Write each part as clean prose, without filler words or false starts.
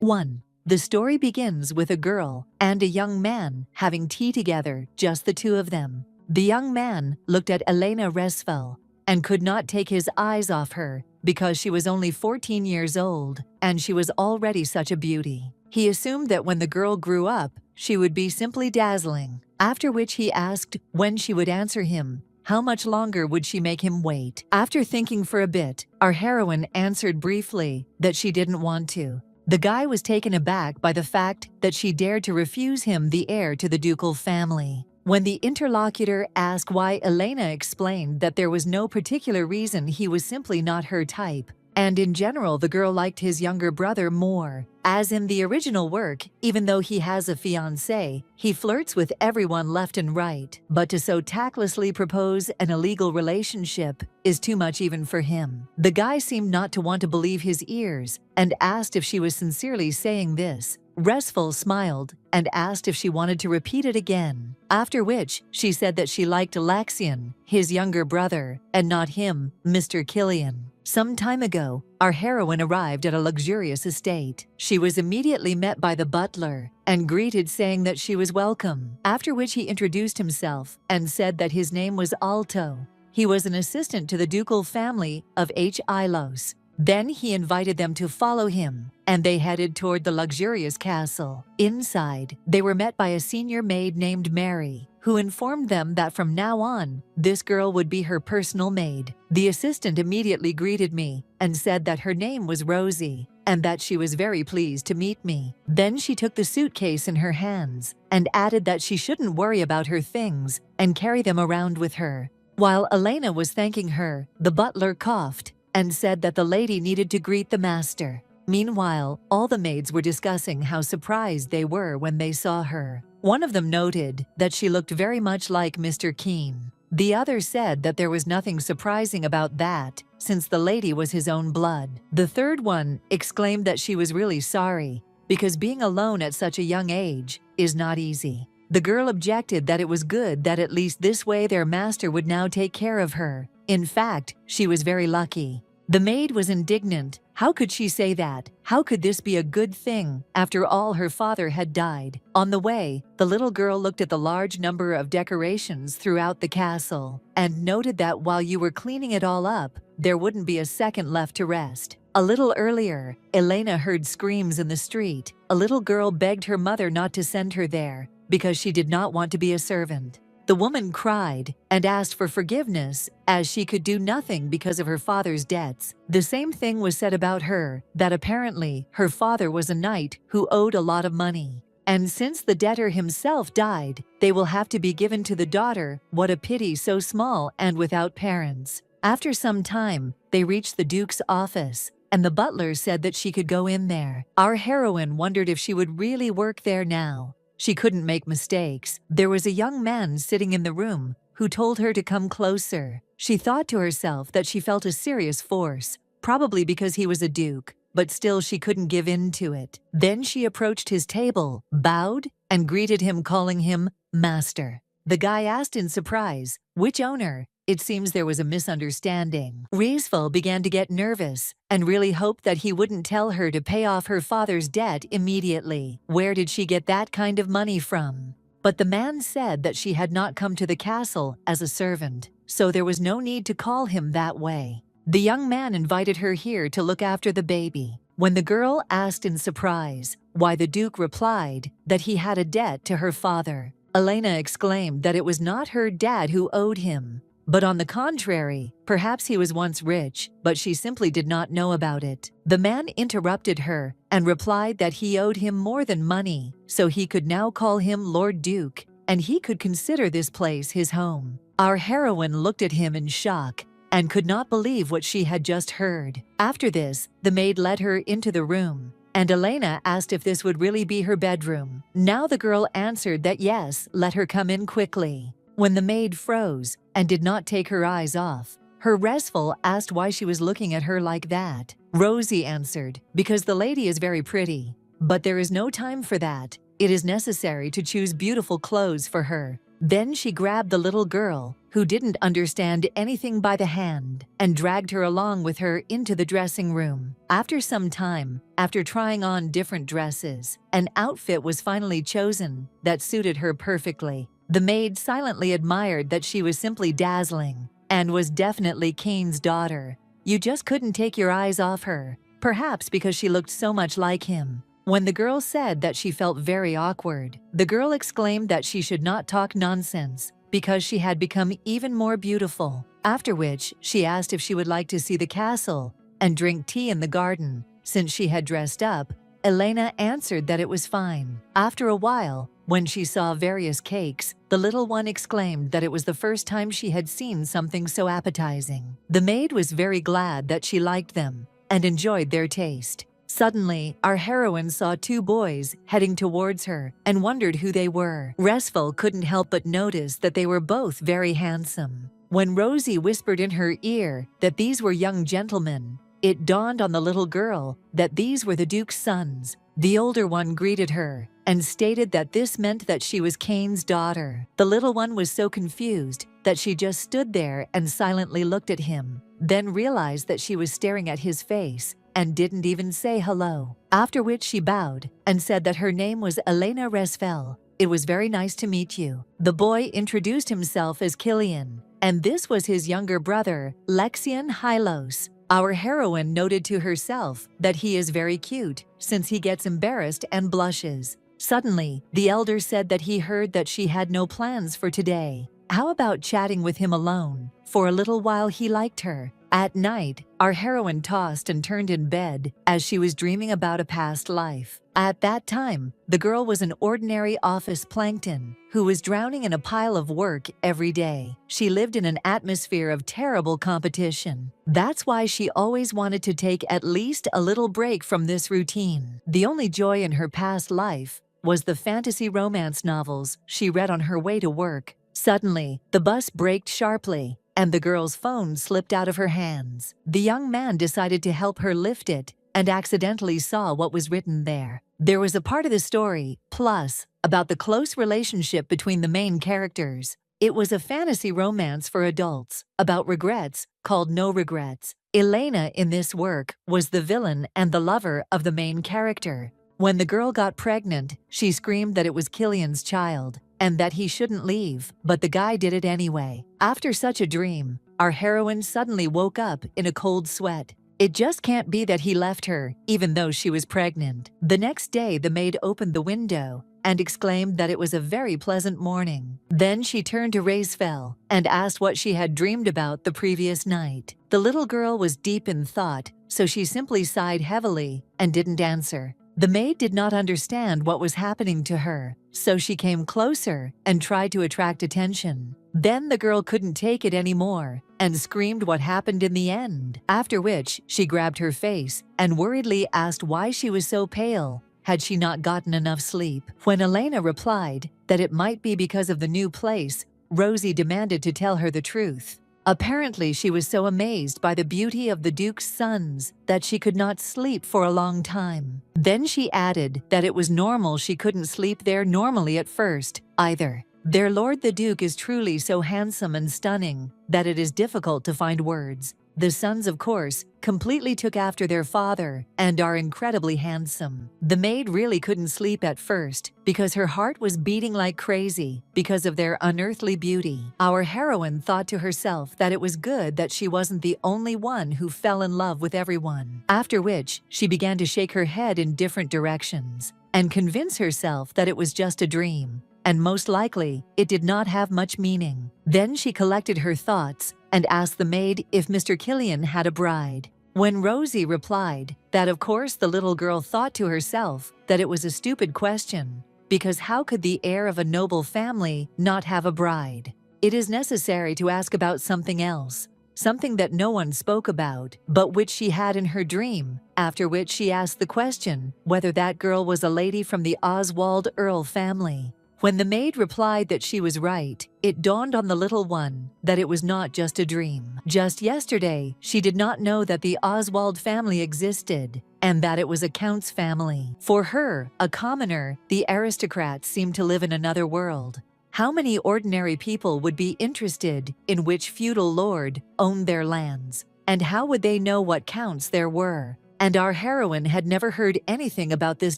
1. The story begins with a girl and a young man having tea together, just the two of them. The young man looked at Elena Resfel and could not take his eyes off her because she was only 14 years old and she was already such a beauty. He assumed that when the girl grew up, she would be simply dazzling, after which he asked when she would answer him. How much longer would she make him wait? After thinking for a bit, our heroine answered briefly that she didn't want to. The guy was taken aback by the fact that she dared to refuse him the heir to the ducal family. When the interlocutor asked why, Elena explained that there was no particular reason, he was simply not her type. And in general, the girl liked his younger brother more. As in the original work, even though he has a fiancée, he flirts with everyone left and right. But to so tactlessly propose an illegal relationship is too much even for him. The guy seemed not to want to believe his ears and asked if she was sincerely saying this. Resful smiled and asked if she wanted to repeat it again, after which she said that she liked Alexian, his younger brother, and not him, Mr. Killian. Some time ago, our heroine arrived at a luxurious estate. She was immediately met by the butler and greeted, saying that she was welcome, after which he introduced himself and said that his name was Alto. He was an assistant to the ducal family of Yahello. Then he invited them to follow him, and they headed toward the luxurious castle. Inside, they were met by a senior maid named Mary, who informed them that from now on, this girl would be her personal maid. The assistant immediately greeted me and said that her name was Rosie, and that she was very pleased to meet me. Then she took the suitcase in her hands and added that she shouldn't worry about her things and carry them around with her. While Elena was thanking her, the butler coughed and said that the lady needed to greet the master. Meanwhile, all the maids were discussing how surprised they were when they saw her. One of them noted that she looked very much like Mr. Keene. The other said that there was nothing surprising about that, since the lady was his own blood. The third one exclaimed that she was really sorry, because being alone at such a young age is not easy. The girl objected that it was good that at least this way their master would now take care of her. In fact, she was very lucky. The maid was indignant. How could she say that? How could this be a good thing after all her father had died? On the way, the little girl looked at the large number of decorations throughout the castle and noted that while you were cleaning it all up, there wouldn't be a second left to rest. A little earlier, Elena heard screams in the street. A little girl begged her mother not to send her there because she did not want to be a servant. The woman cried and asked for forgiveness, as she could do nothing because of her father's debts. The same thing was said about her, that apparently her father was a knight who owed a lot of money. And since the debtor himself died, they will have to be given to the daughter. What a pity, so small and without parents. After some time, they reached the Duke's office, and the butler said that she could go in there. Our heroine wondered if she would really work there now. She couldn't make mistakes. There was a young man sitting in the room who told her to come closer. She thought to herself that she felt a serious force, probably because he was a duke, but still she couldn't give in to it. Then she approached his table, bowed, and greeted him, calling him master. The guy asked in surprise, which owner? It seems there was a misunderstanding. Resful began to get nervous and really hoped that he wouldn't tell her to pay off her father's debt immediately. Where did she get that kind of money from? But the man said that she had not come to the castle as a servant, so there was no need to call him that way. The young man invited her here to look after the baby. When the girl asked in surprise why, the Duke replied that he had a debt to her father. Elena exclaimed that it was not her dad who owed him, but on the contrary, perhaps he was once rich, but she simply did not know about it. The man interrupted her and replied that he owed him more than money, so he could now call him Lord Duke, and he could consider this place his home. Our heroine looked at him in shock and could not believe what she had just heard. After this, the maid led her into the room, and Elena asked if this would really be her bedroom. Now the girl answered that yes, let her come in quickly. When the maid froze and did not take her eyes off, her Resful asked why she was looking at her like that. Rosie answered, because the lady is very pretty. But there is no time for that. It is necessary to choose beautiful clothes for her. Then she grabbed the little girl, who didn't understand anything by the hand, and dragged her along with her into the dressing room. After some time, after trying on different dresses, an outfit was finally chosen that suited her perfectly. The maid silently admired that she was simply dazzling and was definitely Cain's daughter. You just couldn't take your eyes off her, perhaps because she looked so much like him. When the girl said that she felt very awkward, the girl exclaimed that she should not talk nonsense because she had become even more beautiful. After which, she asked if she would like to see the castle and drink tea in the garden. Since she had dressed up, Elena answered that it was fine. After a while, when she saw various cakes, the little one exclaimed that it was the first time she had seen something so appetizing. The maid was very glad that she liked them and enjoyed their taste. Suddenly, our heroine saw two boys heading towards her and wondered who they were. Resfel couldn't help but notice that they were both very handsome. When Rosie whispered in her ear that these were young gentlemen, it dawned on the little girl that these were the Duke's sons. The older one greeted her and stated that this meant that she was Cain's daughter. The little one was so confused that she just stood there and silently looked at him, then realized that she was staring at his face and didn't even say hello. After which she bowed and said that her name was Elena Resfel. It was very nice to meet you. The boy introduced himself as Killian, and this was his younger brother, Lexian Hylos. Our heroine noted to herself that he is very cute, since he gets embarrassed and blushes. Suddenly, the elder said that he heard that she had no plans for today. How about chatting with him alone? For a little while he liked her. At night, our heroine tossed and turned in bed as she was dreaming about a past life. At that time, the girl was an ordinary office plankton who was drowning in a pile of work every day. She lived in an atmosphere of terrible competition. That's why she always wanted to take at least a little break from this routine. The only joy in her past life was the fantasy romance novels she read on her way to work. Suddenly, the bus braked sharply, and the girl's phone slipped out of her hands. The young man decided to help her lift it and accidentally saw what was written there. There was a part of the story, plus, about the close relationship between the main characters. It was a fantasy romance for adults about regrets called No Regrets. Elena in this work was the villain and the lover of the main character. When the girl got pregnant, she screamed that it was Killian's child and that he shouldn't leave, but the guy did it anyway. After such a dream, our heroine suddenly woke up in a cold sweat. It just can't be that he left her, even though she was pregnant. The next day, the maid opened the window and exclaimed that it was a very pleasant morning. Then she turned to Resfel and asked what she had dreamed about the previous night. The little girl was deep in thought, so she simply sighed heavily and didn't answer. The maid did not understand what was happening to her, so she came closer and tried to attract attention. Then the girl couldn't take it anymore and screamed what happened in the end, after which she grabbed her face and worriedly asked why she was so pale. Had she not gotten enough sleep? When Elena replied that it might be because of the new place, Rosie demanded to tell her the truth. Apparently, she was so amazed by the beauty of the Duke's sons that she could not sleep for a long time. Then she added that it was normal she couldn't sleep there normally at first, either. Their Lord the Duke is truly so handsome and stunning that it is difficult to find words. The sons, of course, completely took after their father and are incredibly handsome. The maid really couldn't sleep at first because her heart was beating like crazy because of their unearthly beauty. Our heroine thought to herself that it was good that she wasn't the only one who fell in love with everyone. After which, she began to shake her head in different directions and convince herself that it was just a dream, and most likely, it did not have much meaning. Then she collected her thoughts and asked the maid if Mr. Killian had a bride. When Rosie replied that of course the little girl thought to herself that it was a stupid question, because how could the heir of a noble family not have a bride? It is necessary to ask about something else, something that no one spoke about, but which she had in her dream, after which she asked the question whether that girl was a lady from the Oswald Earl family. When the maid replied that she was right, it dawned on the little one that it was not just a dream. Just yesterday, she did not know that the Oswald family existed and that it was a count's family. For her, a commoner, the aristocrats seemed to live in another world. How many ordinary people would be interested in which feudal lord owned their lands? And how would they know what counts there were? And our heroine had never heard anything about this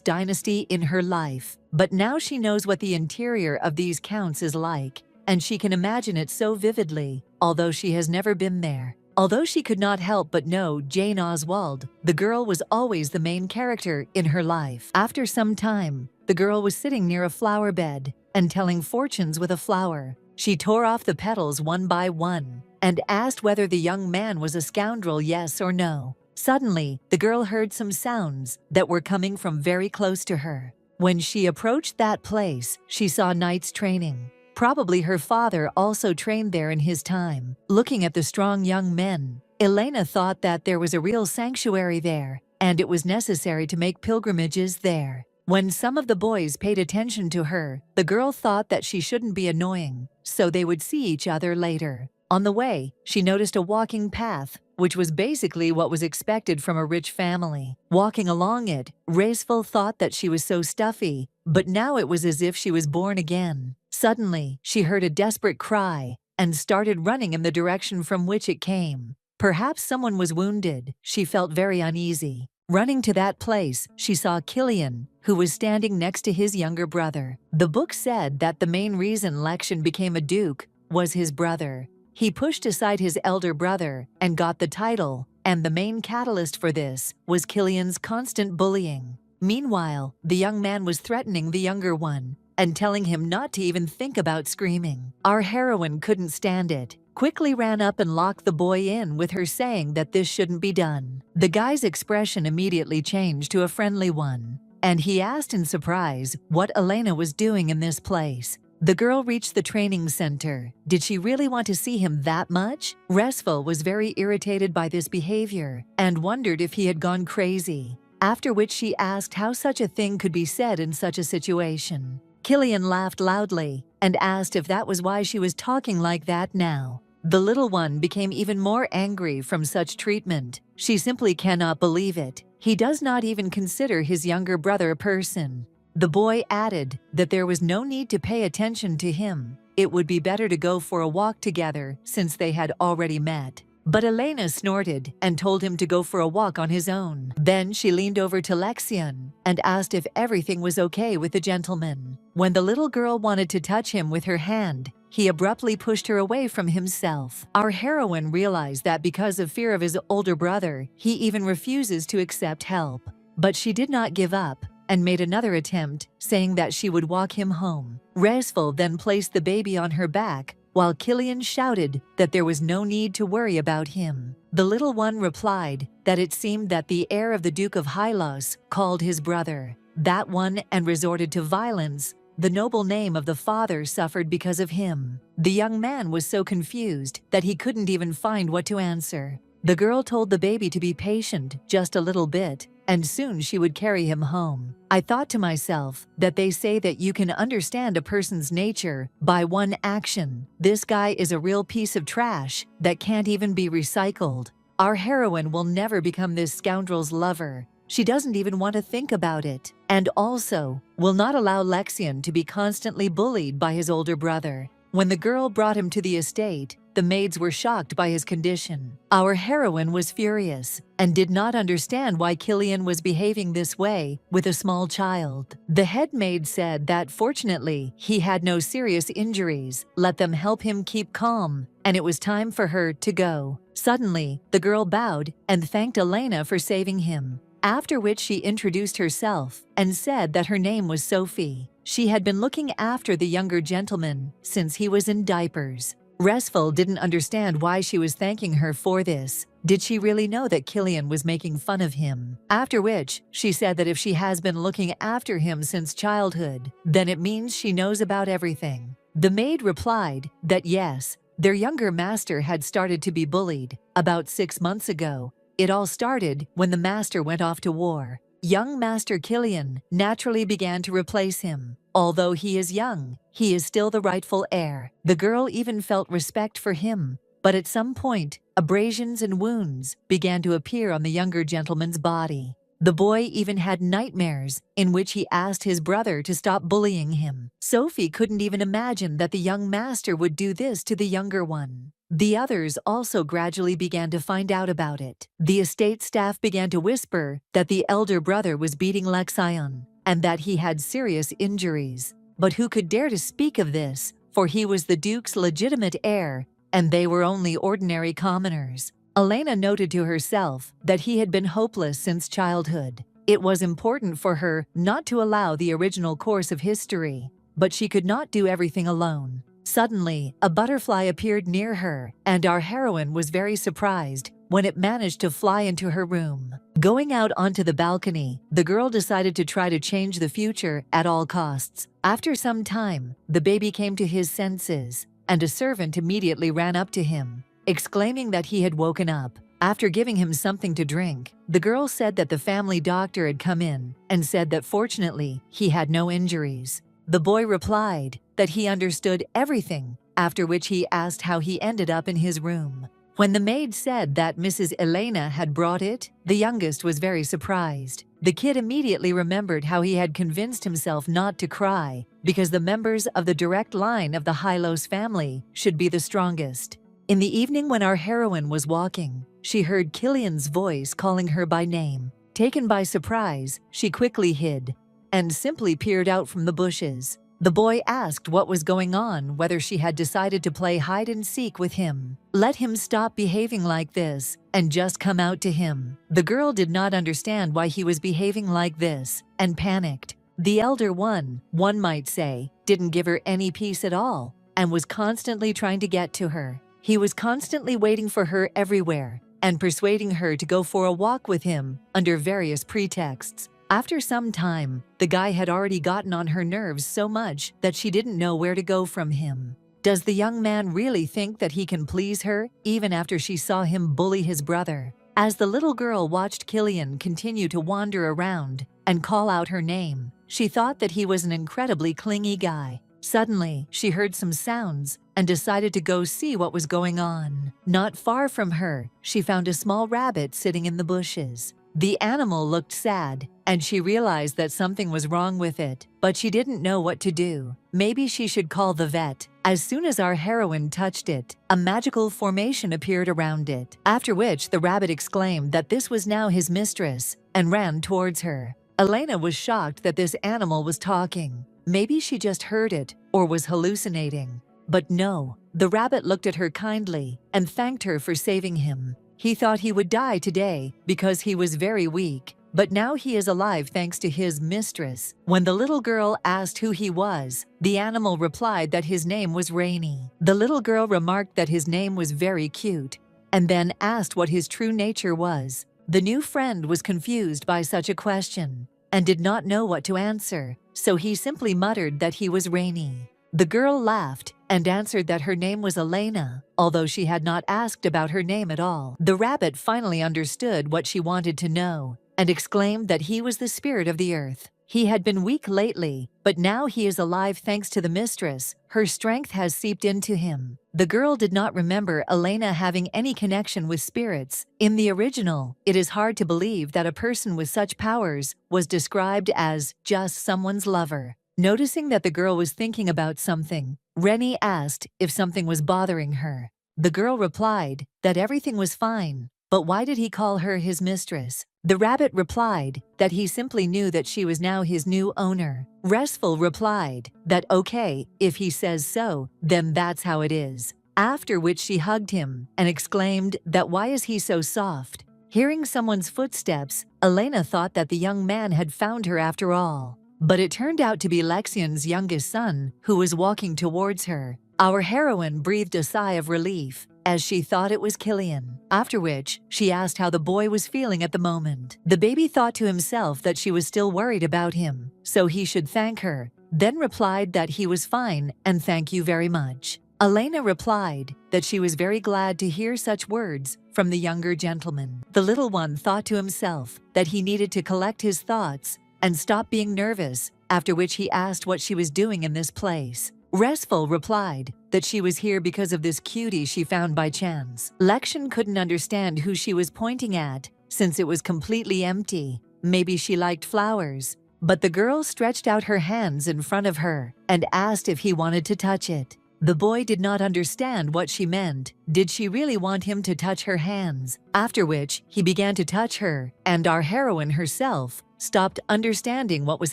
dynasty in her life. But now she knows what the interior of these counts is like, and she can imagine it so vividly, although she has never been there. Although she could not help but know Jane Oswald, the girl was always the main character in her life. After some time, the girl was sitting near a flower bed and telling fortunes with a flower. She tore off the petals one by one and asked whether the young man was a scoundrel, yes or no. Suddenly, the girl heard some sounds that were coming from very close to her. When she approached that place, she saw knights training. Probably her father also trained there in his time. Looking at the strong young men, Elena thought that there was a real sanctuary there, and it was necessary to make pilgrimages there. When some of the boys paid attention to her, the girl thought that she shouldn't be annoying, so they would see each other later. On the way, she noticed a walking path, which was basically what was expected from a rich family. Walking along it, Raceful thought that she was so stuffy, but now it was as if she was born again. Suddenly, she heard a desperate cry and started running in the direction from which it came. Perhaps someone was wounded. She felt very uneasy. Running to that place, she saw Killian, who was standing next to his younger brother. The book said that the main reason Lexian became a duke was his brother. He pushed aside his elder brother and got the title, and the main catalyst for this was Killian's constant bullying. Meanwhile, the young man was threatening the younger one and telling him not to even think about screaming. Our heroine couldn't stand it, quickly ran up and locked the boy in with her, saying that this shouldn't be done. The guy's expression immediately changed to a friendly one, and he asked in surprise what Elena was doing in this place. The girl reached the training center. Did she really want to see him that much? Restful was very irritated by this behavior and wondered if he had gone crazy, after which she asked how such a thing could be said in such a situation. Killian laughed loudly and asked if that was why she was talking like that now. The little one became even more angry from such treatment. She simply cannot believe it. He does not even consider his younger brother a person. The boy added that there was no need to pay attention to him. It would be better to go for a walk together since they had already met. But Elena snorted and told him to go for a walk on his own. Then she leaned over to Lexian and asked if everything was okay with the gentleman. When the little girl wanted to touch him with her hand, he abruptly pushed her away from himself. Our heroine realized that because of fear of his older brother, he even refuses to accept help. But she did not give up and made another attempt, saying that she would walk him home. Restful then placed the baby on her back, while Killian shouted that there was no need to worry about him. The little one replied that it seemed that the heir of the Duke of Hylos called his brother that one and resorted to violence. The noble name of the father suffered because of him. The young man was so confused that he couldn't even find what to answer. The girl told the baby to be patient just a little bit, and soon she would carry him home. I thought to myself that they say that you can understand a person's nature by one action. This guy is a real piece of trash that can't even be recycled. Our heroine will never become this scoundrel's lover. She doesn't even want to think about it, and also will not allow Lexian to be constantly bullied by his older brother. When the girl brought him to the estate, the maids were shocked by his condition. Our heroine was furious and did not understand why Killian was behaving this way with a small child. The head maid said that fortunately he had no serious injuries, let them help him keep calm, and it was time for her to go. Suddenly, the girl bowed and thanked Elena for saving him, after which she introduced herself and said that her name was Sophie. She had been looking after the younger gentleman since he was in diapers. Restful didn't understand why she was thanking her for this. Did she really know that Killian was making fun of him? After which, she said that if she has been looking after him since childhood, then it means she knows about everything. The maid replied that yes, their younger master had started to be bullied about 6 months ago. It all started when the master went off to war. Young Master Killian naturally began to replace him. Although he is young, he is still the rightful heir. The girl even felt respect for him, but at some point, abrasions and wounds began to appear on the younger gentleman's body. The boy even had nightmares in which he asked his brother to stop bullying him. Sophie couldn't even imagine that the young master would do this to the younger one. The others also gradually began to find out about it. The estate staff began to whisper that the elder brother was beating Lexion and that he had serious injuries. But who could dare to speak of this, for he was the Duke's legitimate heir, and they were only ordinary commoners. Elena noted to herself that he had been hopeless since childhood. It was important for her not to allow the original course of history, but she could not do everything alone. Suddenly, a butterfly appeared near her, and our heroine was very surprised when it managed to fly into her room. Going out onto the balcony, the girl decided to try to change the future at all costs. After some time, the baby came to his senses, and a servant immediately ran up to him, exclaiming that he had woken up. After giving him something to drink, the girl said that the family doctor had come in and said that fortunately he had no injuries. The boy replied that he understood everything, after which he asked how he ended up in his room. When the maid said that Mrs. Elena had brought it, the youngest was very surprised. The kid immediately remembered how he had convinced himself not to cry because the members of the direct line of the Hylos family should be the strongest. In the evening when our heroine was walking, she heard Killian's voice calling her by name. Taken by surprise, she quickly hid and simply peered out from the bushes. The boy asked what was going on, whether she had decided to play hide and seek with him. Let him stop behaving like this and just come out to him. The girl did not understand why he was behaving like this and panicked. The elder one might say, didn't give her any peace at all and was constantly trying to get to her. He was constantly waiting for her everywhere and persuading her to go for a walk with him under various pretexts. After some time, the guy had already gotten on her nerves so much that she didn't know where to go from him. Does the young man really think that he can please her, even after she saw him bully his brother? As the little girl watched Killian continue to wander around and call out her name, she thought that he was an incredibly clingy guy. Suddenly, she heard some sounds and decided to go see what was going on. Not far from her, she found a small rabbit sitting in the bushes. The animal looked sad, and she realized that something was wrong with it, but she didn't know what to do. Maybe she should call the vet. As soon as our heroine touched it, a magical formation appeared around it, after which the rabbit exclaimed that this was now his mistress and ran towards her. Elena was shocked that this animal was talking. Maybe she just heard it or was hallucinating. But no, the rabbit looked at her kindly and thanked her for saving him. He thought he would die today because he was very weak, but now he is alive thanks to his mistress. When the little girl asked who he was, the animal replied that his name was Rainy. The little girl remarked that his name was very cute, and then asked what his true nature was. The new friend was confused by such a question and did not know what to answer, so he simply muttered that he was Rainy. The girl laughed and answered that her name was Elena, although she had not asked about her name at all. The rabbit finally understood what she wanted to know and exclaimed that he was the spirit of the earth. He had been weak lately, but now he is alive thanks to the mistress. Her strength has seeped into him. The girl did not remember Elena having any connection with spirits. In the original, it is hard to believe that a person with such powers was described as just someone's lover. Noticing that the girl was thinking about something, Rennie asked if something was bothering her. The girl replied that everything was fine, but why did he call her his mistress? The rabbit replied that he simply knew that she was now his new owner. Restful replied that okay, if he says so, then that's how it is. After which she hugged him and exclaimed that why is he so soft? Hearing someone's footsteps, Elena thought that the young man had found her after all. But it turned out to be Lexion's youngest son, who was walking towards her. Our heroine breathed a sigh of relief, as she thought it was Killian. After which, she asked how the boy was feeling at the moment. The baby thought to himself that she was still worried about him, so he should thank her, then replied that he was fine and thank you very much. Elena replied that she was very glad to hear such words from the younger gentleman. The little one thought to himself that he needed to collect his thoughts and stop being nervous, after which he asked what she was doing in this place. Restful replied that she was here because of this cutie she found by chance. Lexion couldn't understand who she was pointing at, since it was completely empty, maybe she liked flowers. But the girl stretched out her hands in front of her and asked if he wanted to touch it. The boy did not understand what she meant. Did she really want him to touch her hands? After which, he began to touch her, and our heroine herself stopped understanding what was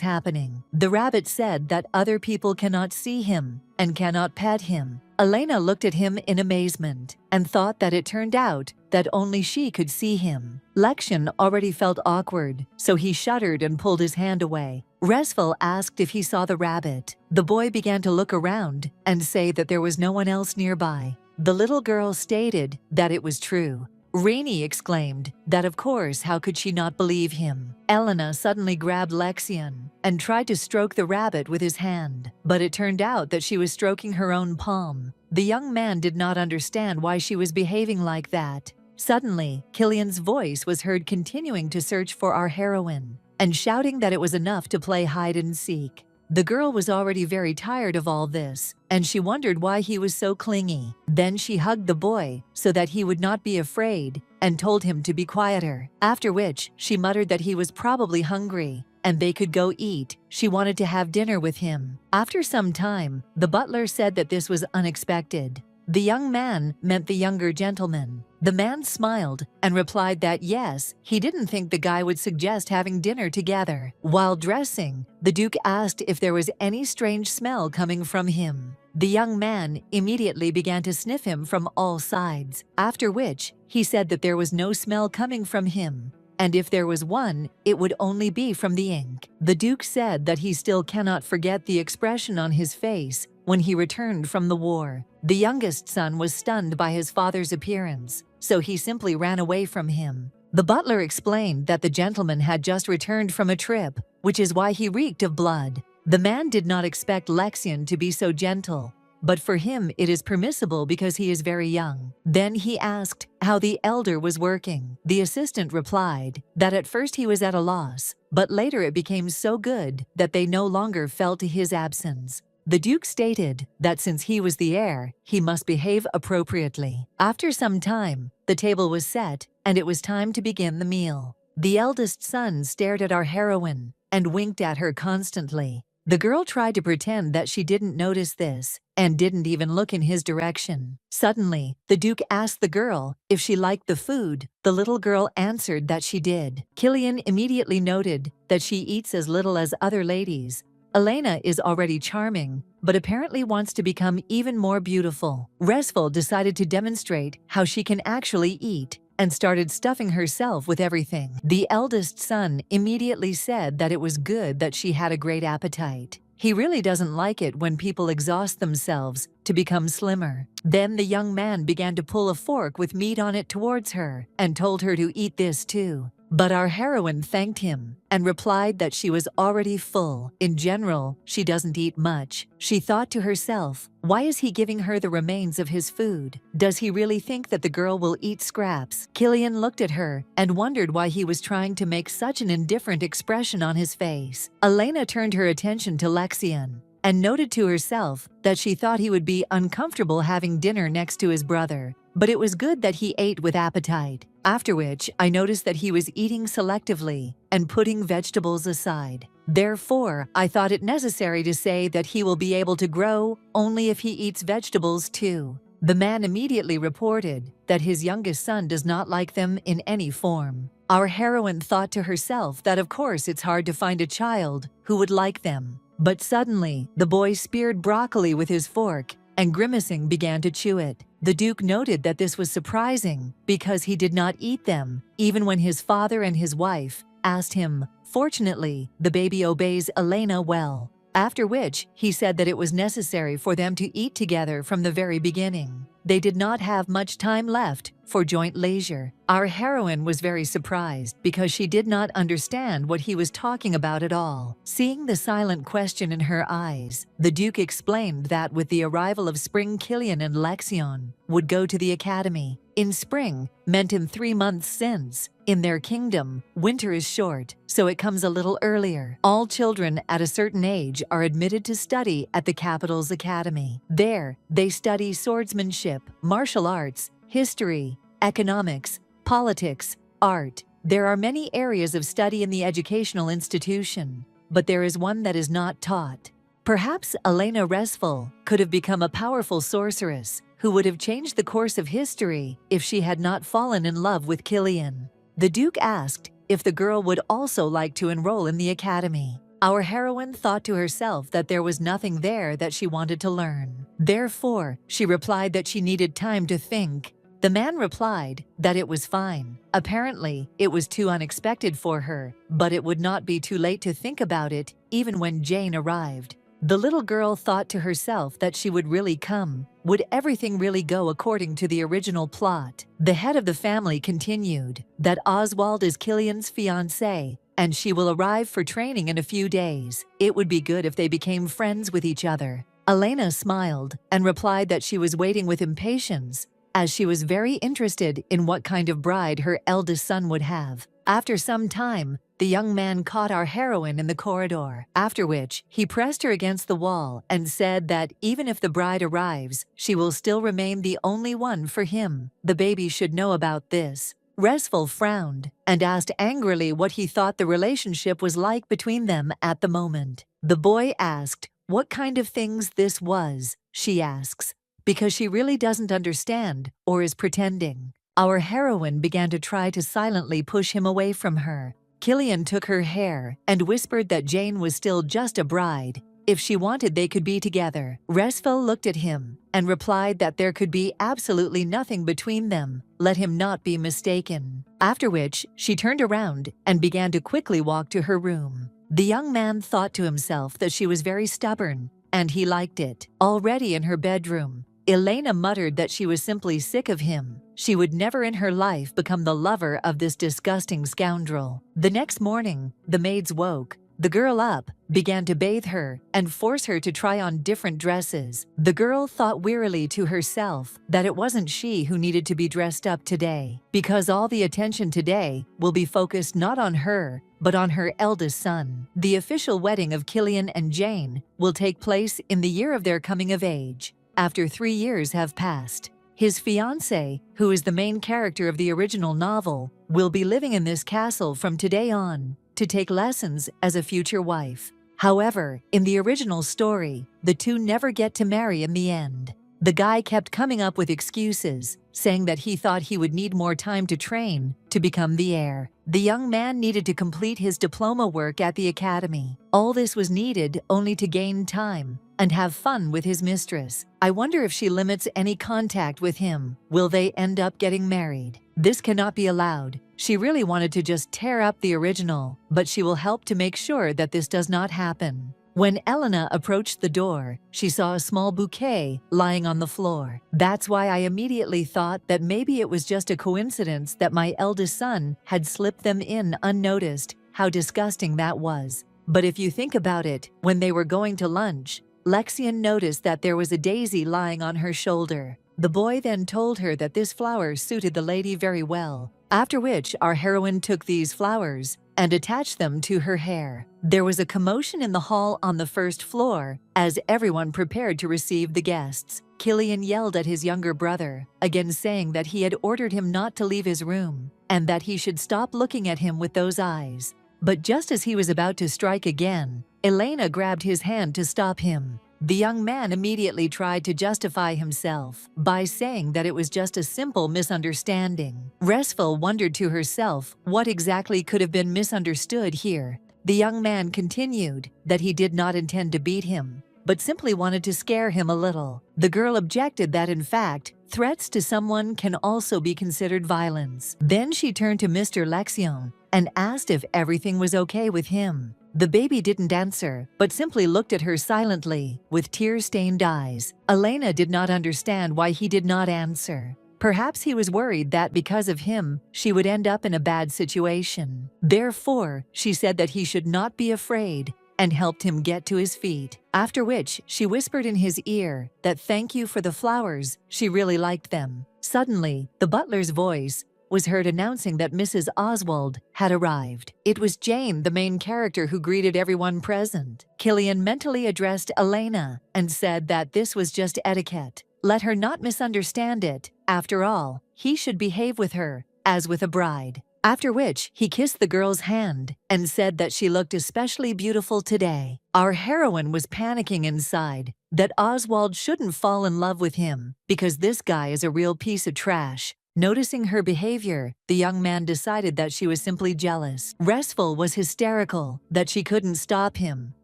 happening. The rabbit said that other people cannot see him and cannot pet him. Elena looked at him in amazement and thought that it turned out that only she could see him. Lexion already felt awkward, so he shuddered and pulled his hand away. Resful asked if he saw the rabbit. The boy began to look around and say that there was no one else nearby. The little girl stated that it was true. Rainey exclaimed that of course how could she not believe him. Elena suddenly grabbed Lexion and tried to stroke the rabbit with his hand, but it turned out that she was stroking her own palm. The young man did not understand why she was behaving like that. Suddenly, Killian's voice was heard continuing to search for our heroine and shouting that it was enough to play hide and seek. The girl was already very tired of all this, and she wondered why he was so clingy. Then she hugged the boy so that he would not be afraid and told him to be quieter, after which she muttered that he was probably hungry and they could go eat. She wanted to have dinner with him. After some time, the butler said that this was unexpected. The young man meant the younger gentleman. The man smiled and replied that yes, he didn't think the guy would suggest having dinner together. While dressing, the Duke asked if there was any strange smell coming from him. The young man immediately began to sniff him from all sides, after which he said that there was no smell coming from him, and if there was one, it would only be from the ink. The Duke said that he still cannot forget the expression on his face when he returned from the war. The youngest son was stunned by his father's appearance, so he simply ran away from him. The butler explained that the gentleman had just returned from a trip, which is why he reeked of blood. The man did not expect Lexion to be so gentle, but for him it is permissible because he is very young. Then he asked how the elder was working. The assistant replied that at first he was at a loss, but later it became so good that they no longer felt his absence. The Duke stated that since he was the heir, he must behave appropriately. After some time, the table was set and it was time to begin the meal. The eldest son stared at our heroine and winked at her constantly. The girl tried to pretend that she didn't notice this and didn't even look in his direction. Suddenly, the Duke asked the girl if she liked the food. The little girl answered that she did. Killian immediately noted that she eats as little as other ladies. Elena is already charming, but apparently wants to become even more beautiful. Resful decided to demonstrate how she can actually eat and started stuffing herself with everything. The eldest son immediately said that it was good that she had a great appetite. He really doesn't like it when people exhaust themselves to become slimmer. Then the young man began to pull a fork with meat on it towards her and told her to eat this too. But our heroine thanked him and replied that she was already full. In general, she doesn't eat much. She thought to herself, why is he giving her the remains of his food? Does he really think that the girl will eat scraps? Killian looked at her and wondered why he was trying to make such an indifferent expression on his face. Elena turned her attention to Lexion and noted to herself that she thought he would be uncomfortable having dinner next to his brother, but it was good that he ate with appetite. After which, I noticed that he was eating selectively and putting vegetables aside. Therefore, I thought it necessary to say that he will be able to grow only if he eats vegetables too. The man immediately reported that his youngest son does not like them in any form. Our heroine thought to herself that of course it's hard to find a child who would like them. But suddenly, the boy speared broccoli with his fork and grimacing began to chew it. The Duke noted that this was surprising because he did not eat them, even when his father and his wife asked him. Fortunately, the baby obeys Elena well. After which, he said that it was necessary for them to eat together from the very beginning. They did not have much time left for joint leisure. Our heroine was very surprised because she did not understand what he was talking about at all. Seeing the silent question in her eyes, the Duke explained that with the arrival of spring, Killian and Lexion would go to the academy. In spring meant in 3 months since, in their kingdom, winter is short, so it comes a little earlier. All children at a certain age are admitted to study at the capital's academy. There, they study swordsmanship, martial arts, history, economics, politics, art, There are many areas of study in the educational institution, but there is one that is not taught. Perhaps Elena Resful could have become a powerful sorceress who would have changed the course of history if she had not fallen in love with Killian. The Duke asked if the girl would also like to enroll in the academy. Our heroine thought to herself that there was nothing there that she wanted to learn. Therefore, she replied that she needed time to think. The man replied that it was fine. Apparently, it was too unexpected for her, but it would not be too late to think about it even when Jane arrived. The little girl thought to herself that she would really come. Would everything really go according to the original plot? The head of the family continued that Oswald is Killian's fiancé, and she will arrive for training in a few days. It would be good if they became friends with each other. Elena smiled and replied that she was waiting with impatience, as she was very interested in what kind of bride her eldest son would have. After some time, the young man caught our heroine in the corridor, after which he pressed her against the wall and said that even if the bride arrives, she will still remain the only one for him. The baby should know about this. Resful frowned and asked angrily what he thought the relationship was like between them at the moment. The boy asked what kind of things this was, she asks, because she really doesn't understand or is pretending. Our heroine began to try to silently push him away from her. Killian took her hair and whispered that Jane was still just a bride. If she wanted, they could be together. Resful looked at him and replied that there could be absolutely nothing between them. Let him not be mistaken. After which, she turned around and began to quickly walk to her room. The young man thought to himself that she was very stubborn, and he liked it. Already in her bedroom, Elena muttered that she was simply sick of him. She would never in her life become the lover of this disgusting scoundrel. The next morning, the maids woke the girl up, began to bathe her, and force her to try on different dresses. The girl thought wearily to herself that it wasn't she who needed to be dressed up today, because all the attention today will be focused not on her, but on her eldest son. The official wedding of Killian and Jane will take place in the year of their coming of age. After 3 years have passed, his fiancée, who is the main character of the original novel, will be living in this castle from today on to take lessons as a future wife. However, in the original story, the two never get to marry in the end. The guy kept coming up with excuses, saying that he thought he would need more time to train to become the heir. The young man needed to complete his diploma work at the academy. All this was needed only to gain time and have fun with his mistress. I wonder if she limits any contact with him. Will they end up getting married? This cannot be allowed. She really wanted to just tear up the original, but she will help to make sure that this does not happen. When Elena approached the door, she saw a small bouquet lying on the floor. That's why I immediately thought that maybe it was just a coincidence that my eldest son had slipped them in unnoticed. How disgusting that was. But if you think about it, when they were going to lunch, Lexian noticed that there was a daisy lying on her shoulder. The boy then told her that this flower suited the lady very well, after which our heroine took these flowers and attached them to her hair. There was a commotion in the hall on the first floor as everyone prepared to receive the guests. Killian yelled at his younger brother, again saying that he had ordered him not to leave his room and that he should stop looking at him with those eyes. But just as he was about to strike again, Elena grabbed his hand to stop him. The young man immediately tried to justify himself by saying that it was just a simple misunderstanding. Resful wondered to herself what exactly could have been misunderstood here. The young man continued that he did not intend to beat him, but simply wanted to scare him a little. The girl objected that in fact, threats to someone can also be considered violence. Then she turned to Mr. Lexion and asked if everything was okay with him. The baby didn't answer, but simply looked at her silently, with tear-stained eyes. Elena did not understand why he did not answer. Perhaps he was worried that because of him, she would end up in a bad situation. Therefore, she said that he should not be afraid and helped him get to his feet. After which, she whispered in his ear that thank you for the flowers, she really liked them. Suddenly, the butler's voice was heard announcing that Mrs. Oswald had arrived. It was Jane, the main character, who greeted everyone present. Killian mentally addressed Elena and said that this was just etiquette. Let her not misunderstand it. After all, he should behave with her as with a bride. After which, he kissed the girl's hand and said that she looked especially beautiful today. Our heroine was panicking inside that Oswald shouldn't fall in love with him because this guy is a real piece of trash. Noticing her behavior, the young man decided that she was simply jealous. Restful was hysterical that she couldn't stop him,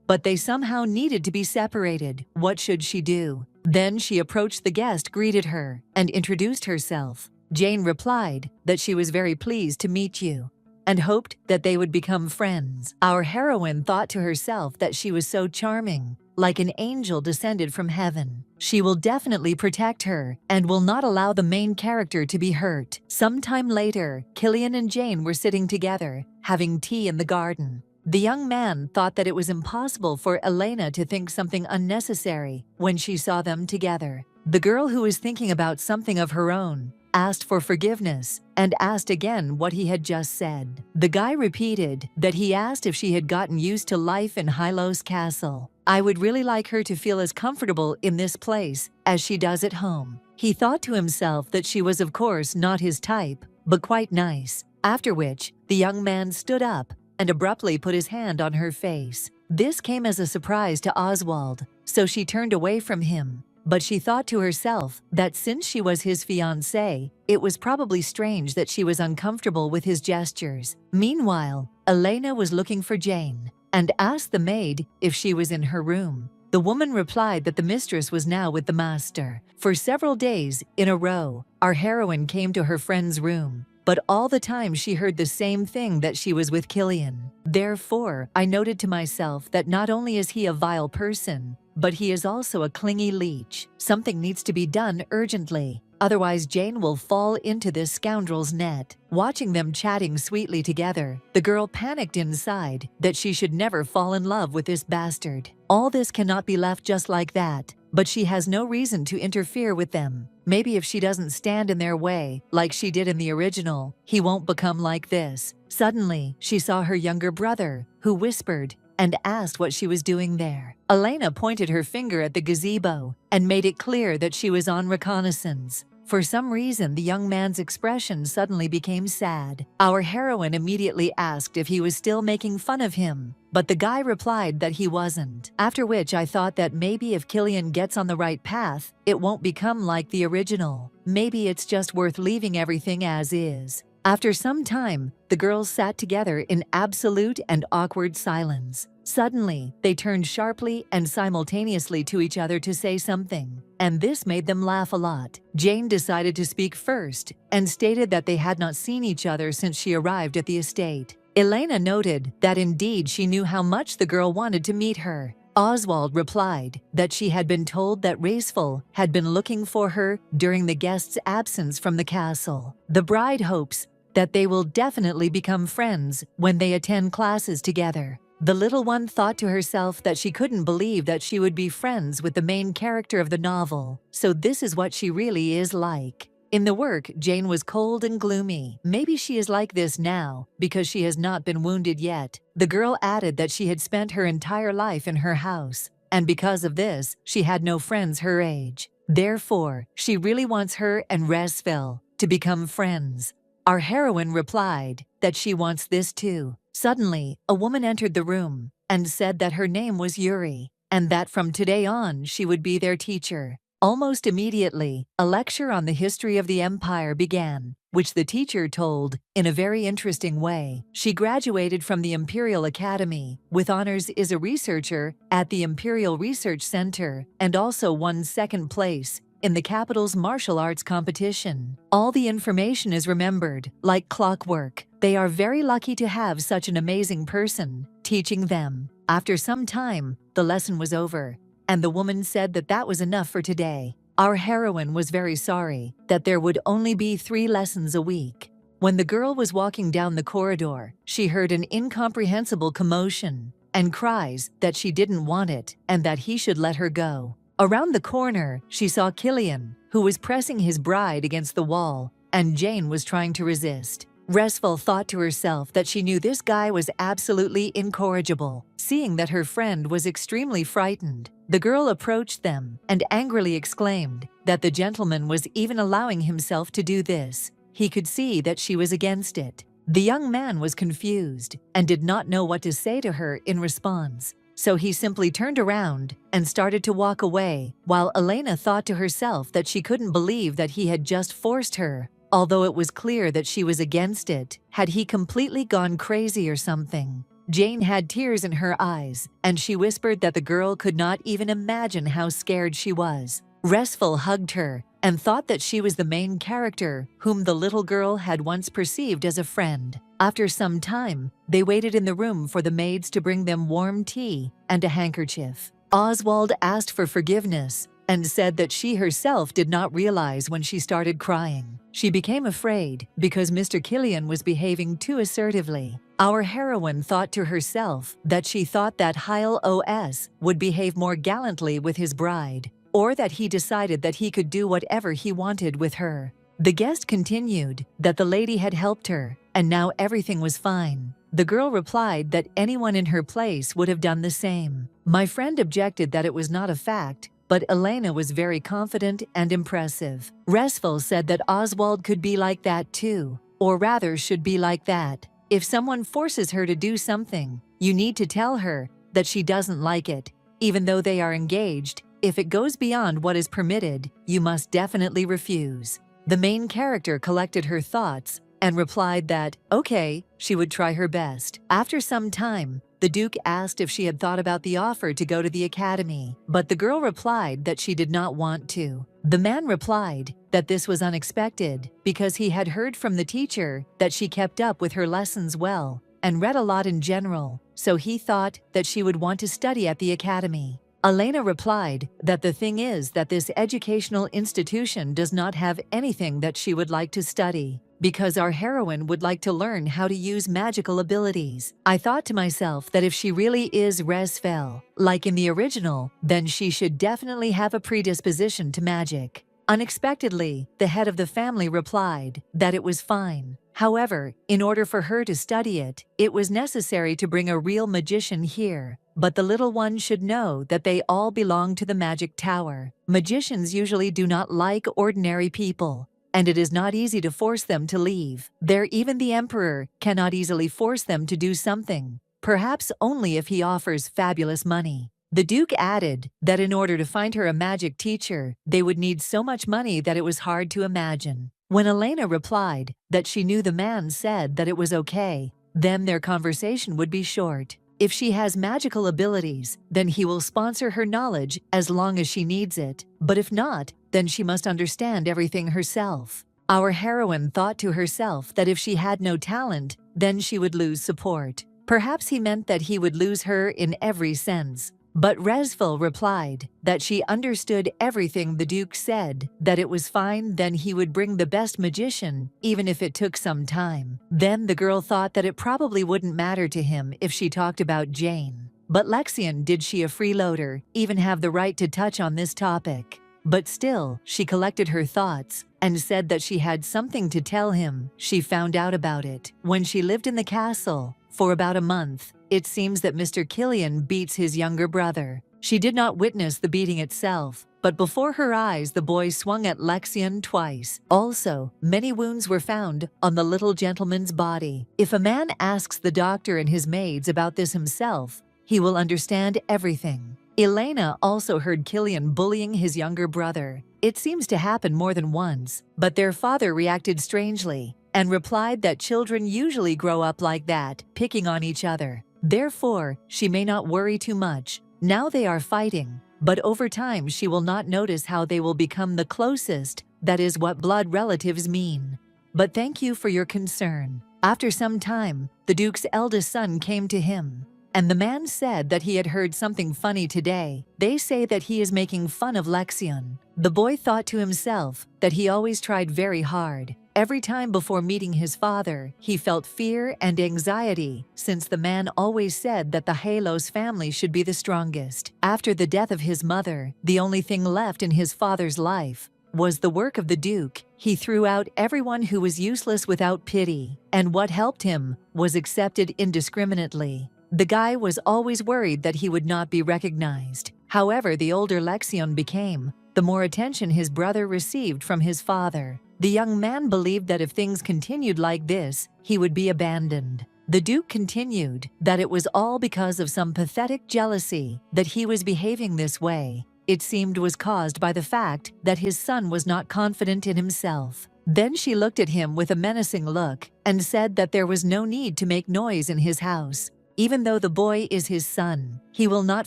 but they somehow needed to be separated. What should she do? Then she approached the guest, greeted her, and introduced herself. Jane replied that she was very pleased to meet you and hoped that they would become friends. Our heroine thought to herself that she was so charming, like an angel descended from heaven. She will definitely protect her and will not allow the main character to be hurt. Sometime later, Killian and Jane were sitting together, having tea in the garden. The young man thought that it was impossible for Elena to think something unnecessary when she saw them together. The girl, who was thinking about something of her own, asked for forgiveness and asked again what he had just said. The guy repeated that he asked if she had gotten used to life in Hylos Castle. I would really like her to feel as comfortable in this place as she does at home. He thought to himself that she was of course not his type, but quite nice. After which, the young man stood up and abruptly put his hand on her face. This came as a surprise to Oswald, so she turned away from him. But she thought to herself that since she was his fiancée, it was probably strange that she was uncomfortable with his gestures. Meanwhile, Elena was looking for Jane and asked the maid if she was in her room. The woman replied that the mistress was now with the master. For several days in a row, our heroine came to her friend's room, but all the time she heard the same thing, that she was with Killian. Therefore, I noted to myself that not only is he a vile person, but he is also a clingy leech. Something needs to be done urgently, otherwise Jane will fall into this scoundrel's net. Watching them chatting sweetly together, the girl panicked inside that she should never fall in love with this bastard. All this cannot be left just like that, but she has no reason to interfere with them. Maybe if she doesn't stand in their way, like she did in the original, he won't become like this. Suddenly, she saw her younger brother, who whispered and asked what she was doing there. Elena pointed her finger at the gazebo and made it clear that she was on reconnaissance. For some reason, the young man's expression suddenly became sad. Our heroine immediately asked if he was still making fun of him, but the guy replied that he wasn't. After which I thought that maybe if Killian gets on the right path, it won't become like the original. Maybe it's just worth leaving everything as is. After some time, the girls sat together in absolute and awkward silence. Suddenly, they turned sharply and simultaneously to each other to say something, and this made them laugh a lot. Jane decided to speak first and stated that they had not seen each other since she arrived at the estate. Elena noted that indeed she knew how much the girl wanted to meet her. Oswald replied that she had been told that Raceful had been looking for her during the guest's absence from the castle. The bride hopes that they will definitely become friends when they attend classes together. The little one thought to herself that she couldn't believe that she would be friends with the main character of the novel. So this is what she really is like. In the work, Jane was cold and gloomy. Maybe she is like this now because she has not been wounded yet. The girl added that she had spent her entire life in her house, and because of this, she had no friends her age. Therefore, she really wants her and Resfel to become friends. Our heroine replied that she wants this too. Suddenly, a woman entered the room and said that her name was Yuri, and that from today on she would be their teacher. Almost immediately, a lecture on the history of the empire began, which the teacher told in a very interesting way. She graduated from the Imperial Academy with honors, is a researcher at the Imperial Research Center, and also won second place in the capital's martial arts competition. All the information is remembered, like clockwork. They are very lucky to have such an amazing person teaching them. After some time, the lesson was over, and the woman said that that was enough for today. Our heroine was very sorry that there would only be 3 lessons a week. When the girl was walking down the corridor, she heard an incomprehensible commotion and cries that she didn't want it and that he should let her go. Around the corner, she saw Killian, who was pressing his bride against the wall, and Jane was trying to resist. Resful thought to herself that she knew this guy was absolutely incorrigible. Seeing that her friend was extremely frightened, the girl approached them and angrily exclaimed that the gentleman was even allowing himself to do this. He could see that she was against it. The young man was confused and did not know what to say to her in response. So he simply turned around and started to walk away, while Elena thought to herself that she couldn't believe that he had just forced her, although it was clear that she was against it. Had he completely gone crazy or something? Jane had tears in her eyes, and she whispered that the girl could not even imagine how scared she was. Restful hugged her and thought that she was the main character whom the little girl had once perceived as a friend. After some time, they waited in the room for the maids to bring them warm tea and a handkerchief. Oswald asked for forgiveness and said that she herself did not realize when she started crying. She became afraid because Mr. Killian was behaving too assertively. Our heroine thought to herself that she thought that Yahello would behave more gallantly with his bride, or that he decided that he could do whatever he wanted with her. The guest continued that the lady had helped her, and now everything was fine. The girl replied that anyone in her place would have done the same. My friend objected that it was not a fact, but Elena was very confident and impressive. Restful said that Oswald could be like that too, or rather should be like that. If someone forces her to do something, you need to tell her that she doesn't like it, even though they are engaged. If it goes beyond what is permitted, you must definitely refuse. The main character collected her thoughts and replied that, okay, she would try her best. After some time, the Duke asked if she had thought about the offer to go to the academy, but the girl replied that she did not want to. The man replied that this was unexpected because he had heard from the teacher that she kept up with her lessons well and read a lot in general, so he thought that she would want to study at the academy. Elena replied that the thing is that this educational institution does not have anything that she would like to study, because our heroine would like to learn how to use magical abilities. I thought to myself that if she really is Resfel, like in the original, then she should definitely have a predisposition to magic. Unexpectedly, the head of the family replied that it was fine. However, in order for her to study it, it was necessary to bring a real magician here. But the little one should know that they all belong to the magic tower. Magicians usually do not like ordinary people, and it is not easy to force them to leave. There, even the emperor cannot easily force them to do something, perhaps only if he offers fabulous money. The Duke added that in order to find her a magic teacher, they would need so much money that it was hard to imagine. When Elena replied that she knew the man said that it was okay, then their conversation would be short. If she has magical abilities, then he will sponsor her knowledge as long as she needs it. But if not, then she must understand everything herself. Our heroine thought to herself that if she had no talent, then she would lose support. Perhaps he meant that he would lose her in every sense. But Resful replied that she understood everything the Duke said, that it was fine, then he would bring the best magician, even if it took some time. Then the girl thought that it probably wouldn't matter to him if she talked about Jane. But Lexian, did she, a freeloader, even have the right to touch on this topic? But still, she collected her thoughts and said that she had something to tell him. She found out about it when she lived in the castle for about a month. It seems that Mr. Killian beats his younger brother. She did not witness the beating itself, but before her eyes the boy swung at Lexian twice. Also, many wounds were found on the little gentleman's body. If a man asks the doctor and his maids about this himself, he will understand everything. Elena also heard Killian bullying his younger brother. It seems to happen more than once, but their father reacted strangely and replied that children usually grow up like that, picking on each other. Therefore, she may not worry too much. Now they are fighting, but over time she will not notice how they will become the closest. That is what blood relatives mean. But thank you for your concern. After some time, the Duke's eldest son came to him, and the man said that he had heard something funny today. They say that he is making fun of Lexian. The boy thought to himself that he always tried very hard. Every time before meeting his father, he felt fear and anxiety, since the man always said that the Yahello's family should be the strongest. After the death of his mother, the only thing left in his father's life was the work of the Duke. He threw out everyone who was useless without pity, and what helped him was accepted indiscriminately. The guy was always worried that he would not be recognized. However, the older Lexion became, the more attention his brother received from his father. The young man believed that if things continued like this, he would be abandoned. The Duke continued that it was all because of some pathetic jealousy that he was behaving this way. It seemed was caused by the fact that his son was not confident in himself. Then she looked at him with a menacing look and said that there was no need to make noise in his house. Even though the boy is his son, he will not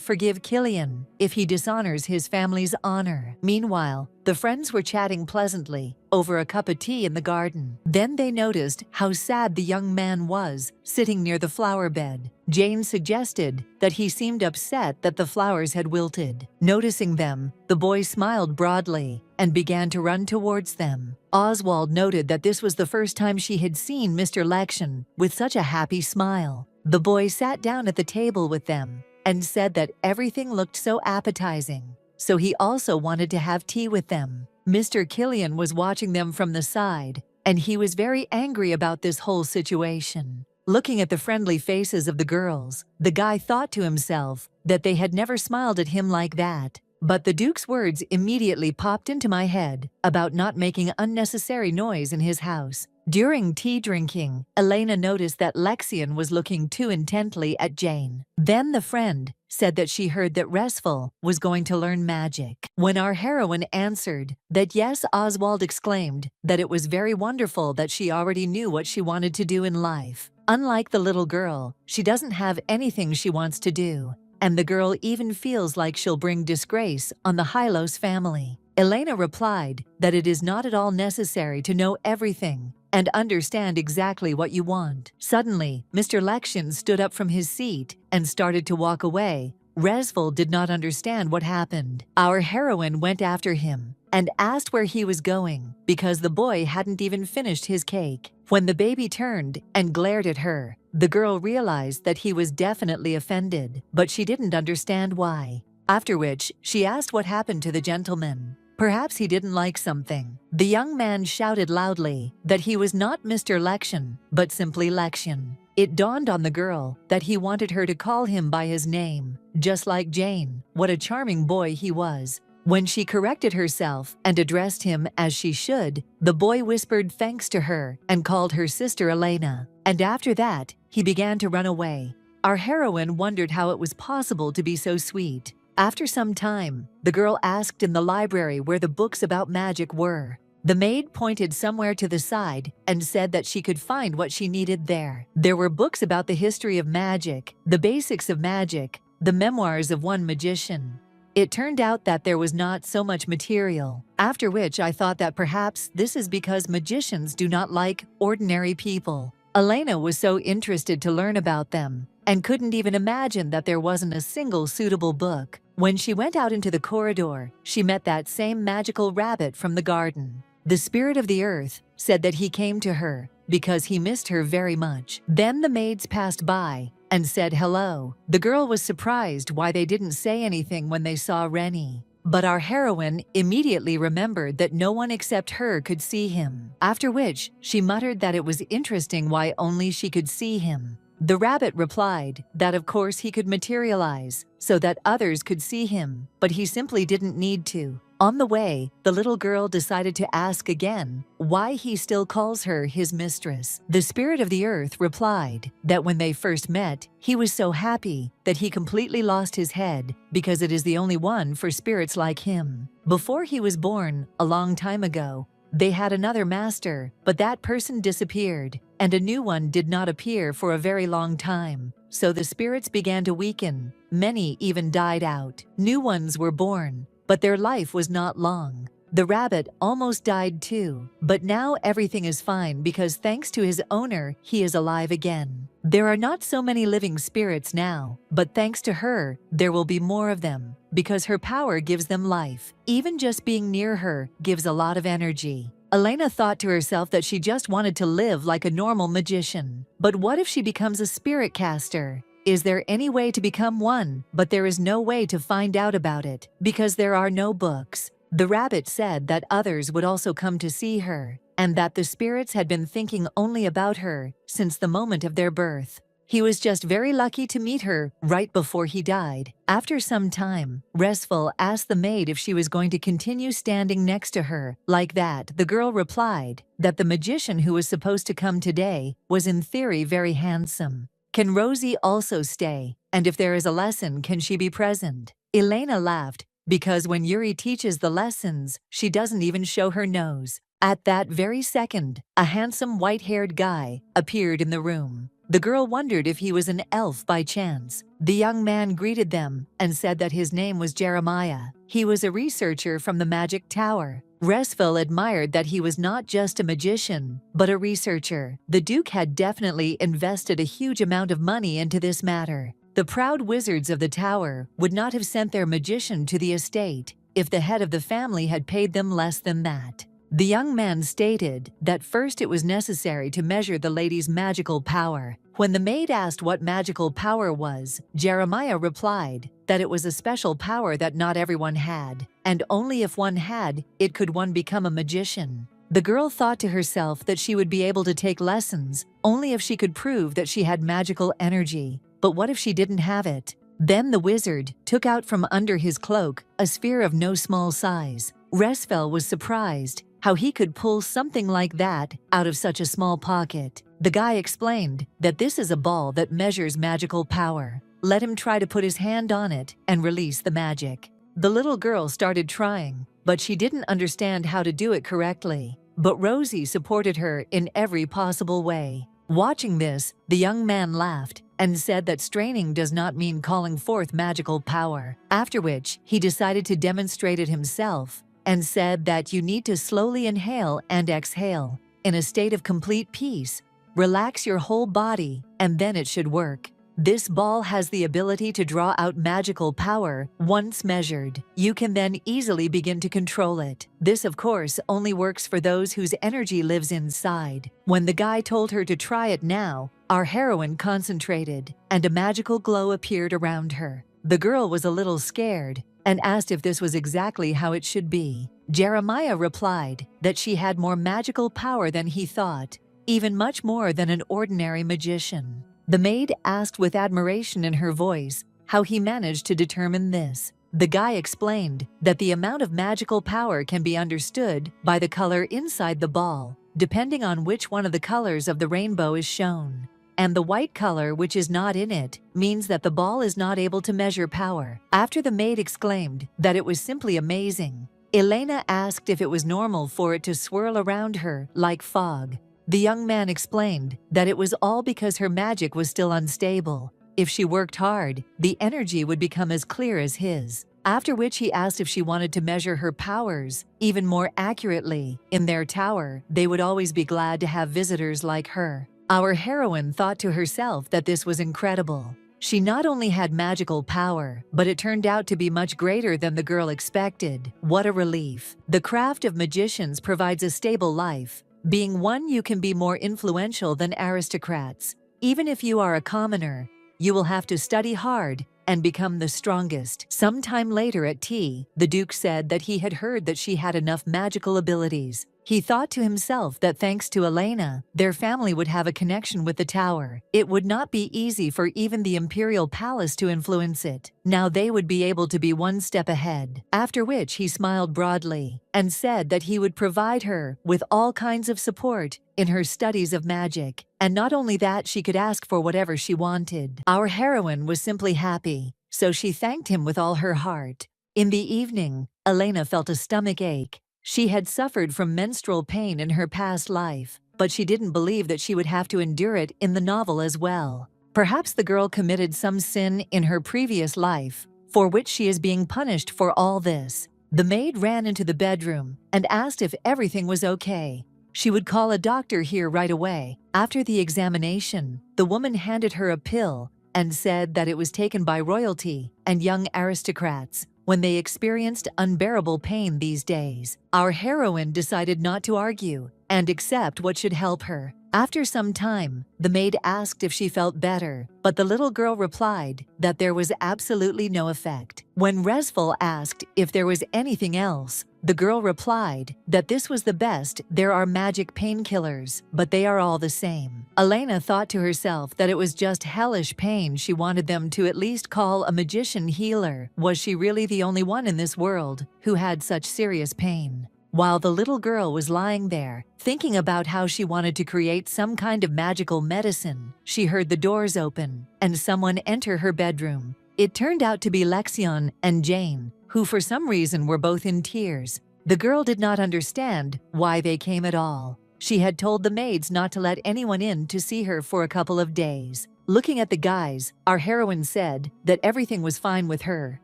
forgive Killian if he dishonors his family's honor. Meanwhile, the friends were chatting pleasantly over a cup of tea in the garden. Then they noticed how sad the young man was, sitting near the flower bed. Jane suggested that he seemed upset that the flowers had wilted. Noticing them, the boy smiled broadly and began to run towards them. Oswald noted that this was the first time she had seen Mr. Lection with such a happy smile. The boy sat down at the table with them and said that everything looked so appetizing, so he also wanted to have tea with them. Mr. Killian was watching them from the side, and he was very angry about this whole situation. Looking at the friendly faces of the girls, the guy thought to himself that they had never smiled at him like that. But the Duke's words immediately popped into my head about not making unnecessary noise in his house. During tea drinking, Elena noticed that Lexian was looking too intently at Jane. Then the friend said that she heard that Resful was going to learn magic. When our heroine answered that yes, Oswald exclaimed that it was very wonderful that she already knew what she wanted to do in life. Unlike the little girl, she doesn't have anything she wants to do, and the girl even feels like she'll bring disgrace on the Hylos family. Elena replied that it is not at all necessary to know everything and understand exactly what you want. Suddenly, Mr. Lection stood up from his seat and started to walk away. Resful did not understand what happened. Our heroine went after him and asked where he was going because the boy hadn't even finished his cake. When the baby turned and glared at her, the girl realized that he was definitely offended, but she didn't understand why. After which, she asked what happened to the gentleman. Perhaps he didn't like something. The young man shouted loudly that he was not Mr. Lection, but simply Lection. It dawned on the girl that he wanted her to call him by his name, just like Jane. What a charming boy he was. When she corrected herself and addressed him as she should, the boy whispered thanks to her and called her sister Elena. And after that, he began to run away. Our heroine wondered how it was possible to be so sweet. After some time, the girl asked in the library where the books about magic were. The maid pointed somewhere to the side and said that she could find what she needed there. There were books about the history of magic, the basics of magic, the memoirs of one magician. It turned out that there was not so much material, after which I thought that perhaps this is because magicians do not like ordinary people. Elena was so interested to learn about them and couldn't even imagine that there wasn't a single suitable book. When she went out into the corridor, she met that same magical rabbit from the garden. The spirit of the earth said that he came to her because he missed her very much. Then the maids passed by and said hello. The girl was surprised why they didn't say anything when they saw Rennie. But our heroine immediately remembered that no one except her could see him, after which she muttered that it was interesting why only she could see him. The rabbit replied that of course he could materialize so that others could see him, but he simply didn't need to. On the way, the little girl decided to ask again why he still calls her his mistress. The spirit of the earth replied that when they first met, he was so happy that he completely lost his head because it is the only one for spirits like him. Before he was born, a long time ago, they had another master, but that person disappeared, and a new one did not appear for a very long time. So the spirits began to weaken. Many even died out. New ones were born, but their life was not long. The rabbit almost died too, but now everything is fine because thanks to his owner, he is alive again. There are not so many living spirits now, but thanks to her, there will be more of them because her power gives them life. Even just being near her gives a lot of energy. Elena thought to herself that she just wanted to live like a normal magician. But what if she becomes a spirit caster? Is there any way to become one? But there is no way to find out about it because there are no books. The rabbit said that others would also come to see her and that the spirits had been thinking only about her since the moment of their birth. He was just very lucky to meet her right before he died. After some time, Resful asked the maid if she was going to continue standing next to her. Like that, the girl replied that the magician who was supposed to come today was in theory very handsome. Can Rosie also stay? And if there is a lesson, can she be present? Elena laughed, because when Yuri teaches the lessons, she doesn't even show her nose. At that very second, a handsome white-haired guy appeared in the room. The girl wondered if he was an elf by chance. The young man greeted them and said that his name was Jeremiah. He was a researcher from the Magic Tower. Resful admired that he was not just a magician, but a researcher. The Duke had definitely invested a huge amount of money into this matter. The proud wizards of the tower would not have sent their magician to the estate if the head of the family had paid them less than that. The young man stated that first it was necessary to measure the lady's magical power. When the maid asked what magical power was, Jeremiah replied that it was a special power that not everyone had, and only if one had it could one become a magician. The girl thought to herself that she would be able to take lessons only if she could prove that she had magical energy. But what if she didn't have it? Then the wizard took out from under his cloak a sphere of no small size. Resfel was surprised how he could pull something like that out of such a small pocket. The guy explained that this is a ball that measures magical power. Let him try to put his hand on it and release the magic. The little girl started trying, but she didn't understand how to do it correctly. But Rosie supported her in every possible way. Watching this, the young man laughed and said that straining does not mean calling forth magical power. After which, he decided to demonstrate it himself and said that you need to slowly inhale and exhale in a state of complete peace. Relax your whole body, and then it should work. This ball has the ability to draw out magical power once measured. You can then easily begin to control it. This, of course, only works for those whose energy lives inside. When the guy told her to try it now, our heroine concentrated, and a magical glow appeared around her. The girl was a little scared and asked if this was exactly how it should be. Jeremiah replied that she had more magical power than he thought, even much more than an ordinary magician. The maid asked with admiration in her voice how he managed to determine this. The guy explained that the amount of magical power can be understood by the color inside the ball, depending on which one of the colors of the rainbow is shown. And the white color which is not in it means that the ball is not able to measure power. After the maid exclaimed that it was simply amazing, Elena asked if it was normal for it to swirl around her like fog. The young man explained that it was all because her magic was still unstable. If she worked hard, the energy would become as clear as his. After which he asked if she wanted to measure her powers even more accurately. In their tower, they would always be glad to have visitors like her. Our heroine thought to herself that this was incredible. She not only had magical power, but it turned out to be much greater than the girl expected. What a relief. The craft of magicians provides a stable life. Being one, you can be more influential than aristocrats. Even if you are a commoner, you will have to study hard and become the strongest. Sometime later at tea, the Duke said that he had heard that she had enough magical abilities. He thought to himself that thanks to Elena, their family would have a connection with the tower. It would not be easy for even the imperial palace to influence it. Now they would be able to be one step ahead. After which he smiled broadly and said that he would provide her with all kinds of support in her studies of magic. And not only that, she could ask for whatever she wanted. Our heroine was simply happy, so she thanked him with all her heart. In the evening, Elena felt a stomach ache. She had suffered from menstrual pain in her past life, but she didn't believe that she would have to endure it in the novel as well. Perhaps the girl committed some sin in her previous life, for which she is being punished for all this. The maid ran into the bedroom and asked if everything was okay. She would call a doctor here right away. After the examination, the woman handed her a pill and said that it was taken by royalty and young aristocrats when they experienced unbearable pain these days. Our heroine decided not to argue and accept what should help her. After some time, the maid asked if she felt better, but the little girl replied that there was absolutely no effect. When Resful asked if there was anything else, the girl replied that this was the best. There are magic painkillers, but they are all the same. Elena thought to herself that it was just hellish pain. She wanted them to at least call a magician healer. Was she really the only one in this world who had such serious pain? While the little girl was lying there, thinking about how she wanted to create some kind of magical medicine, she heard the doors open and someone enter her bedroom. It turned out to be Lexion and Jane, who for some reason were both in tears. The girl did not understand why they came at all. She had told the maids not to let anyone in to see her for a couple of days. Looking at the guys, our heroine said that everything was fine with her.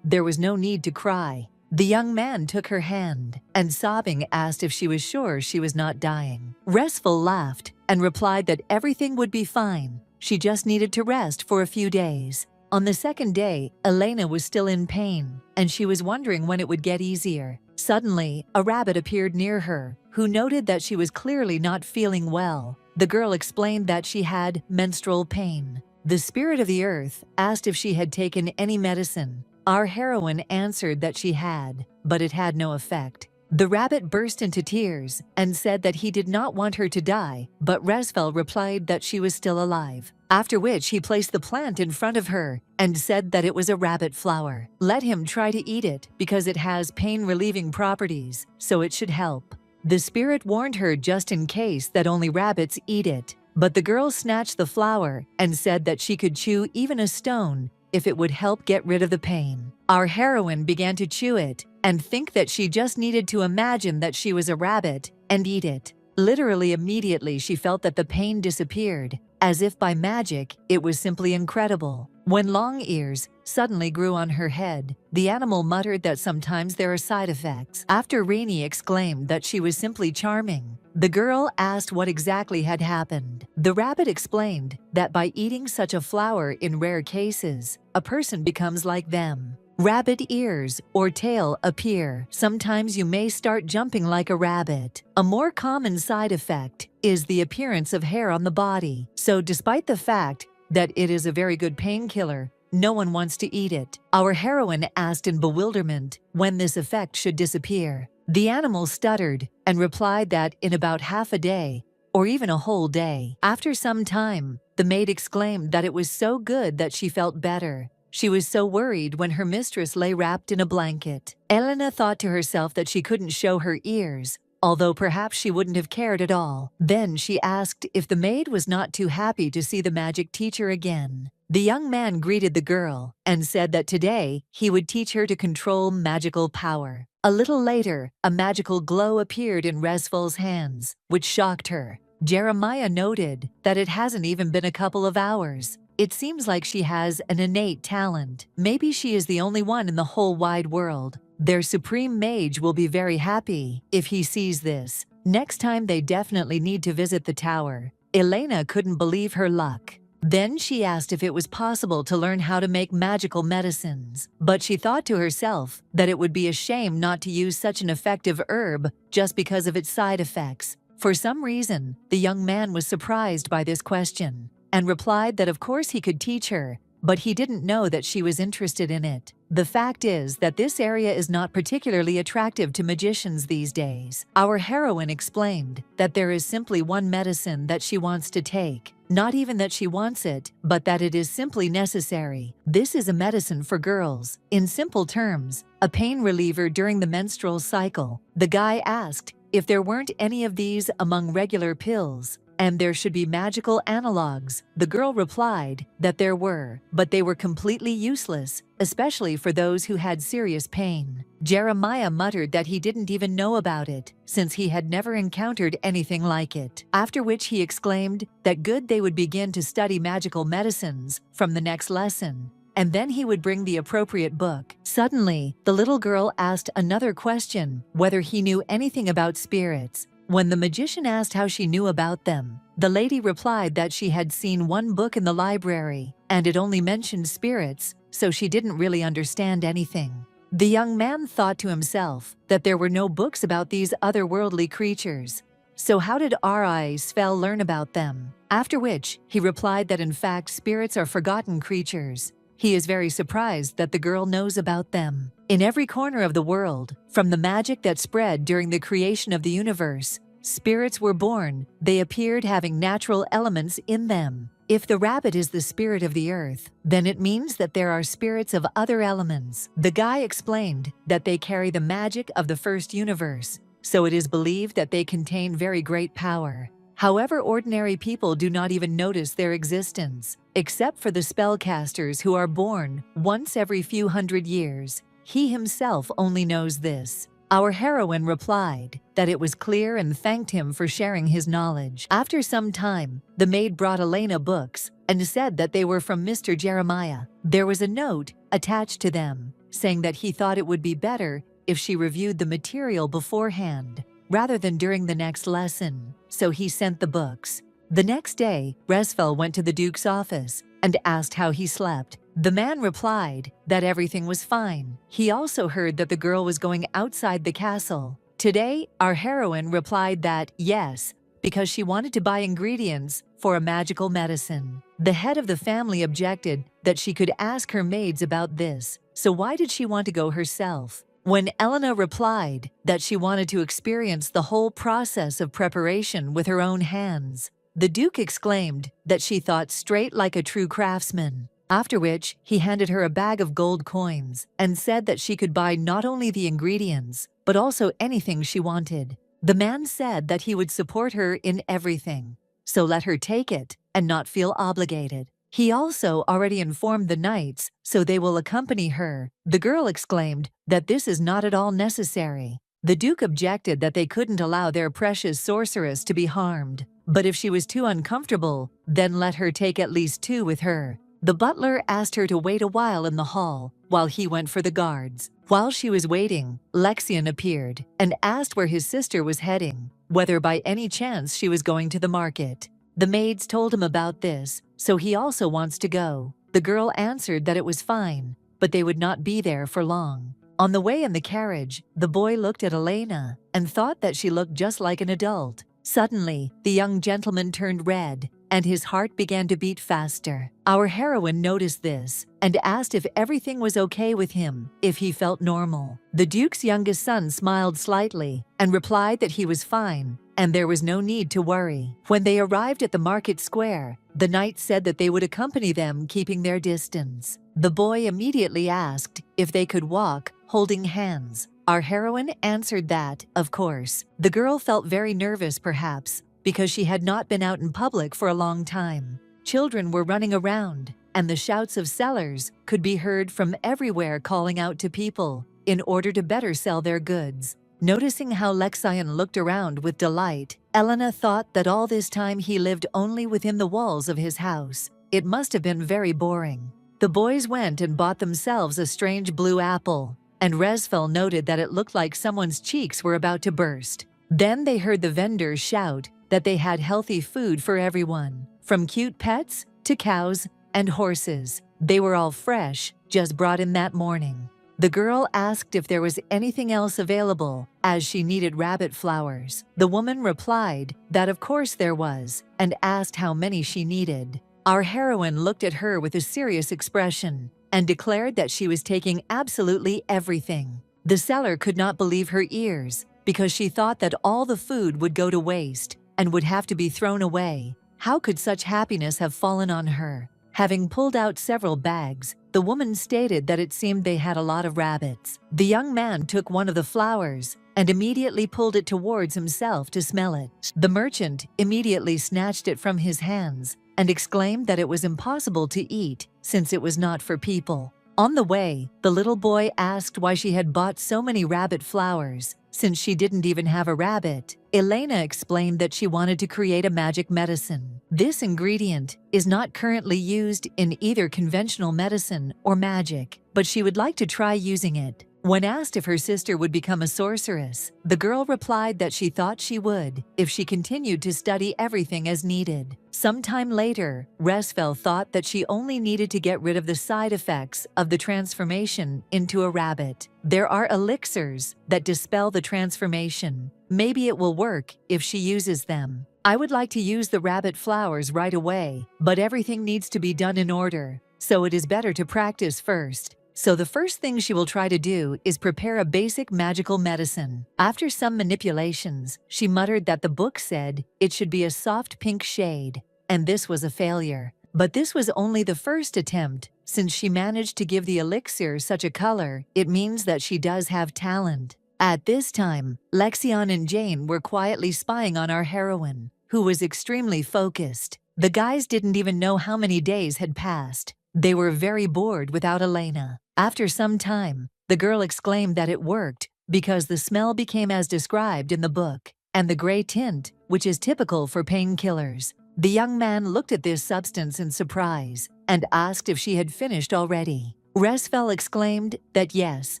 There was no need to cry. The young man took her hand and sobbing asked if she was sure she was not dying. Restful laughed and replied that everything would be fine. She just needed to rest for a few days. On the second day, Elena was still in pain, and she was wondering when it would get easier. Suddenly, a rabbit appeared near her, who noted that she was clearly not feeling well. The girl explained that she had menstrual pain. The spirit of the earth asked if she had taken any medicine. Our heroine answered that she had, but it had no effect. The rabbit burst into tears and said that he did not want her to die, but Resfel replied that she was still alive. After which he placed the plant in front of her and said that it was a rabbit flower. Let him try to eat it because it has pain-relieving properties, so it should help. The spirit warned her just in case that only rabbits eat it, but the girl snatched the flower and said that she could chew even a stone if it would help get rid of the pain. Our heroine began to chew it and think that she just needed to imagine that she was a rabbit and eat it. Literally immediately she felt that the pain disappeared. As if by magic, it was simply incredible. When long ears suddenly grew on her head, the animal muttered that sometimes there are side effects. After Rainey exclaimed that she was simply charming, the girl asked what exactly had happened. The rabbit explained that by eating such a flower in rare cases, a person becomes like them. Rabbit ears or tail appear. Sometimes you may start jumping like a rabbit. A more common side effect is the appearance of hair on the body. So despite the fact that it is a very good painkiller, no one wants to eat it. Our heroine asked in bewilderment when this effect should disappear. The animal stuttered and replied that in about half a day, or even a whole day. After some time, the maid exclaimed that it was so good that she felt better. She was so worried when her mistress lay wrapped in a blanket. Elena thought to herself that she couldn't show her ears, although perhaps she wouldn't have cared at all. Then she asked if the maid was not too happy to see the magic teacher again. The young man greeted the girl and said that today he would teach her to control magical power. A little later, a magical glow appeared in Resful's hands, which shocked her. Jeremiah noted that it hasn't even been a couple of hours. It seems like she has an innate talent. Maybe she is the only one in the whole wide world. Their supreme mage will be very happy if he sees this. Next time they definitely need to visit the tower. Elena couldn't believe her luck. Then she asked if it was possible to learn how to make magical medicines. But she thought to herself that it would be a shame not to use such an effective herb just because of its side effects. For some reason, the young man was surprised by this question and replied that of course he could teach her, but he didn't know that she was interested in it. The fact is that this area is not particularly attractive to magicians these days. Our heroine explained that there is simply one medicine that she wants to take. Not even that she wants it, but that it is simply necessary. This is a medicine for girls. In simple terms, a pain reliever during the menstrual cycle. The guy asked if there weren't any of these among regular pills, and there should be magical analogs. The girl replied that there were, but they were completely useless, especially for those who had serious pain. Jeremiah muttered that he didn't even know about it, since he had never encountered anything like it. After which he exclaimed that good they would begin to study magical medicines from the next lesson, and then he would bring the appropriate book. Suddenly, the little girl asked another question, whether he knew anything about spirits. When the magician asked how she knew about them, the lady replied that she had seen one book in the library, and it only mentioned spirits, so she didn't really understand anything. The young man thought to himself that there were no books about these otherworldly creatures. So how did Svel learn about them? After which, he replied that in fact spirits are forgotten creatures. He is very surprised that the girl knows about them. In every corner of the world, from the magic that spread during the creation of the universe, spirits were born. They appeared having natural elements in them. If the rabbit is the spirit of the earth, then it means that there are spirits of other elements. The guy explained that they carry the magic of the first universe, so it is believed that they contain very great power. However, ordinary people do not even notice their existence, except for the spellcasters who are born once every few hundred years. He himself only knows this. Our heroine replied that it was clear and thanked him for sharing his knowledge. After some time, the maid brought Elena books and said that they were from Mr. Jeremiah. There was a note attached to them, saying that he thought it would be better if she reviewed the material beforehand, rather than during the next lesson, so he sent the books. The next day, Resfel went to the Duke's office and asked how he slept. The man replied that everything was fine. He also heard that the girl was going outside the castle. Today, our heroine replied that yes, because she wanted to buy ingredients for a magical medicine. The head of the family objected that she could ask her maids about this, so why did she want to go herself? When Elena replied that she wanted to experience the whole process of preparation with her own hands, the Duke exclaimed that she thought straight like a true craftsman. After which, he handed her a bag of gold coins and said that she could buy not only the ingredients, but also anything she wanted. The man said that he would support her in everything, so let her take it and not feel obligated. He also already informed the knights, so they will accompany her. The girl exclaimed that this is not at all necessary. The Duke objected that they couldn't allow their precious sorceress to be harmed, but if she was too uncomfortable, then let her take at least 2 with her. The butler asked her to wait a while in the hall while he went for the guards. While she was waiting, Lexian appeared and asked where his sister was heading, whether by any chance she was going to the market. The maids told him about this, so he also wants to go. The girl answered that it was fine, but they would not be there for long. On the way in the carriage, the boy looked at Elena and thought that she looked just like an adult. Suddenly, the young gentleman turned red, and his heart began to beat faster. Our heroine noticed this and asked if everything was okay with him, if he felt normal. The Duke's youngest son smiled slightly and replied that he was fine, and there was no need to worry. When they arrived at the market square, the knights said that they would accompany them, keeping their distance. The boy immediately asked if they could walk, holding hands. Our heroine answered that, of course. The girl felt very nervous perhaps, because she had not been out in public for a long time. Children were running around, and the shouts of sellers could be heard from everywhere calling out to people in order to better sell their goods. Noticing how Lexian looked around with delight, Elena thought that all this time he lived only within the walls of his house. It must have been very boring. The boys went and bought themselves a strange blue apple, and Resfel noted that it looked like someone's cheeks were about to burst. Then they heard the vendors shout that they had healthy food for everyone, from cute pets to cows and horses. They were all fresh, just brought in that morning. The girl asked if there was anything else available, as she needed rabbit flowers. The woman replied that of course there was, and asked how many she needed. Our heroine looked at her with a serious expression and declared that she was taking absolutely everything. The seller could not believe her ears, because she thought that all the food would go to waste and would have to be thrown away. How could such happiness have fallen on her? Having pulled out several bags, the woman stated that it seemed they had a lot of rabbits. The young man took one of the flowers and immediately pulled it towards himself to smell it. The merchant immediately snatched it from his hands and exclaimed that it was impossible to eat since it was not for people. On the way, the little boy asked why she had bought so many rabbit flowers, since she didn't even have a rabbit. Elena explained that she wanted to create a magic medicine. This ingredient is not currently used in either conventional medicine or magic, but she would like to try using it. When asked if her sister would become a sorceress, the girl replied that she thought she would if she continued to study everything as needed. Sometime later, Resfel thought that she only needed to get rid of the side effects of the transformation into a rabbit. There are elixirs that dispel the transformation, Maybe it will work if she uses them. I would like to use the rabbit flowers right away, but everything needs to be done in order, so it is better to practice first. So the first thing she will try to do is prepare a basic magical medicine. After some manipulations, she muttered that the book said it should be a soft pink shade, and this was a failure. But this was only the first attempt. Since she managed to give the elixir such a color, it means that she does have talent. At this time, Lexion and Jane were quietly spying on our heroine, who was extremely focused. The guys didn't even know how many days had passed. They were very bored without Elena. After some time, the girl exclaimed that it worked because the smell became as described in the book, and the gray tint, which is typical for painkillers. The young man looked at this substance in surprise and asked if she had finished already. Resfel exclaimed that yes,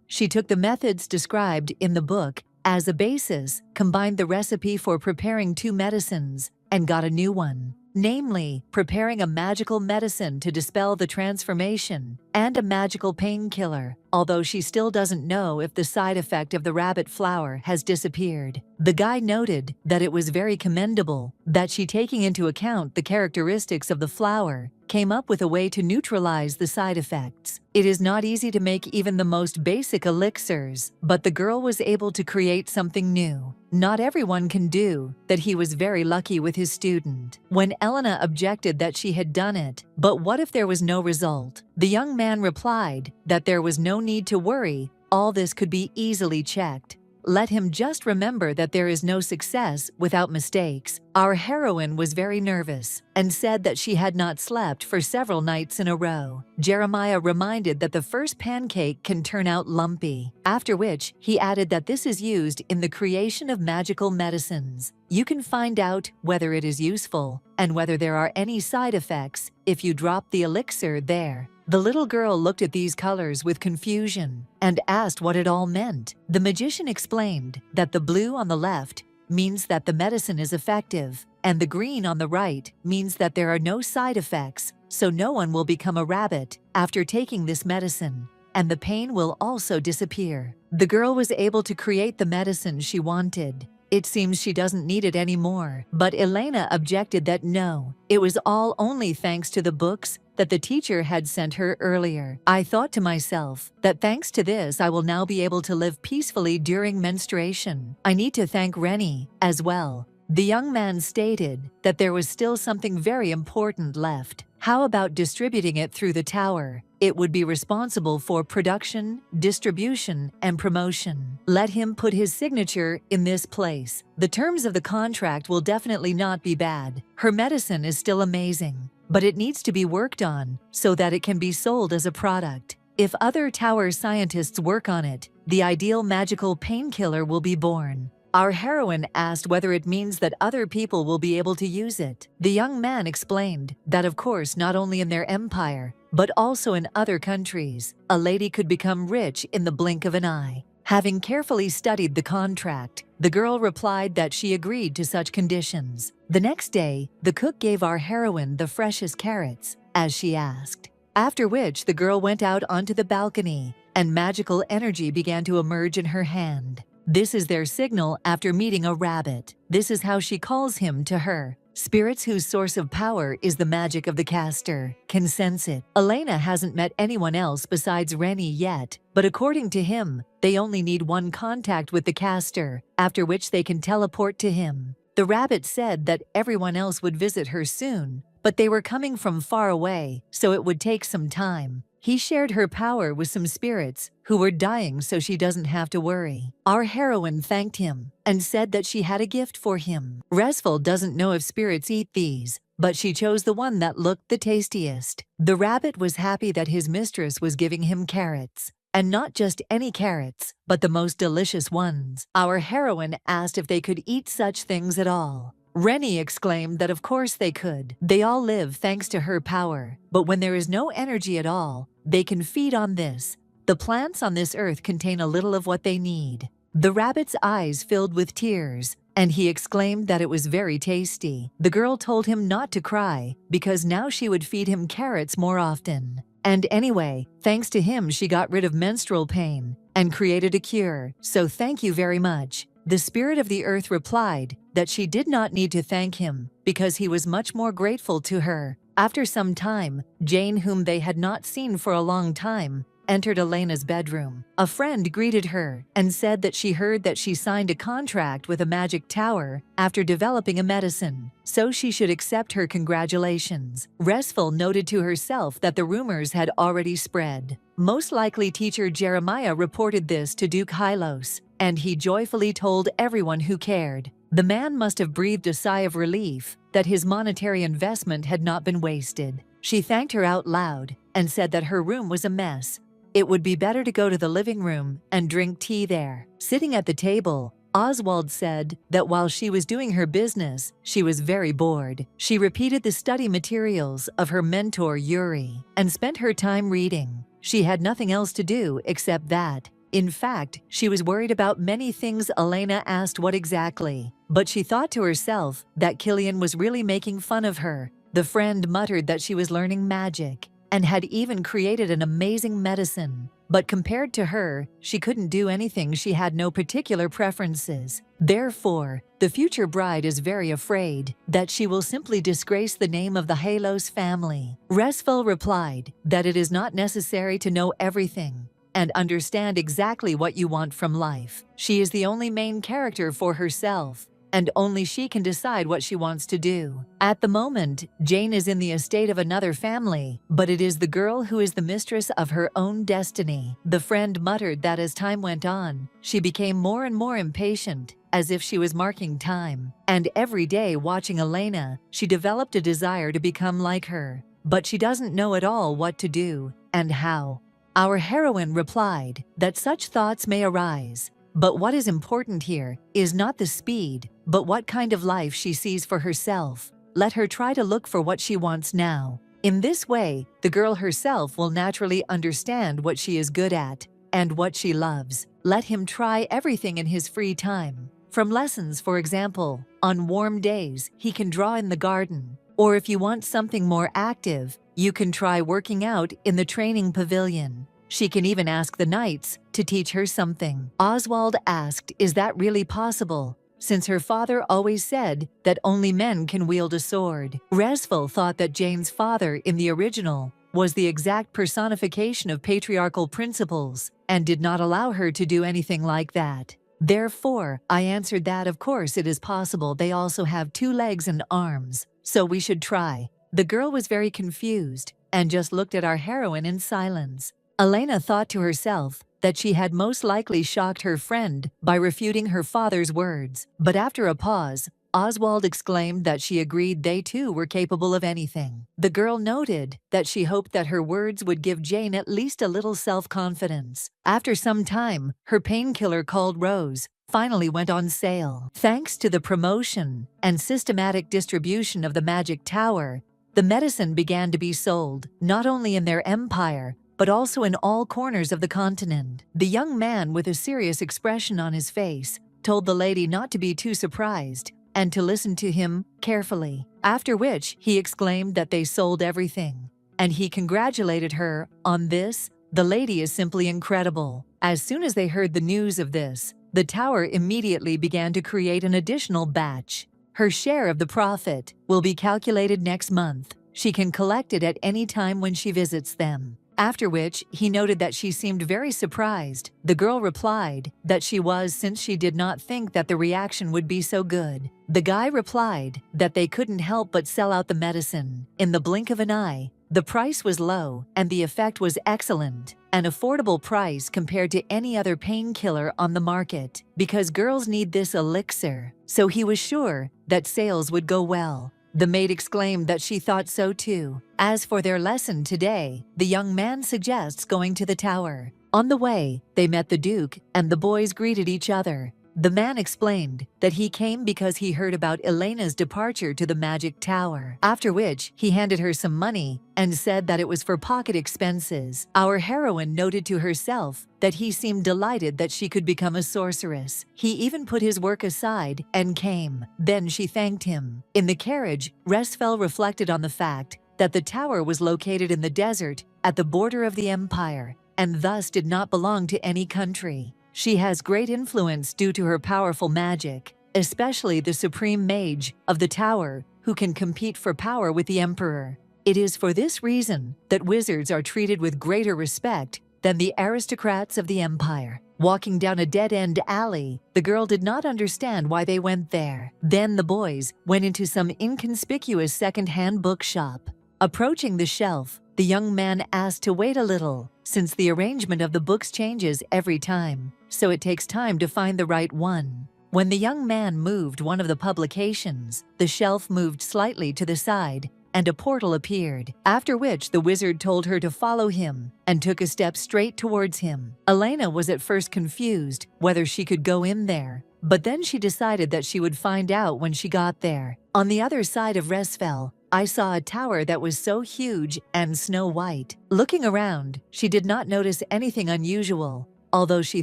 she took the methods described in the book as a basis, combined the recipe for preparing 2 medicines, and got a new one, namely, preparing a magical medicine to dispel the transformation and a magical painkiller, although she still doesn't know if the side effect of the rabbit flower has disappeared. The guy noted that it was very commendable that she, taking into account the characteristics of the flower, came up with a way to neutralize the side effects. It is not easy to make even the most basic elixirs, but the girl was able to create something new. Not everyone can do that. He was very lucky with his student. When Elena objected that she had done it, but what if there was no result? The young man replied that there was no need to worry, all this could be easily checked. Let him just remember that there is no success without mistakes. Our heroine was very nervous and said that she had not slept for several nights in a row. Jeremiah reminded that the first pancake can turn out lumpy, after which he added that this is used in the creation of magical medicines. You can find out whether it is useful and whether there are any side effects if you drop the elixir there. The little girl looked at these colors with confusion and asked what it all meant. The magician explained that the blue on the left means that the medicine is effective, and the green on the right means that there are no side effects, so no one will become a rabbit after taking this medicine, and the pain will also disappear. The girl was able to create the medicine she wanted. It seems she doesn't need it anymore, but Elena objected that no, it was all only thanks to the books that the teacher had sent her earlier. I thought to myself that thanks to this I will now be able to live peacefully during menstruation. I need to thank Rennie as well. The young man stated that there was still something very important left. How about distributing it through the tower? It would be responsible for production, distribution, and promotion. Let him put his signature in this place. The terms of the contract will definitely not be bad. Her medicine is still amazing, but it needs to be worked on so that it can be sold as a product. If other tower scientists work on it, the ideal magical painkiller will be born. Our heroine asked whether it means that other people will be able to use it. The young man explained that of course not only in their empire, but also in other countries, a lady could become rich in the blink of an eye. Having carefully studied the contract, the girl replied that she agreed to such conditions. The next day, the cook gave our heroine the freshest carrots, as she asked. After which the girl went out onto the balcony, and magical energy began to emerge in her hand. This is their signal after meeting a rabbit. This is how she calls him to her. Spirits whose source of power is the magic of the caster can sense it. Elena hasn't met anyone else besides Rennie yet, but according to him, they only need one contact with the caster, after which they can teleport to him. The rabbit said that everyone else would visit her soon, but they were coming from far away, so it would take some time. He shared her power with some spirits who were dying so she doesn't have to worry. Our heroine thanked him and said that she had a gift for him. Resful doesn't know if spirits eat these, but she chose the one that looked the tastiest. The rabbit was happy that his mistress was giving him carrots. And not just any carrots, but the most delicious ones. Our heroine asked if they could eat such things at all. Rennie exclaimed that of course they could. They all live thanks to her power. But when there is no energy at all, they can feed on this. The plants on this earth contain a little of what they need. The rabbit's eyes filled with tears, and he exclaimed that it was very tasty. The girl told him not to cry, because now she would feed him carrots more often. And anyway, thanks to him she got rid of menstrual pain, and created a cure, so thank you very much." The spirit of the earth replied that she did not need to thank him because he was much more grateful to her. After some time, Jane, whom they had not seen for a long time, entered Elena's bedroom. A friend greeted her and said that she heard that she signed a contract with a magic tower after developing a medicine, so she should accept her congratulations. Restful noted to herself that the rumors had already spread. Most likely teacher Jeremiah reported this to Duke Hylos, and he joyfully told everyone who cared. The man must have breathed a sigh of relief that his monetary investment had not been wasted. She thanked her out loud and said that her room was a mess. It would be better to go to the living room and drink tea there. Sitting at the table, Oswald said that while she was doing her business, she was very bored. She repeated the study materials of her mentor Yuri and spent her time reading. She had nothing else to do except that. In fact, she was worried about many things. Elena asked what exactly, but she thought to herself that Killian was really making fun of her. The friend muttered that she was learning magic and had even created an amazing medicine. But compared to her, she couldn't do anything. She had no particular preferences. Therefore, the future bride is very afraid that she will simply disgrace the name of the Halos family. Restful replied that it is not necessary to know everything and understand exactly what you want from life. She is the only main character for herself, and only she can decide what she wants to do. At the moment, Jane is in the estate of another family, but it is the girl who is the mistress of her own destiny. The friend muttered that as time went on, she became more and more impatient, as if she was marking time. And every day watching Elena, she developed a desire to become like her. But she doesn't know at all what to do and how. Our heroine replied that such thoughts may arise, but what is important here is not the speed, but what kind of life she sees for herself. Let her try to look for what she wants now. In this way, the girl herself will naturally understand what she is good at and what she loves. Let him try everything in his free time. From lessons, for example, on warm days, he can draw in the garden. Or if you want something more active, you can try working out in the training pavilion. She can even ask the knights to teach her something. Oswald asked, is that really possible, since her father always said that only men can wield a sword? Restful thought that Jane's father in the original was the exact personification of patriarchal principles and did not allow her to do anything like that. Therefore, I answered that of course it is possible. They also have 2 legs and arms, so we should try. The girl was very confused and just looked at our heroine in silence. Elena thought to herself that she had most likely shocked her friend by refuting her father's words. But after a pause, Oswald exclaimed that she agreed they too were capable of anything. The girl noted that she hoped that her words would give Jane at least a little self-confidence. After some time, her painkiller called Rose finally went on sale. Thanks to the promotion and systematic distribution of the Magic Tower, the medicine began to be sold, not only in their empire, but also in all corners of the continent. The young man, with a serious expression on his face, told the lady not to be too surprised and to listen to him carefully, after which he exclaimed that they sold everything, and he congratulated her on this. The lady is simply incredible. As soon as they heard the news of this, the tower immediately began to create an additional batch. Her share of the profit will be calculated next month. She can collect it at any time when she visits them. After which, he noted that she seemed very surprised. The girl replied that she was, since she did not think that the reaction would be so good. The guy replied that they couldn't help but sell out the medicine. In the blink of an eye, the price was low and the effect was excellent. An affordable price compared to any other painkiller on the market, because girls need this elixir. So he was sure that sales would go well. The maid exclaimed that she thought so too. As for their lesson today, the young man suggests going to the tower. On the way, they met the Duke, and the boys greeted each other. The man explained that he came because he heard about Elena's departure to the Magic Tower, after which he handed her some money and said that it was for pocket expenses. Our heroine noted to herself that he seemed delighted that she could become a sorceress. He even put his work aside and came. Then she thanked him. In the carriage, Restfel reflected on the fact that the tower was located in the desert at the border of the empire, and thus did not belong to any country. She has great influence due to her powerful magic, especially the supreme mage of the tower, who can compete for power with the emperor. It is for this reason that wizards are treated with greater respect than the aristocrats of the empire. Walking down a dead-end alley, the girl did not understand why they went there. Then the boys went into some inconspicuous second-hand bookshop. Approaching the shelf, the young man asked to wait a little, since the arrangement of the books changes every time, so it takes time to find the right one. When the young man moved one of the publications, the shelf moved slightly to the side, and a portal appeared, after which the wizard told her to follow him and took a step straight towards him. Elena was at first confused whether she could go in there, but then she decided that she would find out when she got there. On the other side of Resfell, I saw a tower that was so huge and snow-white. Looking around, she did not notice anything unusual, although she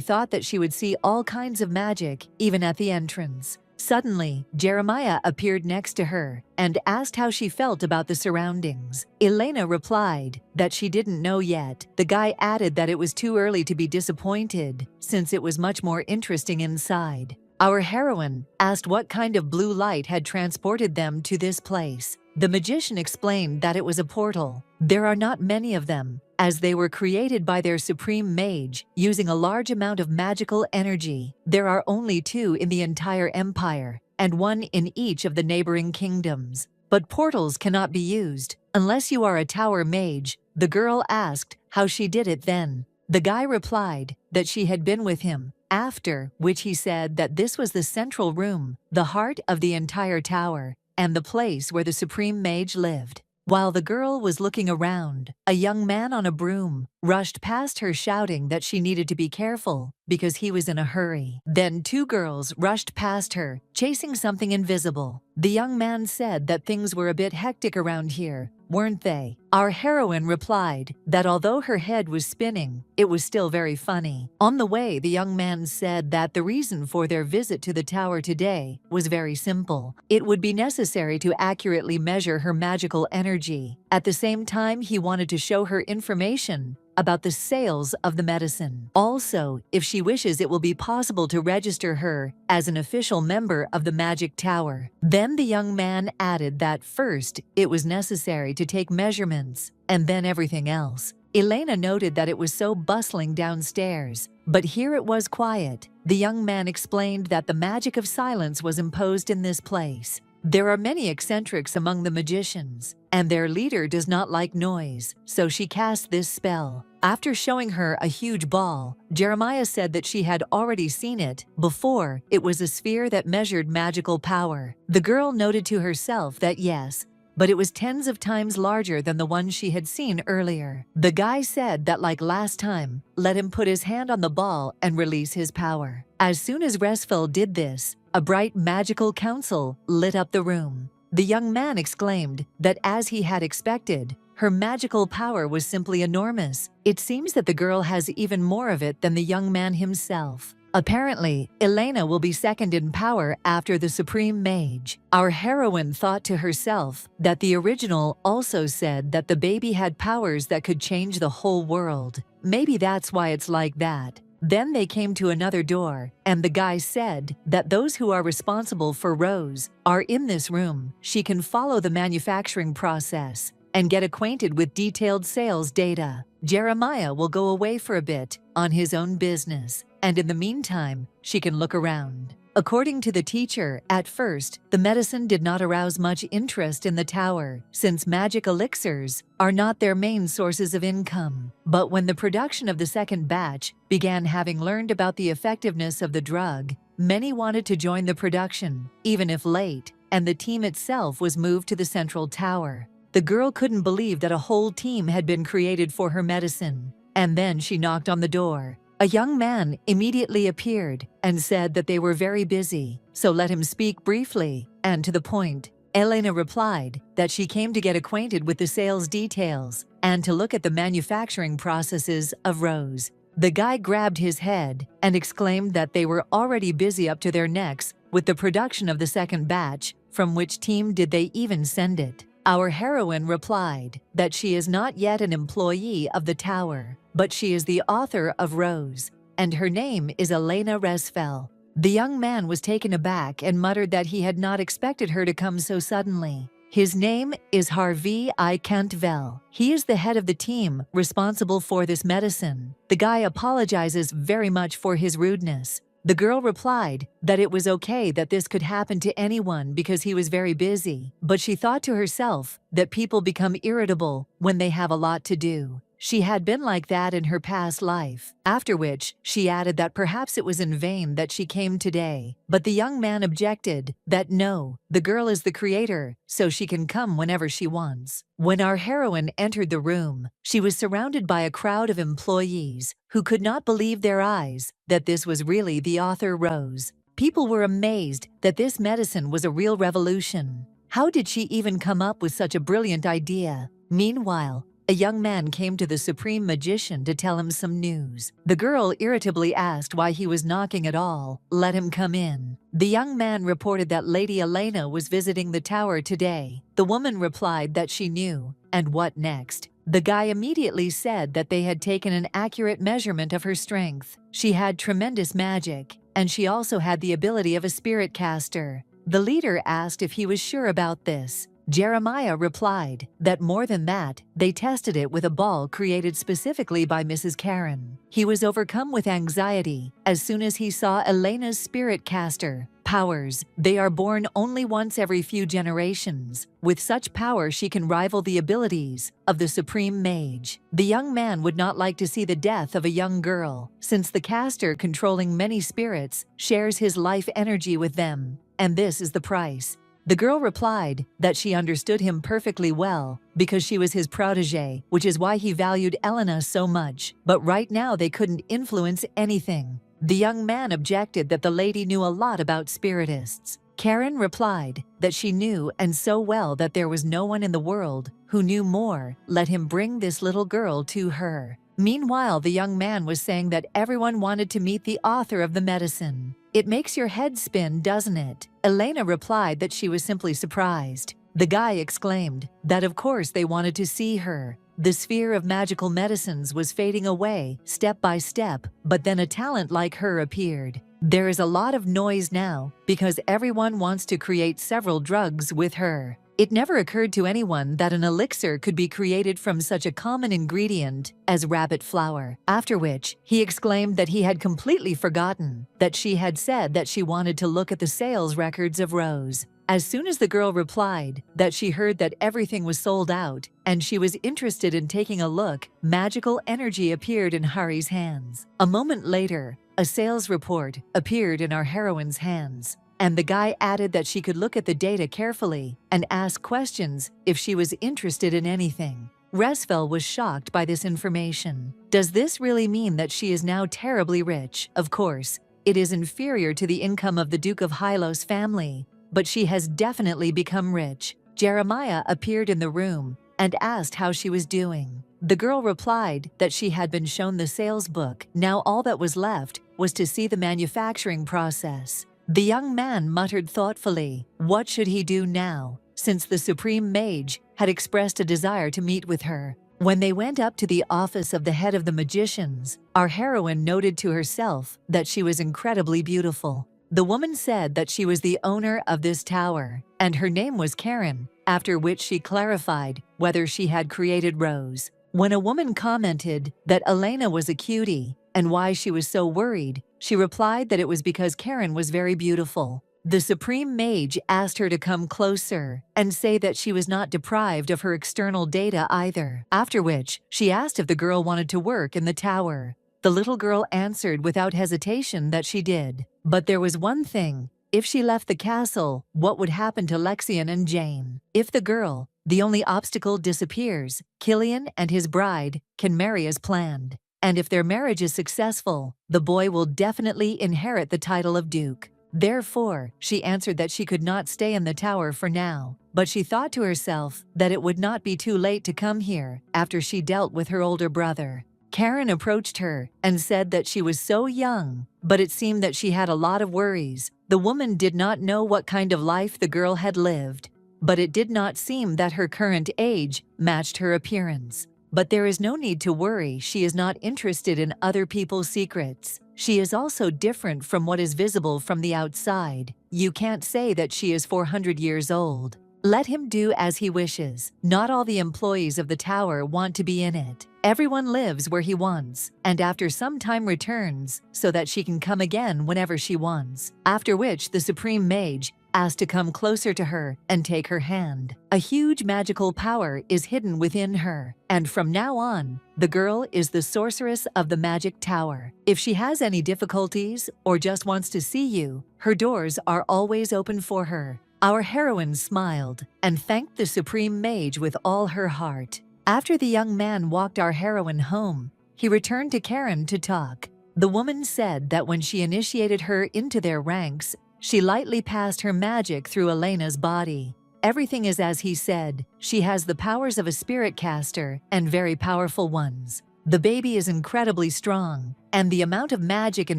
thought that she would see all kinds of magic even at the entrance. Suddenly, Jeremiah appeared next to her and asked how she felt about the surroundings. Elena replied that she didn't know yet. The guy added that it was too early to be disappointed, since it was much more interesting inside. Our heroine asked what kind of blue light had transported them to this place. The magician explained that it was a portal. There are not many of them, as they were created by their supreme mage using a large amount of magical energy. There are only 2 in the entire empire, and 1 in each of the neighboring kingdoms. But portals cannot be used unless you are a tower mage. The girl asked how she did it then. The guy replied that she had been with him, after which he said that this was the central room, the heart of the entire tower, and the place where the supreme mage lived. While the girl was looking around, a young man on a broom rushed past her shouting that she needed to be careful because he was in a hurry. Then 2 girls rushed past her, chasing something invisible. The young man said that things were a bit hectic around here, weren't they? Our heroine replied that although her head was spinning, it was still very funny. On the way, the young man said that the reason for their visit to the tower today was very simple. It would be necessary to accurately measure her magical energy. At the same time, he wanted to show her information about the sales of the medicine. Also, if she wishes, it will be possible to register her as an official member of the Magic Tower. Then the young man added that first, it was necessary to take measurements, and then everything else. Elena noted that it was so bustling downstairs, but here it was quiet. The young man explained that the magic of silence was imposed in this place. There are many eccentrics among the magicians, and their leader does not like noise, so she cast this spell. After showing her a huge ball, Jeremiah said that she had already seen it before. It was a sphere that measured magical power. The girl noted to herself that yes, but it was tens of times larger than the one she had seen earlier. The guy said that like last time, let him put his hand on the ball and release his power. As soon as Resfell did this, a bright magical council lit up the room. The young man exclaimed that as he had expected, her magical power was simply enormous. It seems that the girl has even more of it than the young man himself. Apparently, Elena will be second in power after the Supreme Mage. Our heroine thought to herself that the original also said that the baby had powers that could change the whole world. Maybe that's why it's like that. Then they came to another door, and the guy said that those who are responsible for Rose are in this room. She can follow the manufacturing process and get acquainted with detailed sales data. Jeremiah will go away for a bit on his own business, and in the meantime, she can look around. According to the teacher, at first, the medicine did not arouse much interest in the tower, since magic elixirs are not their main sources of income. But when the production of the second batch began, having learned about the effectiveness of the drug, many wanted to join the production, even if late, and the team itself was moved to the central tower. The girl couldn't believe that a whole team had been created for her medicine, and then she knocked on the door. A young man immediately appeared and said that they were very busy, so let him speak briefly and to the point. Elena replied that she came to get acquainted with the sales details and to look at the manufacturing processes of Rose. The guy grabbed his head and exclaimed that they were already busy up to their necks with the production of the second batch. From which team did they even send it? Our heroine replied that she is not yet an employee of the tower, but she is the author of Rose, and her name is Elena Resfel. The young man was taken aback and muttered that he had not expected her to come so suddenly. His name is Harvey I. Cantvel. He is the head of the team responsible for this medicine. The guy apologizes very much for his rudeness. The girl replied that it was okay that this could happen to anyone because he was very busy, but she thought to herself that people become irritable when they have a lot to do. She had been like that in her past life, after which she added that perhaps it was in vain that she came today. But the young man objected that no, the girl is the creator, so she can come whenever she wants. When our heroine entered the room, she was surrounded by a crowd of employees who could not believe their eyes that this was really the author Rose. People were amazed that this medicine was a real revolution. How did she even come up with such a brilliant idea? Meanwhile, a young man came to the supreme magician to tell him some news. The girl irritably asked why he was knocking at all. Let him come in. The young man reported that Lady Elena was visiting the tower today. The woman replied that she knew. And what next? The guy immediately said that they had taken an accurate measurement of her strength. She had tremendous magic, and she also had the ability of a spirit caster. The leader asked if he was sure about this. Jeremiah replied that more than that, they tested it with a ball created specifically by Mrs. Karen. He was overcome with anxiety as soon as he saw Elena's spirit caster powers. They are born only once every few generations. With such power, she can rival the abilities of the supreme mage. The young man would not like to see the death of a young girl, since the caster controlling many spirits shares his life energy with them, and this is the price. The girl replied that she understood him perfectly well because she was his protege, which is why he valued Elena so much. But right now they couldn't influence anything. The young man objected that the lady knew a lot about spiritists. Karen replied that she knew and so well that there was no one in the world who knew more. Let him bring this little girl to her. Meanwhile, the young man was saying that everyone wanted to meet the author of the medicine. It makes your head spin, doesn't it? Elena replied that she was simply surprised. The guy exclaimed that of course they wanted to see her. The sphere of magical medicines was fading away step by step, but then a talent like her appeared. There is a lot of noise now because everyone wants to create several drugs with her. It never occurred to anyone that an elixir could be created from such a common ingredient as rabbit flour, after which he exclaimed that he had completely forgotten that she had said that she wanted to look at the sales records of Rose. As soon as the girl replied that she heard that everything was sold out and she was interested in taking a look, magical energy appeared in Hari's hands. A moment later, a sales report appeared in our heroine's hands. And the guy added that she could look at the data carefully and ask questions if she was interested in anything. Resfel was shocked by this information. Does this really mean that she is now terribly rich? Of course, it is inferior to the income of the Duke of Hylos family, but she has definitely become rich. Jeremiah appeared in the room and asked how she was doing. The girl replied that she had been shown the sales book. Now all that was left was to see the manufacturing process. The young man muttered thoughtfully, what should he do now, since the supreme mage had expressed a desire to meet with her. When they went up to the office of the head of the magicians, our heroine noted to herself that she was incredibly beautiful. The woman said that she was the owner of this tower, and her name was Karen, after which she clarified whether she had created Rose. When a woman commented that Elena was a cutie and why she was so worried, she replied that it was because Karen was very beautiful. The supreme mage asked her to come closer and say that she was not deprived of her external data either, after which she asked if the girl wanted to work in the tower. The little girl answered without hesitation that she did. But there was one thing. If she left the castle, what would happen to Lexian and Jane? If the girl, the only obstacle, disappears, Killian and his bride can marry as planned. And if their marriage is successful, the boy will definitely inherit the title of Duke. Therefore, she answered that she could not stay in the tower for now, but she thought to herself that it would not be too late to come here after she dealt with her older brother. Karen approached her and said that she was so young, but it seemed that she had a lot of worries. The woman did not know what kind of life the girl had lived. but it did not seem that her current age matched her appearance. But there is no need to worry, she is not interested in other people's secrets. She is also different from what is visible from the outside. You can't say that she is 400 years old. Let him do as he wishes. Not all the employees of the tower want to be in it. Everyone lives where he wants, and after some time returns so that she can come again whenever she wants. After which the Supreme Mage asked to come closer to her and take her hand. A huge magical power is hidden within her, and from now on, the girl is the sorceress of the Magic Tower. If she has any difficulties or just wants to see you, her doors are always open for her. Our heroine smiled and thanked the Supreme Mage with all her heart. After the young man walked our heroine home, he returned to Karen to talk. The woman said that when she initiated her into their ranks, she lightly passed her magic through Elena's body. Everything is as he said. She has the powers of a spirit caster and very powerful ones. The baby is incredibly strong, and the amount of magic in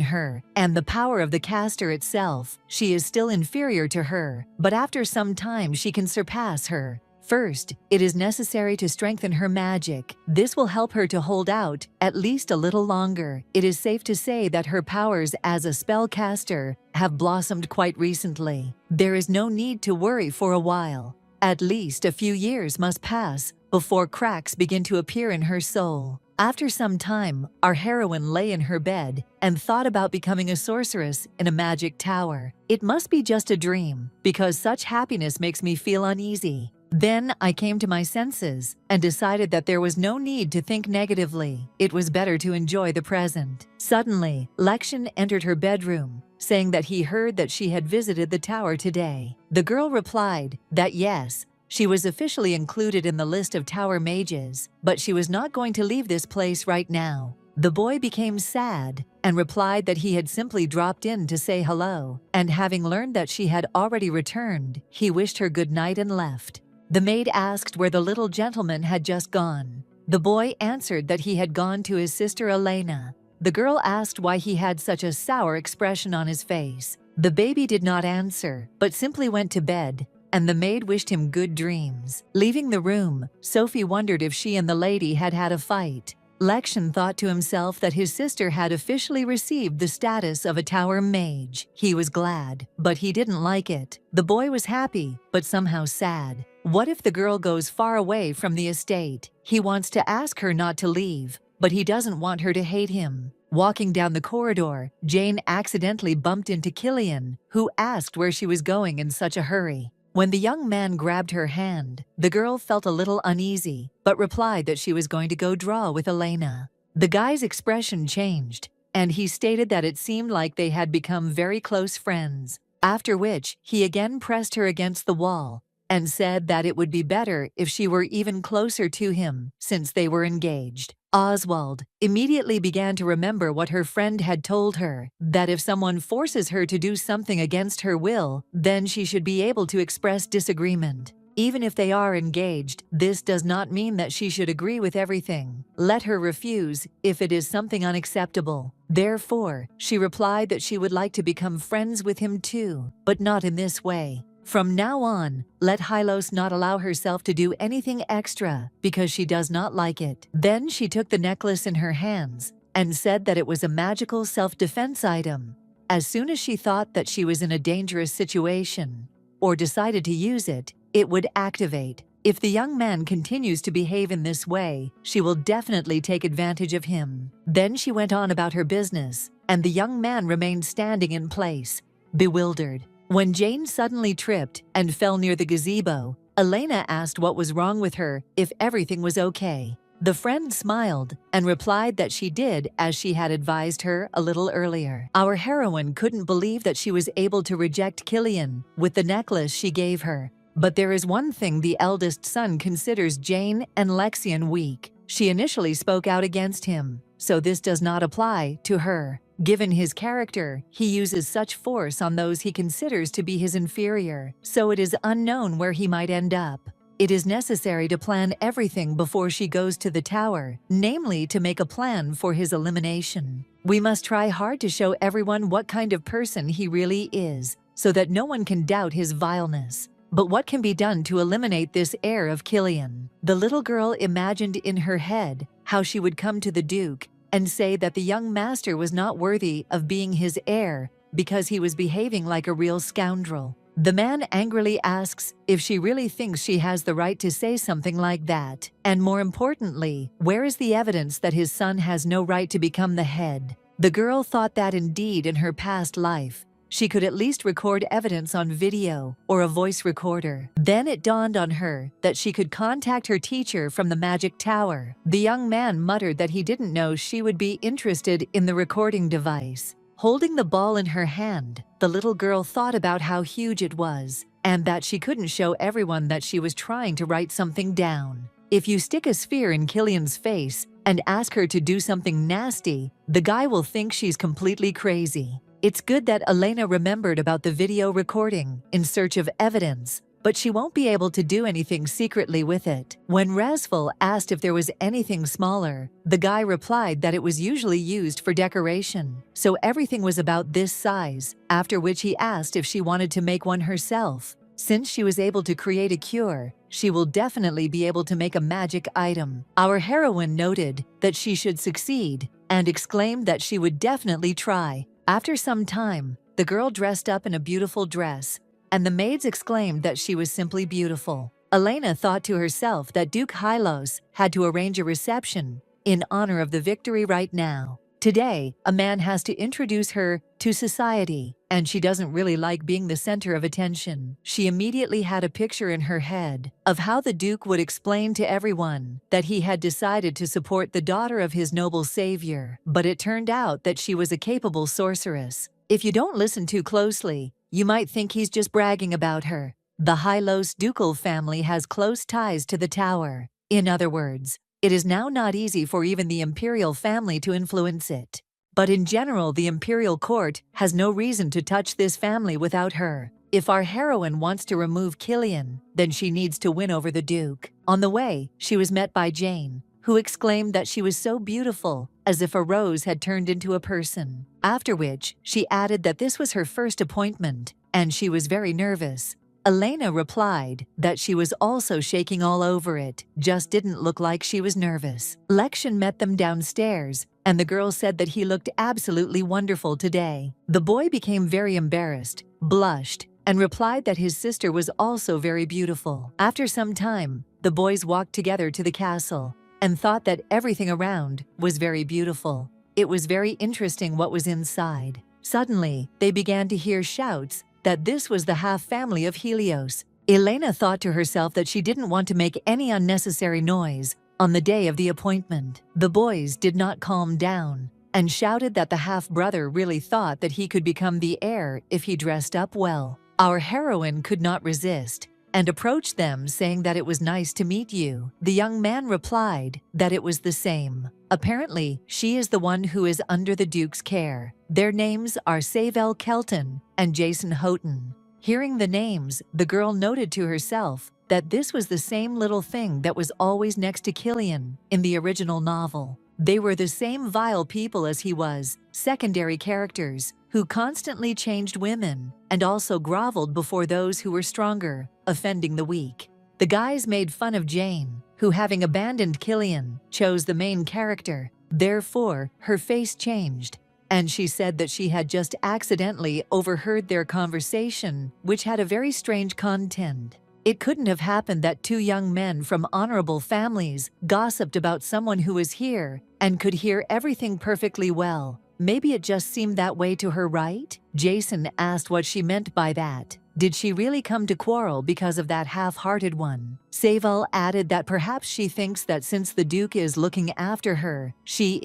her and the power of the caster itself, she is still inferior to her, but after some time she can surpass her. First, it is necessary to strengthen her magic. This will help her to hold out at least a little longer. It is safe to say that her powers as a spellcaster have blossomed quite recently. There is no need to worry for a while. At least a few years must pass before cracks begin to appear in her soul. After some time, our heroine lay in her bed and thought about becoming a sorceress in a magic tower. It must be just a dream, because such happiness makes me feel uneasy. Then I came to my senses and decided that there was no need to think negatively. It was better to enjoy the present. Suddenly, Lexian entered her bedroom, saying that he heard that she had visited the tower today. The girl replied that yes, she was officially included in the list of tower mages, but she was not going to leave this place right now. The boy became sad and replied that he had simply dropped in to say hello, and having learned that she had already returned, he wished her good night and left. The maid asked where the little gentleman had just gone. The boy answered that he had gone to his sister Elena. The girl asked why he had such a sour expression on his face. The baby did not answer, but simply went to bed, and the maid wished him good dreams. Leaving the room, Sophie wondered if she and the lady had had a fight. Lexian thought to himself that his sister had officially received the status of a tower mage. He was glad, but he didn't like it. The boy was happy, but somehow sad. What if the girl goes far away from the estate? He wants to ask her not to leave, but he doesn't want her to hate him. Walking down the corridor, Jane accidentally bumped into Killian, who asked where she was going in such a hurry. When the young man grabbed her hand, the girl felt a little uneasy, but replied that she was going to go draw with Elena. The guy's expression changed, and he stated that it seemed like they had become very close friends, after which he again pressed her against the wall and said that it would be better if she were even closer to him since they were engaged. Oswald immediately began to remember what her friend had told her, that if someone forces her to do something against her will, then she should be able to express disagreement. Even if they are engaged, this does not mean that she should agree with everything. Let her refuse if it is something unacceptable. Therefore, she replied that she would like to become friends with him too, but not in this way. From now on, let Hylos not allow herself to do anything extra because she does not like it. Then she took the necklace in her hands and said that it was a magical self-defense item. As soon as she thought that she was in a dangerous situation or decided to use it, it would activate. If the young man continues to behave in this way, she will definitely take advantage of him. Then she went on about her business, and the young man remained standing in place, bewildered. When Jane suddenly tripped and fell near the gazebo, Elena asked what was wrong with her, if everything was okay. The friend smiled and replied that she did as she had advised her a little earlier. Our heroine couldn't believe that she was able to reject Killian with the necklace she gave her. But there is one thing the eldest son considers Jane and Lexian weak. She initially spoke out against him, so this does not apply to her. Given his character, he uses such force on those he considers to be his inferior, so it is unknown where he might end up. It is necessary to plan everything before she goes to the tower, namely to make a plan for his elimination. We must try hard to show everyone what kind of person he really is, so that no one can doubt his vileness. But what can be done to eliminate this heir of Killian? The little girl imagined in her head how she would come to the Duke and say that the young master was not worthy of being his heir because he was behaving like a real scoundrel. The man angrily asks if she really thinks she has the right to say something like that, and more importantly, where is the evidence that his son has no right to become the head? The girl thought that indeed in her past life, she could at least record evidence on video or a voice recorder. Then it dawned on her that she could contact her teacher from the Magic Tower. The young man muttered that he didn't know she would be interested in the recording device. Holding the ball in her hand, the little girl thought about how huge it was and that she couldn't show everyone that she was trying to write something down. If you stick a sphere in Killian's face and ask her to do something nasty, the guy will think she's completely crazy. It's good that Elena remembered about the video recording in search of evidence, but she won't be able to do anything secretly with it. When Resful asked if there was anything smaller, the guy replied that it was usually used for decoration, so everything was about this size, after which he asked if she wanted to make one herself. Since she was able to create a cure, she will definitely be able to make a magic item. Our heroine noted that she should succeed and exclaimed that she would definitely try. After some time, the girl dressed up in a beautiful dress, and the maids exclaimed that she was simply beautiful. Elena thought to herself that Duke Hylos had to arrange a reception in honor of the victory right now. Today, a man has to introduce her to society, and she doesn't really like being the center of attention. She immediately had a picture in her head of how the Duke would explain to everyone that he had decided to support the daughter of his noble savior, but it turned out that she was a capable sorceress. If you don't listen too closely, you might think he's just bragging about her. The Hylos ducal family has close ties to the tower. In other words, it is now not easy for even the imperial family to influence it. But in general, the imperial court has no reason to touch this family without her. If our heroine wants to remove Killian, then she needs to win over the Duke. On the way, she was met by Jane, who exclaimed that she was so beautiful, as if a rose had turned into a person. After which, she added that this was her first appointment, and she was very nervous. Elena replied that she was also shaking all over it, just didn't look like she was nervous. Lexion met them downstairs, and the girl said that he looked absolutely wonderful today. The boy became very embarrassed, blushed, and replied that his sister was also very beautiful. After some time, the boys walked together to the castle and thought that everything around was very beautiful. It was very interesting what was inside. Suddenly, they began to hear shouts that this was the half-family of Helios. Elena thought to herself that she didn't want to make any unnecessary noise on the day of the appointment. The boys did not calm down and shouted that the half-brother really thought that he could become the heir if he dressed up well. Our heroine could not resist and approached them saying that it was nice to meet you. The young man replied that it was the same. Apparently, she is the one who is under the Duke's care. Their names are Savel Kelton and Jason Houghton. Hearing the names, the girl noted to herself that this was the same little thing that was always next to Killian in the original novel. They were the same vile people as he was, secondary characters who constantly changed women and also groveled before those who were stronger, offending the weak. The guys made fun of Jane, who, having abandoned Killian, chose the main character. Therefore, her face changed, and she said that she had just accidentally overheard their conversation, which had a very strange content. It couldn't have happened that two young men from honorable families gossiped about someone who was here and could hear everything perfectly well. Maybe it just seemed that way to her, right? Jason asked what she meant by that. Did she really come to quarrel because of that half-hearted one? Savel added that perhaps she thinks that since the Duke is looking after her, she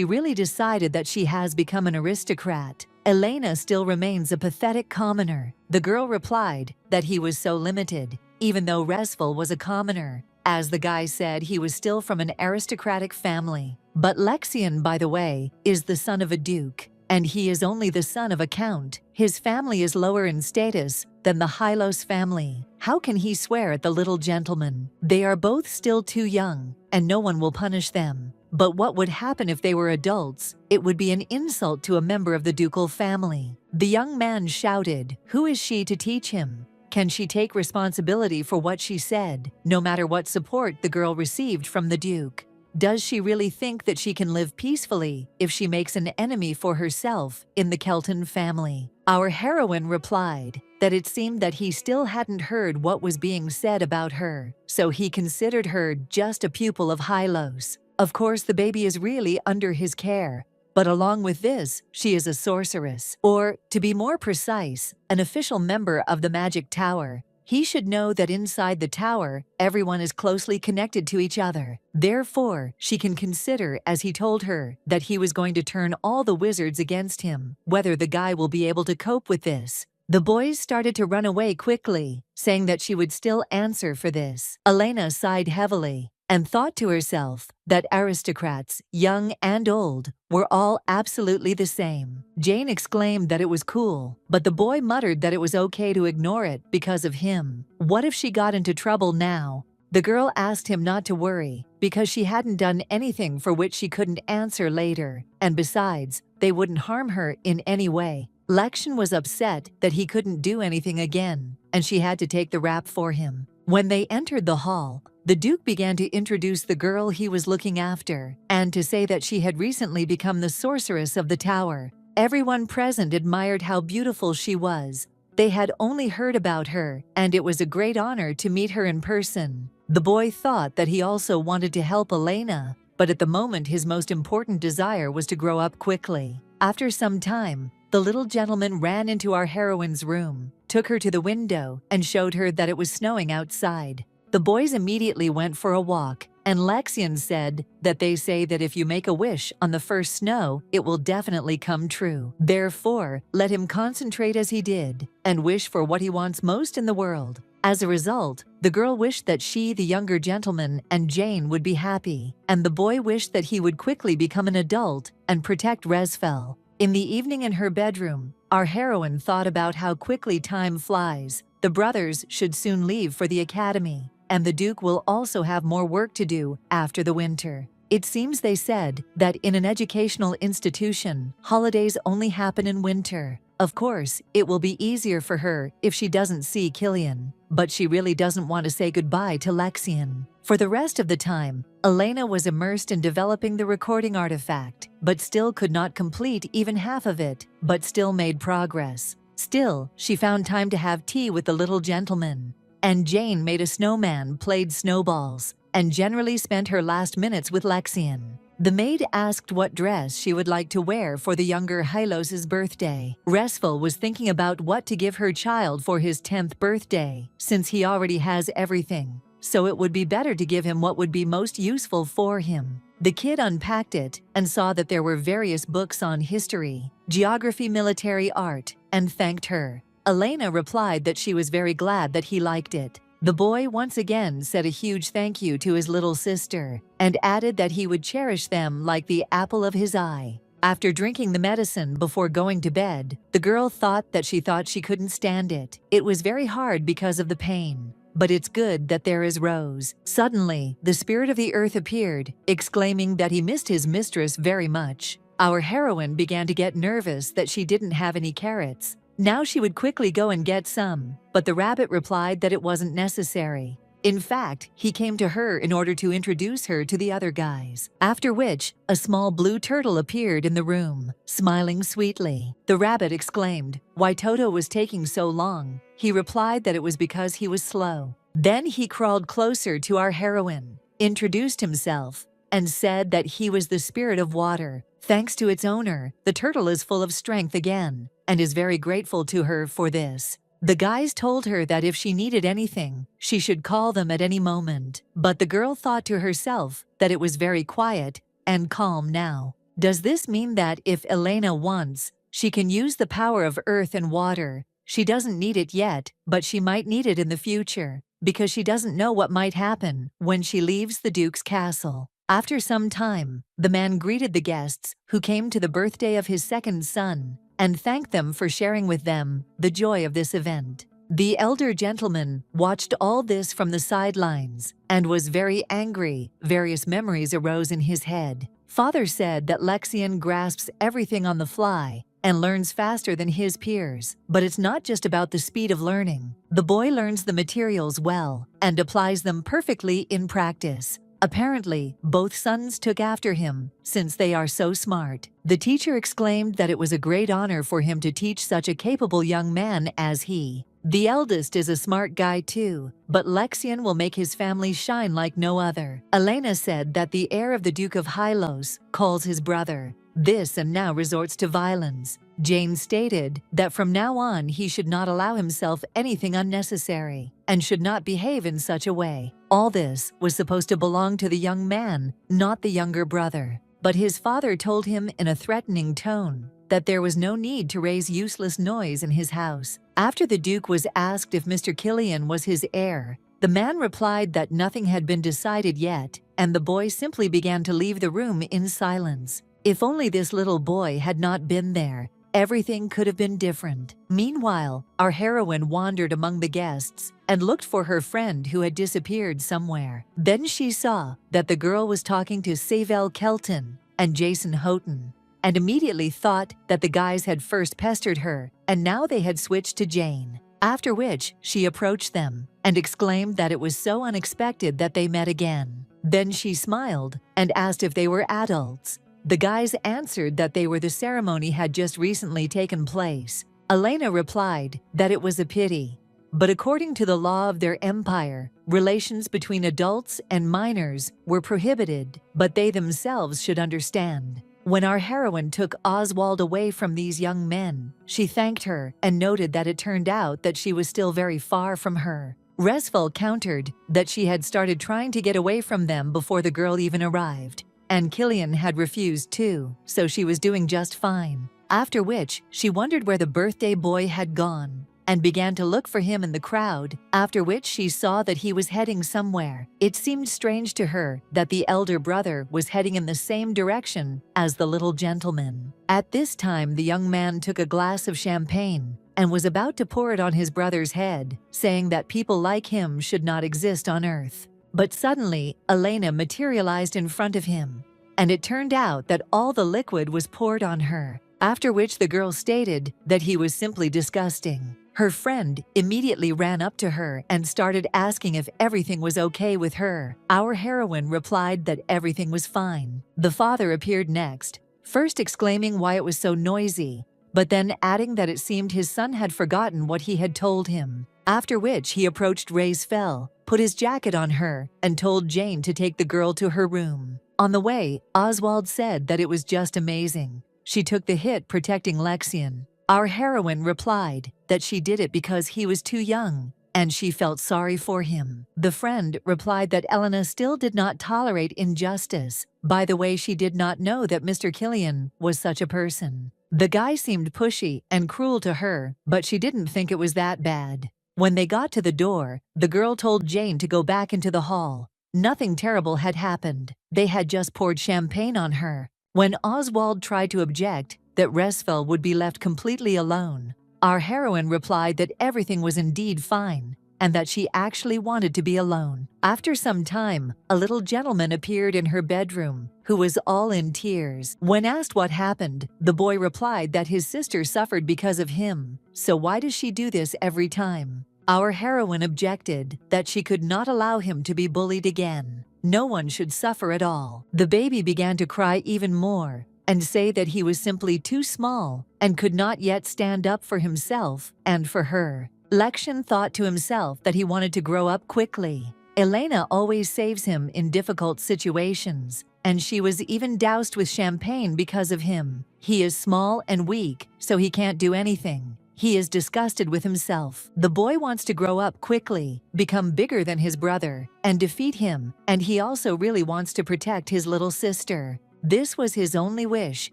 really decided that she has become an aristocrat. Elena still remains a pathetic commoner. The girl replied that he was so limited, even though Resful was a commoner. As the guy said, he was still from an aristocratic family. But Lexion, by the way, is the son of a duke, and he is only the son of a count. His family is lower in status than the Hylos family. How can he swear at the little gentleman? They are both still too young, and no one will punish them. But what would happen if they were adults? It would be an insult to a member of the ducal family. The young man shouted, "Who is she to teach him? Can she take responsibility for what she said, no matter what support the girl received from the duke? Does she really think that she can live peacefully if she makes an enemy for herself in the Kelton family?" Our heroine replied that it seemed that he still hadn't heard what was being said about her, so he considered her just a pupil of Yahello's. Of course, the baby is really under his care, but along with this, she is a sorceress, or, to be more precise, an official member of the Magic Tower. He should know that inside the tower, everyone is closely connected to each other. Therefore, she can consider, as he told her, that he was going to turn all the wizards against him, whether the guy will be able to cope with this. The boys started to run away quickly, saying that she would still answer for this. Elena sighed heavily and thought to herself that aristocrats, young and old, were all absolutely the same. Jane exclaimed that it was cool, but the boy muttered that it was okay to ignore it because of him. What if she got into trouble now? The girl asked him not to worry, because she hadn't done anything for which she couldn't answer later, and besides, they wouldn't harm her in any way. Lexion was upset that he couldn't do anything again, and she had to take the rap for him. When they entered the hall, the Duke began to introduce the girl he was looking after, and to say that she had recently become the sorceress of the tower. Everyone present admired how beautiful she was. They had only heard about her, and it was a great honor to meet her in person. The boy thought that he also wanted to help Elena, but at the moment his most important desire was to grow up quickly. After some time, the little gentleman ran into our heroine's room, took her to the window, and showed her that it was snowing outside. The boys immediately went for a walk, and Lexion said that they say that if you make a wish on the first snow, it will definitely come true. Therefore, let him concentrate as he did, and wish for what he wants most in the world. As a result, the girl wished that she, the younger gentleman, and Jane would be happy, and the boy wished that he would quickly become an adult and protect Resfel. In the evening in her bedroom, our heroine thought about how quickly time flies. The brothers should soon leave for the academy, and the Duke will also have more work to do after the winter. It seems they said that in an educational institution, holidays only happen in winter. Of course, it will be easier for her if she doesn't see Killian, but she really doesn't want to say goodbye to Lexion. For the rest of the time, Elena was immersed in developing the recording artifact, but still could not complete even half of it, but still made progress. Still, she found time to have tea with the little gentleman, and Jane made a snowman, played snowballs, and generally spent her last minutes with Lexion. The maid asked what dress she would like to wear for the younger Hylos's birthday. Resfel was thinking about what to give her child for his 10th birthday, since he already has everything, so it would be better to give him what would be most useful for him. The kid unpacked it and saw that there were various books on history, geography, military art, and thanked her. Elena replied that she was very glad that he liked it. The boy once again said a huge thank you to his little sister and added that he would cherish them like the apple of his eye. After drinking the medicine before going to bed, the girl thought that she couldn't stand it. It was very hard because of the pain. But it's good that there is Rose. Suddenly, the spirit of the earth appeared, exclaiming that he missed his mistress very much. Our heroine began to get nervous that she didn't have any carrots. Now she would quickly go and get some, but the rabbit replied that it wasn't necessary. In fact, he came to her in order to introduce her to the other guys, after which a small blue turtle appeared in the room, smiling sweetly. The rabbit exclaimed why Toto was taking so long. He replied that it was because he was slow. Then he crawled closer to our heroine, introduced himself, and said that he was the spirit of water. Thanks to its owner, the turtle is full of strength again, and is very grateful to her for this. The guys told her that if she needed anything, she should call them at any moment, but the girl thought to herself that it was very quiet and calm now. Does this mean that if Elena wants, she can use the power of earth and water? She doesn't need it yet, but she might need it in the future, because she doesn't know what might happen when she leaves the Duke's castle. After some time, the man greeted the guests who came to the birthday of his second son and thanked them for sharing with them the joy of this event. The elder gentleman watched all this from the sidelines and was very angry. Various memories arose in his head. Father said that Lexian grasps everything on the fly and learns faster than his peers. But it's not just about the speed of learning. The boy learns the materials well and applies them perfectly in practice. Apparently, both sons took after him, since they are so smart. The teacher exclaimed that it was a great honor for him to teach such a capable young man as he. The eldest is a smart guy too, but Lexian will make his family shine like no other. Elena said that the heir of the Duke of Hylos calls his brother this and now resorts to violence. Jane stated that from now on he should not allow himself anything unnecessary and should not behave in such a way. All this was supposed to belong to the young man, not the younger brother. But his father told him in a threatening tone that there was no need to raise useless noise in his house. After the Duke was asked if Mr. Killian was his heir, the man replied that nothing had been decided yet, and the boy simply began to leave the room in silence. If only this little boy had not been there, everything could have been different. Meanwhile, our heroine wandered among the guests and looked for her friend who had disappeared somewhere. Then she saw that the girl was talking to Savel Kelton and Jason Houghton, and immediately thought that the guys had first pestered her and now they had switched to Jane. After which, she approached them and exclaimed that it was so unexpected that they met again. Then she smiled and asked if they were adults. The guys answered that the ceremony had just recently taken place. Elena replied that it was a pity, but according to the law of their empire, relations between adults and minors were prohibited, but they themselves should understand. When our heroine took Oswald away from these young men, she thanked her and noted that it turned out that she was still very far from her. Resfel countered that she had started trying to get away from them before the girl even arrived, and Killian had refused too, so she was doing just fine. After which, she wondered where the birthday boy had gone and began to look for him in the crowd, after which she saw that he was heading somewhere. It seemed strange to her that the elder brother was heading in the same direction as the little gentleman. At this time, the young man took a glass of champagne and was about to pour it on his brother's head, saying that people like him should not exist on Earth. But suddenly, Elena materialized in front of him, and it turned out that all the liquid was poured on her, after which the girl stated that he was simply disgusting. Her friend immediately ran up to her and started asking if everything was okay with her. Our heroine replied that everything was fine. The father appeared next, first exclaiming why it was so noisy, but then adding that it seemed his son had forgotten what he had told him. After which he approached Raisfel, put his jacket on her, and told Jane to take the girl to her room. On the way, Oswald said that it was just amazing. She took the hit protecting Lexian. Our heroine replied that she did it because he was too young, and she felt sorry for him. The friend replied that Elena still did not tolerate injustice. By the way, she did not know that Mr. Killian was such a person. The guy seemed pushy and cruel to her, but she didn't think it was that bad. When they got to the door, the girl told Jane to go back into the hall. Nothing terrible had happened. They had just poured champagne on her. When Oswald tried to object that Resfel would be left completely alone, our heroine replied that everything was indeed fine and that she actually wanted to be alone. After some time, a little gentleman appeared in her bedroom who was all in tears. When asked what happened, the boy replied that his sister suffered because of him, so why does she do this every time? Our heroine objected that she could not allow him to be bullied again. No one should suffer at all. The baby began to cry even more and say that he was simply too small and could not yet stand up for himself and for her. Lexian thought to himself that he wanted to grow up quickly. Elena always saves him in difficult situations, and she was even doused with champagne because of him. He is small and weak, so he can't do anything. He is disgusted with himself. The boy wants to grow up quickly, become bigger than his brother, and defeat him, and he also really wants to protect his little sister. This was his only wish.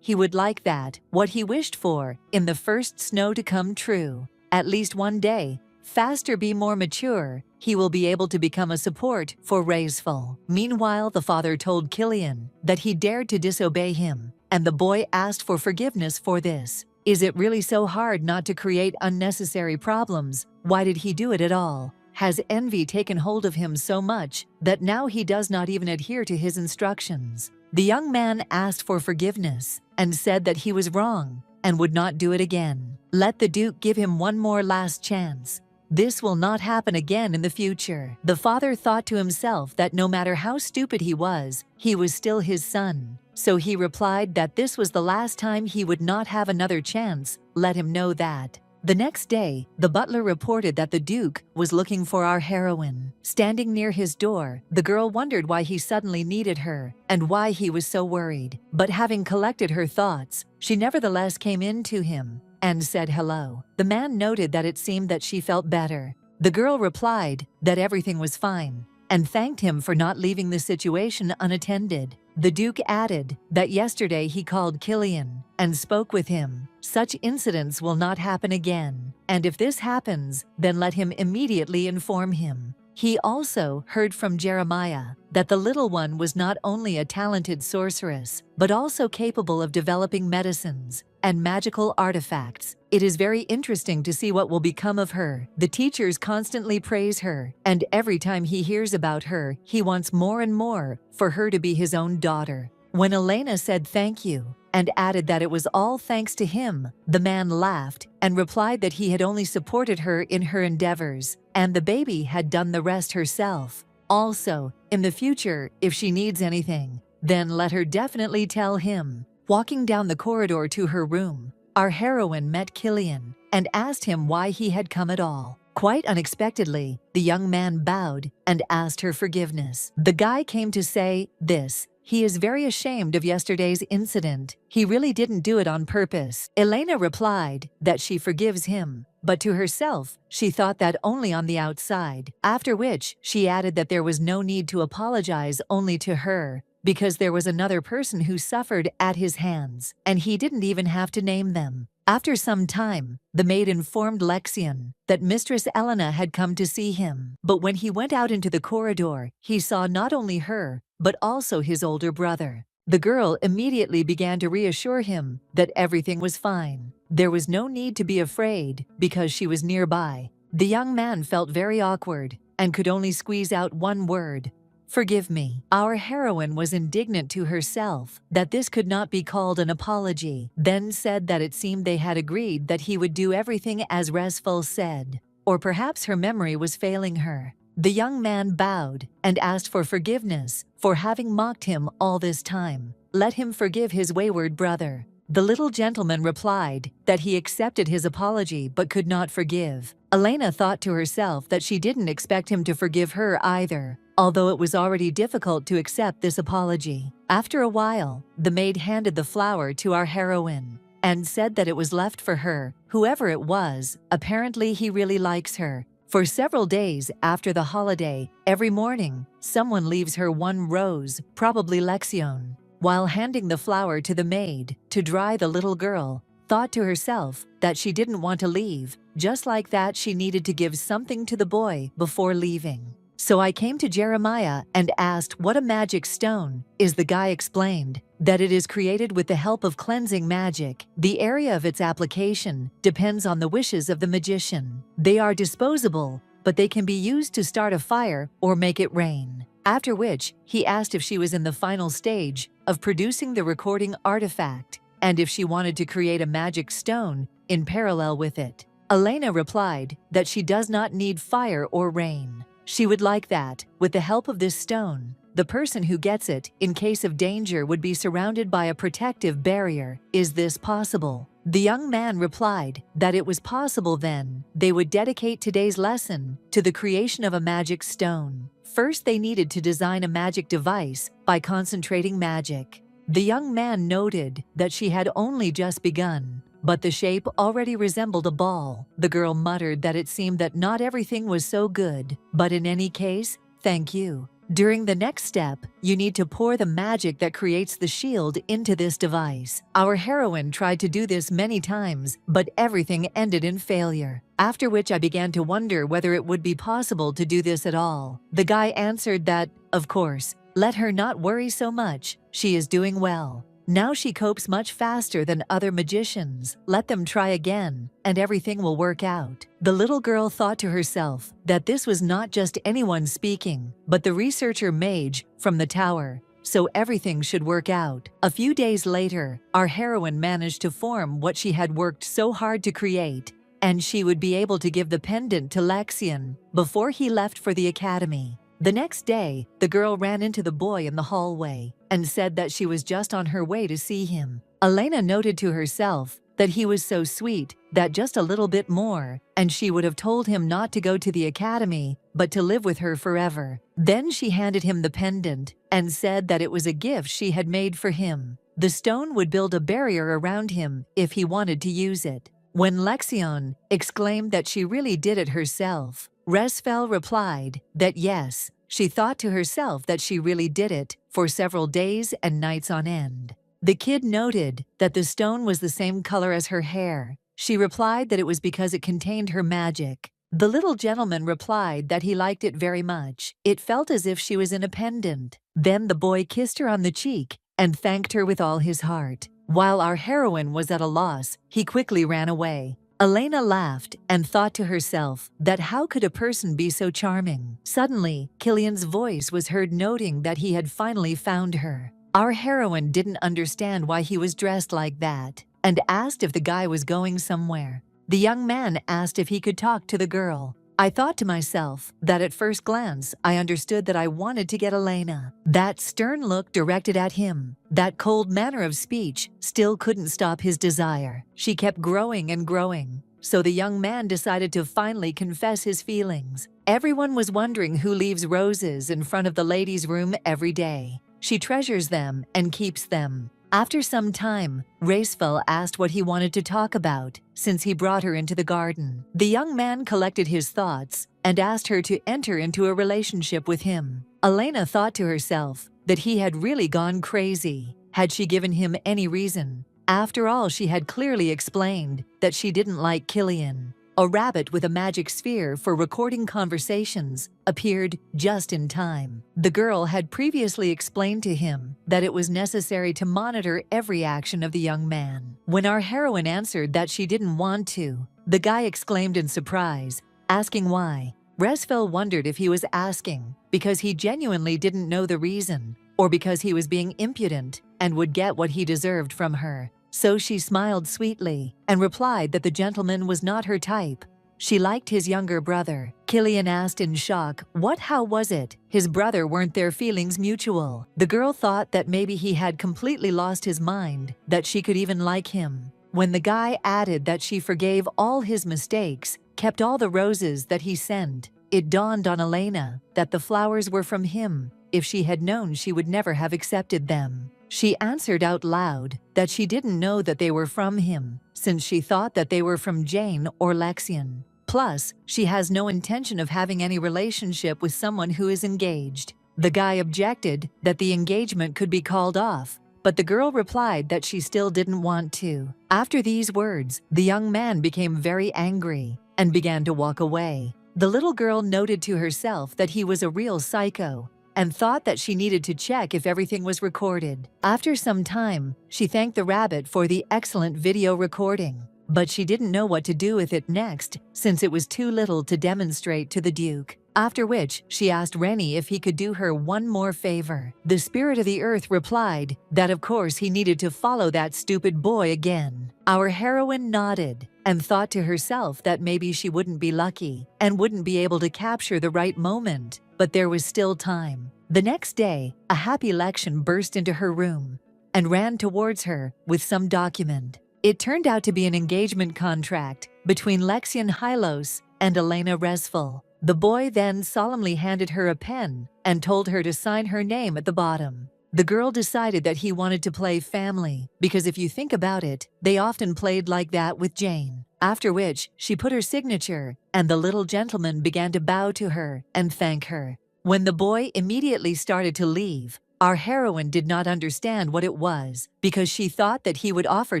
He would like that, what he wished for, in the first snow to come true. At least one day, faster be more mature, he will be able to become a support for Raisful. Meanwhile, the father told Killian that he dared to disobey him, and the boy asked for forgiveness for this. Is it really so hard not to create unnecessary problems? Why did he do it at all? Has envy taken hold of him so much that now he does not even adhere to his instructions? The young man asked for forgiveness and said that he was wrong and would not do it again. Let the Duke give him one more last chance. This will not happen again in the future. The father thought to himself that no matter how stupid he was still his son. So he replied that this was the last time he would not have another chance. Let him know that. The next day, the butler reported that the Duke was looking for our heroine. Standing near his door, the girl wondered why he suddenly needed her and why he was so worried. But having collected her thoughts, she nevertheless came in to him and said hello. The man noted that it seemed that she felt better. The girl replied that everything was fine and thanked him for not leaving the situation unattended. The Duke added that yesterday he called Killian and spoke with him. Such incidents will not happen again, and if this happens, then let him immediately inform him. He also heard from Jeremiah that the little one was not only a talented sorceress, but also capable of developing medicines and magical artifacts. It is very interesting to see what will become of her. The teachers constantly praise her, and every time he hears about her, he wants more and more for her to be his own daughter. When Elena said thank you and added that it was all thanks to him, the man laughed and replied that he had only supported her in her endeavors, and the baby had done the rest herself. Also, in the future, if she needs anything, then let her definitely tell him. Walking down the corridor to her room, our heroine met Killian and asked him why he had come at all. Quite unexpectedly, the young man bowed and asked her forgiveness. The guy came to say this: he is very ashamed of yesterday's incident. He really didn't do it on purpose. Elena replied that she forgives him, but to herself, she thought that only on the outside. After which, she added that there was no need to apologize only to her, because there was another person who suffered at his hands, and he didn't even have to name them. After some time, the maid informed Lexion that Mistress Elena had come to see him. But when he went out into the corridor, he saw not only her, but also his older brother. The girl immediately began to reassure him that everything was fine. There was no need to be afraid because she was nearby. The young man felt very awkward and could only squeeze out one word: "Forgive me." Our heroine was indignant to herself that this could not be called an apology, then said that it seemed they had agreed that he would do everything as Resful said. Or perhaps her memory was failing her. The young man bowed and asked for forgiveness for having mocked him all this time. Let him forgive his wayward brother. The little gentleman replied that he accepted his apology but could not forgive. Elena thought to herself that she didn't expect him to forgive her either, although it was already difficult to accept this apology. After a while, the maid handed the flower to our heroine and said that it was left for her. Whoever it was, apparently he really likes her. For several days after the holiday, every morning, someone leaves her one rose, probably Lexion. While handing the flower to the maid to dry, the little girl thought to herself that she didn't want to leave. Just like that, she needed to give something to the boy before leaving. So I came to Jeremiah and asked what a magic stone is. The guy explained that it is created with the help of cleansing magic. The area of its application depends on the wishes of the magician. They are disposable, but they can be used to start a fire or make it rain. After which, he asked if she was in the final stage of producing the recording artifact and if she wanted to create a magic stone in parallel with it. Elena replied that she does not need fire or rain. She would like that, with the help of this stone, the person who gets it, in case of danger, would be surrounded by a protective barrier. Is this possible? The young man replied that it was possible. Then they would dedicate today's lesson to the creation of a magic stone. First, they needed to design a magic device by concentrating magic. The young man noted that she had only just begun, but the shape already resembled a ball. The girl muttered that it seemed that not everything was so good, but in any case, thank you. During the next step, you need to pour the magic that creates the shield into this device. Our heroine tried to do this many times, but everything ended in failure. After which I began to wonder whether it would be possible to do this at all. The guy answered that, of course, let her not worry so much, she is doing well. Now she copes much faster than other magicians. Let them try again, and everything will work out." The little girl thought to herself that this was not just anyone speaking, but the researcher mage from the tower. So everything should work out. A few days later, our heroine managed to form what she had worked so hard to create, and she would be able to give the pendant to Lexian before he left for the academy. The next day, the girl ran into the boy in the hallway and said that she was just on her way to see him. Elena noted to herself that he was so sweet that just a little bit more, and she would have told him not to go to the academy, but to live with her forever. Then she handed him the pendant and said that it was a gift she had made for him. The stone would build a barrier around him if he wanted to use it. When Lexion exclaimed that she really did it herself, Resfel replied that yes, she thought to herself that she really did it for several days and nights on end. The kid noted that the stone was the same color as her hair. She replied that it was because it contained her magic. The little gentleman replied that he liked it very much. It felt as if she was in a pendant. Then the boy kissed her on the cheek and thanked her with all his heart. While our heroine was at a loss, he quickly ran away. Elena laughed and thought to herself that how could a person be so charming? Suddenly, Killian's voice was heard noting that he had finally found her. Our heroine didn't understand why he was dressed like that and asked if the guy was going somewhere. The young man asked if he could talk to the girl. I thought to myself that at first glance I understood that I wanted to get Elena. That stern look directed at him, that cold manner of speech, still couldn't stop his desire. She kept growing and growing. So the young man decided to finally confess his feelings. Everyone was wondering who leaves roses in front of the ladies' room every day. She treasures them and keeps them. After some time, Racefel asked what he wanted to talk about since he brought her into the garden. The young man collected his thoughts and asked her to enter into a relationship with him. Elena thought to herself that he had really gone crazy. Had she given him any reason? After all, she had clearly explained that she didn't like Killian. A rabbit with a magic sphere for recording conversations appeared just in time. The girl had previously explained to him that it was necessary to monitor every action of the young man. When our heroine answered that she didn't want to, the guy exclaimed in surprise, asking why. Resfel wondered if he was asking because he genuinely didn't know the reason, or because he was being impudent and would get what he deserved from her. So she smiled sweetly and replied that the gentleman was not her type. She liked his younger brother. Killian asked in shock, how was it? His brother weren't their feelings mutual. The girl thought that maybe he had completely lost his mind, that she could even like him. When the guy added that she forgave all his mistakes, kept all the roses that he sent, it dawned on Elena that the flowers were from him. If she had known, she would never have accepted them. She answered out loud that she didn't know that they were from him, since she thought that they were from Jane or Lexian. Plus, she has no intention of having any relationship with someone who is engaged. The guy objected that the engagement could be called off, but the girl replied that she still didn't want to. After these words, the young man became very angry and began to walk away. The little girl noted to herself that he was a real psycho and thought that she needed to check if everything was recorded. After some time, she thanked the rabbit for the excellent video recording, but she didn't know what to do with it next since it was too little to demonstrate to the Duke. After which, she asked Rennie if he could do her one more favor. The spirit of the earth replied that of course he needed to follow that stupid boy again. Our heroine nodded and thought to herself that maybe she wouldn't be lucky and wouldn't be able to capture the right moment, but there was still time. The next day, a happy Lexion burst into her room and ran towards her with some document. It turned out to be an engagement contract between Lexion Hylos and Elena Resfel. The boy then solemnly handed her a pen and told her to sign her name at the bottom. The girl decided that he wanted to play family, because if you think about it, they often played like that with Jane. After which, she put her signature, and the little gentleman began to bow to her and thank her. When the boy immediately started to leave, our heroine did not understand what it was, because she thought that he would offer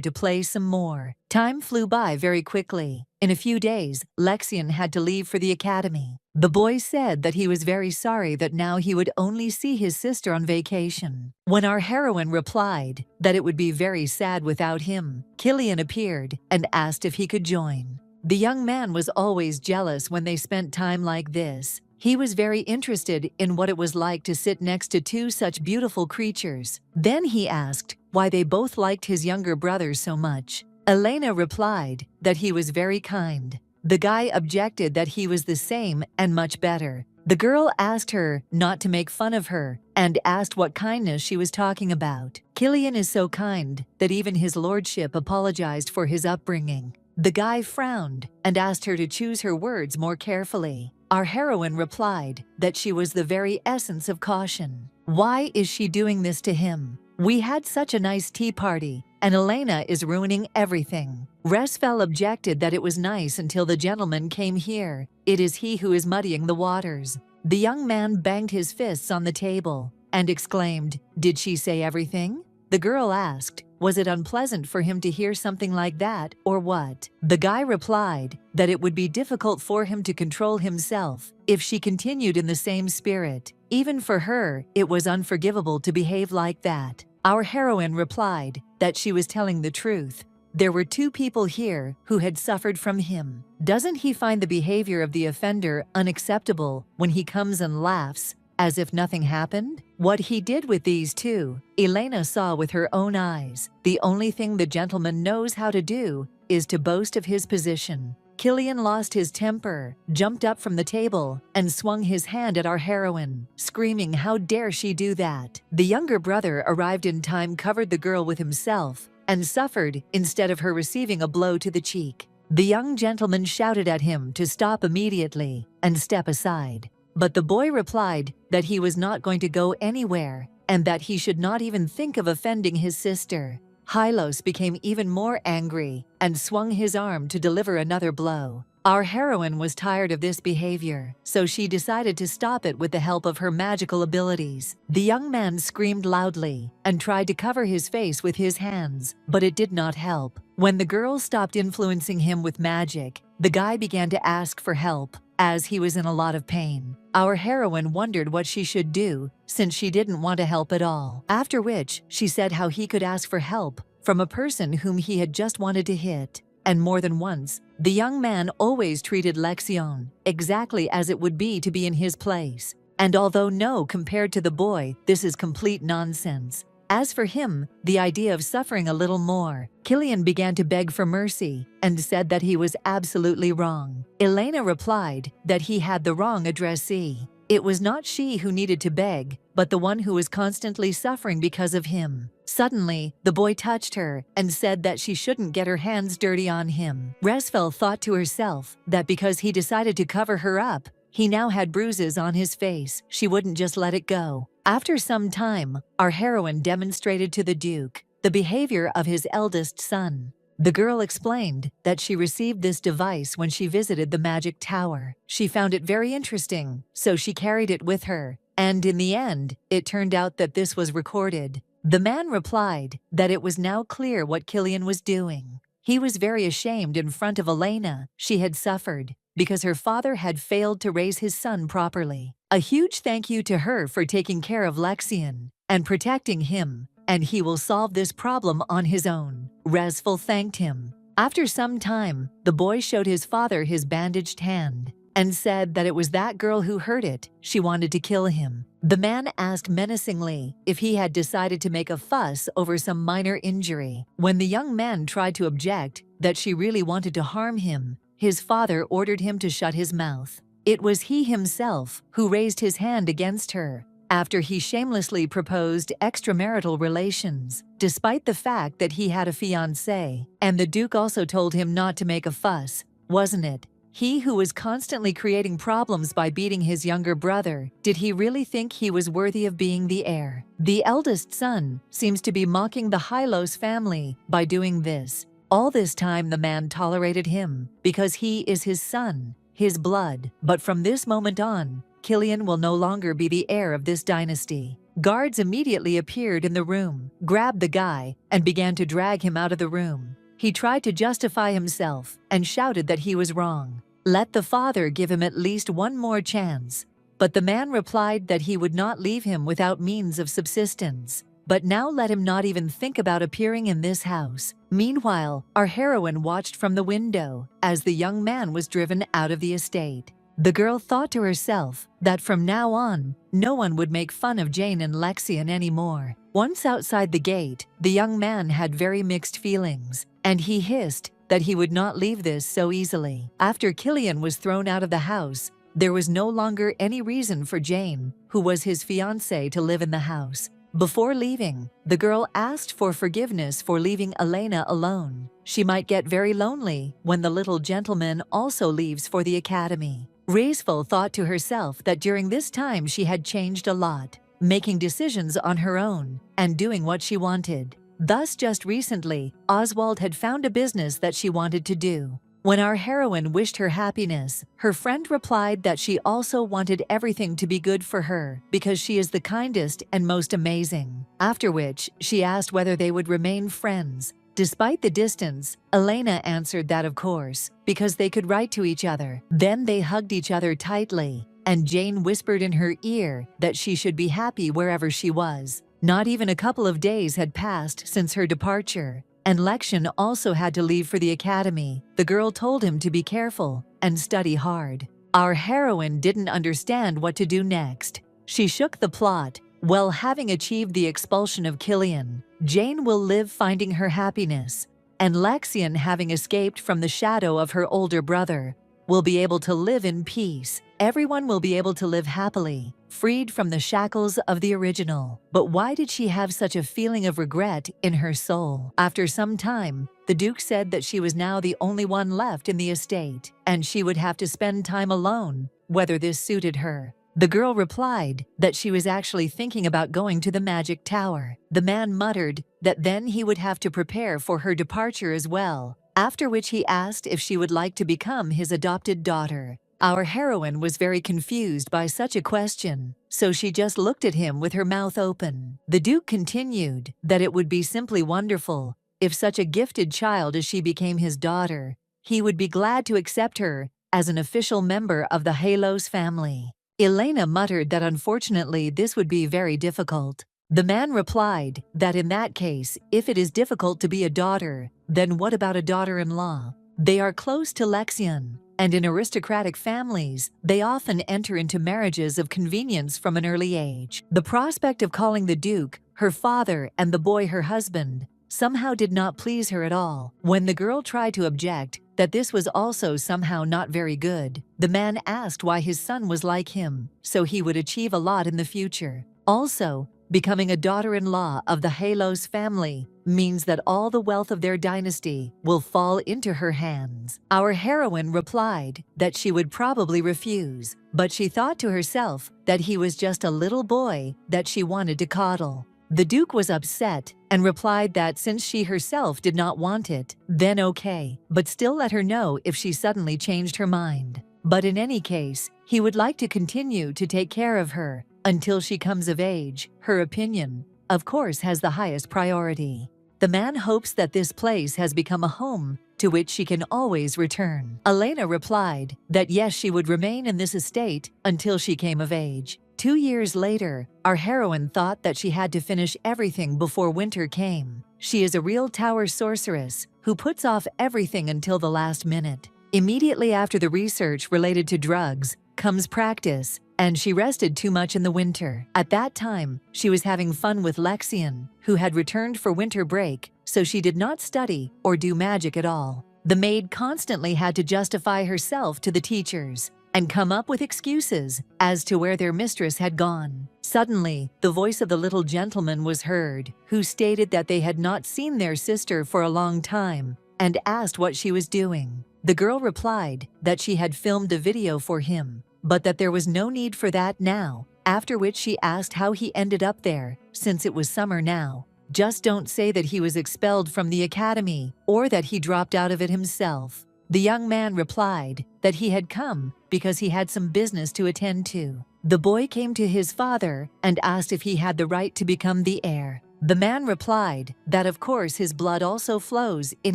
to play some more. Time flew by very quickly. In a few days, Lexion had to leave for the academy. The boy said that he was very sorry that now he would only see his sister on vacation. When our heroine replied that it would be very sad without him, Killian appeared and asked if he could join. The young man was always jealous when they spent time like this. He was very interested in what it was like to sit next to two such beautiful creatures. Then he asked why they both liked his younger brother so much. Elena replied that he was very kind. The guy objected that he was the same and much better. The girl asked her not to make fun of her and asked what kindness she was talking about. Killian is so kind that even his lordship apologized for his upbringing. The guy frowned and asked her to choose her words more carefully. Our heroine replied that she was the very essence of caution. Why is she doing this to him? We had such a nice tea party, and Elena is ruining everything. Resfel objected that it was nice until the gentleman came here. It is he who is muddying the waters. The young man banged his fists on the table and exclaimed, "Did she say everything?" The girl asked, was it unpleasant for him to hear something like that, or what? The guy replied that it would be difficult for him to control himself if she continued in the same spirit. Even for her, it was unforgivable to behave like that. Our heroine replied that she was telling the truth. There were two people here who had suffered from him. Doesn't he find the behavior of the offender unacceptable when he comes and laughs as if nothing happened? What he did with these two, Elena saw with her own eyes. The only thing the gentleman knows how to do is to boast of his position. Killian lost his temper, jumped up from the table, and swung his hand at our heroine, screaming, "How dare she do that?" The younger brother arrived in time, covered the girl with himself, and suffered instead of her receiving a blow to the cheek. The young gentleman shouted at him to stop immediately and step aside. But the boy replied that he was not going to go anywhere and that he should not even think of offending his sister. Hylos became even more angry and swung his arm to deliver another blow. Our heroine was tired of this behavior, so she decided to stop it with the help of her magical abilities. The young man screamed loudly and tried to cover his face with his hands, but it did not help. When the girl stopped influencing him with magic, the guy began to ask for help, as he was in a lot of pain. Our heroine wondered what she should do, since she didn't want to help at all. After which, she said how he could ask for help from a person whom he had just wanted to hit. And more than once, the young man always treated Lexion exactly as it would be to be in his place. And although no, compared to the boy, this is complete nonsense. As for him, the idea of suffering a little more, Killian began to beg for mercy and said that he was absolutely wrong. Elena replied that he had the wrong addressee. It was not she who needed to beg, but the one who was constantly suffering because of him. Suddenly, the boy touched her and said that she shouldn't get her hands dirty on him. Resfel thought to herself that because he decided to cover her up, he now had bruises on his face. She wouldn't just let it go. After some time, our heroine demonstrated to the Duke the behavior of his eldest son. The girl explained that she received this device when she visited the Magic Tower. She found it very interesting, so she carried it with her, and in the end, it turned out that this was recorded. The man replied that it was now clear what Killian was doing. He was very ashamed in front of Elena. She had suffered because her father had failed to raise his son properly. A huge thank you to her for taking care of Lexion and protecting him, and he will solve this problem on his own. Resfel thanked him. After some time, the boy showed his father his bandaged hand and said that it was that girl who hurt it. She wanted to kill him. The man asked menacingly if he had decided to make a fuss over some minor injury. When the young man tried to object that she really wanted to harm him, his father ordered him to shut his mouth. It was he himself who raised his hand against her after he shamelessly proposed extramarital relations, despite the fact that he had a fiancée. And the Duke also told him not to make a fuss, wasn't it? He who was constantly creating problems by beating his younger brother, did he really think he was worthy of being the heir? The eldest son seems to be mocking the Hylos family by doing this. All this time the man tolerated him because he is his son, his blood. But from this moment on, Killian will no longer be the heir of this dynasty. Guards immediately appeared in the room, grabbed the guy, and began to drag him out of the room. He tried to justify himself and shouted that he was wrong. let the father give him at least one more chance. But the man replied that he would not leave him without means of subsistence, but now let him not even think about appearing in this house. Meanwhile, our heroine watched from the window as the young man was driven out of the estate. The girl thought to herself that from now on, no one would make fun of Jane and Lexian anymore. Once outside the gate, the young man had very mixed feelings, and he hissed that he would not leave this so easily. After Killian was thrown out of the house, there was no longer any reason for Jane, who was his fiancée, to live in the house. Before leaving, the girl asked for forgiveness for leaving Elena alone. She might get very lonely when the little gentleman also leaves for the academy. Raceful thought to herself that during this time she had changed a lot, making decisions on her own and doing what she wanted. Thus, just recently, Oswald had found a business that she wanted to do. When our heroine wished her happiness, her friend replied that she also wanted everything to be good for her because she is the kindest and most amazing. After which, she asked whether they would remain friends. Despite the distance, Elena answered that of course, because they could write to each other. Then they hugged each other tightly, and Jane whispered in her ear that she should be happy wherever she was. Not even a couple of days had passed since her departure, and Lexian also had to leave for the academy. The girl told him to be careful and study hard. Our heroine didn't understand what to do next. She shook the plot. Well, having achieved the expulsion of Killian, Jane will live finding her happiness, and Lexian, having escaped from the shadow of her older brother, will be able to live in peace. Everyone will be able to live happily, freed from the shackles of the original. But why did she have such a feeling of regret in her soul? After some time, the Duke said that she was now the only one left in the estate, and she would have to spend time alone, whether this suited her. The girl replied that she was actually thinking about going to the Magic Tower. The man muttered that then he would have to prepare for her departure as well, after which he asked if she would like to become his adopted daughter. Our heroine was very confused by such a question, so she just looked at him with her mouth open. The Duke continued that it would be simply wonderful if such a gifted child as she became his daughter. He would be glad to accept her as an official member of the Yahello's family. Elena muttered that unfortunately this would be very difficult. The man replied that in that case, if it is difficult to be a daughter, then what about a daughter-in-law? They are close to Lexian, and in aristocratic families, they often enter into marriages of convenience from an early age. The prospect of calling the Duke her father and the boy her husband somehow did not please her at all. When the girl tried to object that this was also somehow not very good, the man asked why his son was like him, so he would achieve a lot in the future. Also, becoming a daughter-in-law of the Yahello's family means that all the wealth of their dynasty will fall into her hands. Our heroine replied that she would probably refuse, but she thought to herself that he was just a little boy that she wanted to coddle. The Duke was upset and replied that since she herself did not want it, then okay, but still let her know if she suddenly changed her mind. But in any case, he would like to continue to take care of her until she comes of age. Her opinion, of course, has the highest priority. The man hopes that this place has become a home to which she can always return. Elena replied that yes, she would remain in this estate until she came of age. 2 years later, our heroine thought that she had to finish everything before winter came. She is a real tower sorceress who puts off everything until the last minute. Immediately after the research related to drugs comes practice, and she rested too much in the winter. At that time, she was having fun with Lexian, who had returned for winter break, so she did not study or do magic at all. The maid constantly had to justify herself to the teachers and come up with excuses as to where their mistress had gone. Suddenly, the voice of the little gentleman was heard, who stated that they had not seen their sister for a long time and asked what she was doing. The girl replied that she had filmed a video for him, but that there was no need for that now, after which she asked how he ended up there, since it was summer now. Just don't say that he was expelled from the academy or that he dropped out of it himself. The young man replied that he had come because he had some business to attend to. The boy came to his father and asked if he had the right to become the heir. The man replied that of course his blood also flows in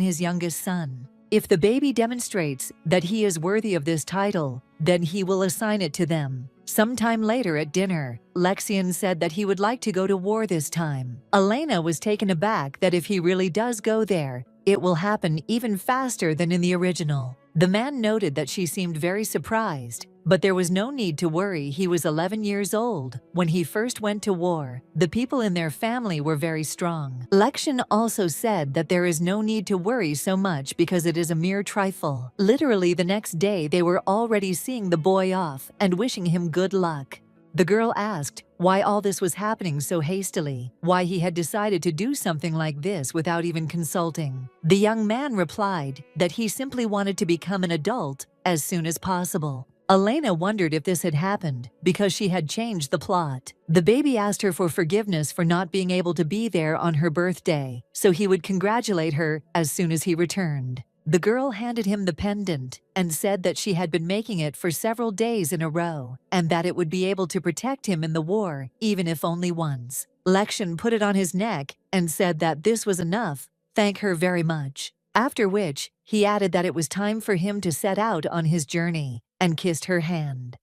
his youngest son. If the baby demonstrates that he is worthy of this title, then he will assign it to them. Sometime later at dinner, Lexian said that he would like to go to war this time. Elena was taken aback that if he really does go there, it will happen even faster than in the original. The man noted that she seemed very surprised, but there was no need to worry. He was 11 years old when he first went to war. The people in their family were very strong. Lexian also said that there is no need to worry so much because it is a mere trifle. Literally the next day they were already seeing the boy off and wishing him good luck. The girl asked why all this was happening so hastily, why he had decided to do something like this without even consulting. The young man replied that he simply wanted to become an adult as soon as possible. Elena wondered if this had happened because she had changed the plot. The baby asked her for forgiveness for not being able to be there on her birthday, so he would congratulate her as soon as he returned. The girl handed him the pendant and said that she had been making it for several days in a row and that it would be able to protect him in the war, even if only once. Lexian put it on his neck and said that this was enough, thank her very much. After which, he added that it was time for him to set out on his journey and kissed her hand.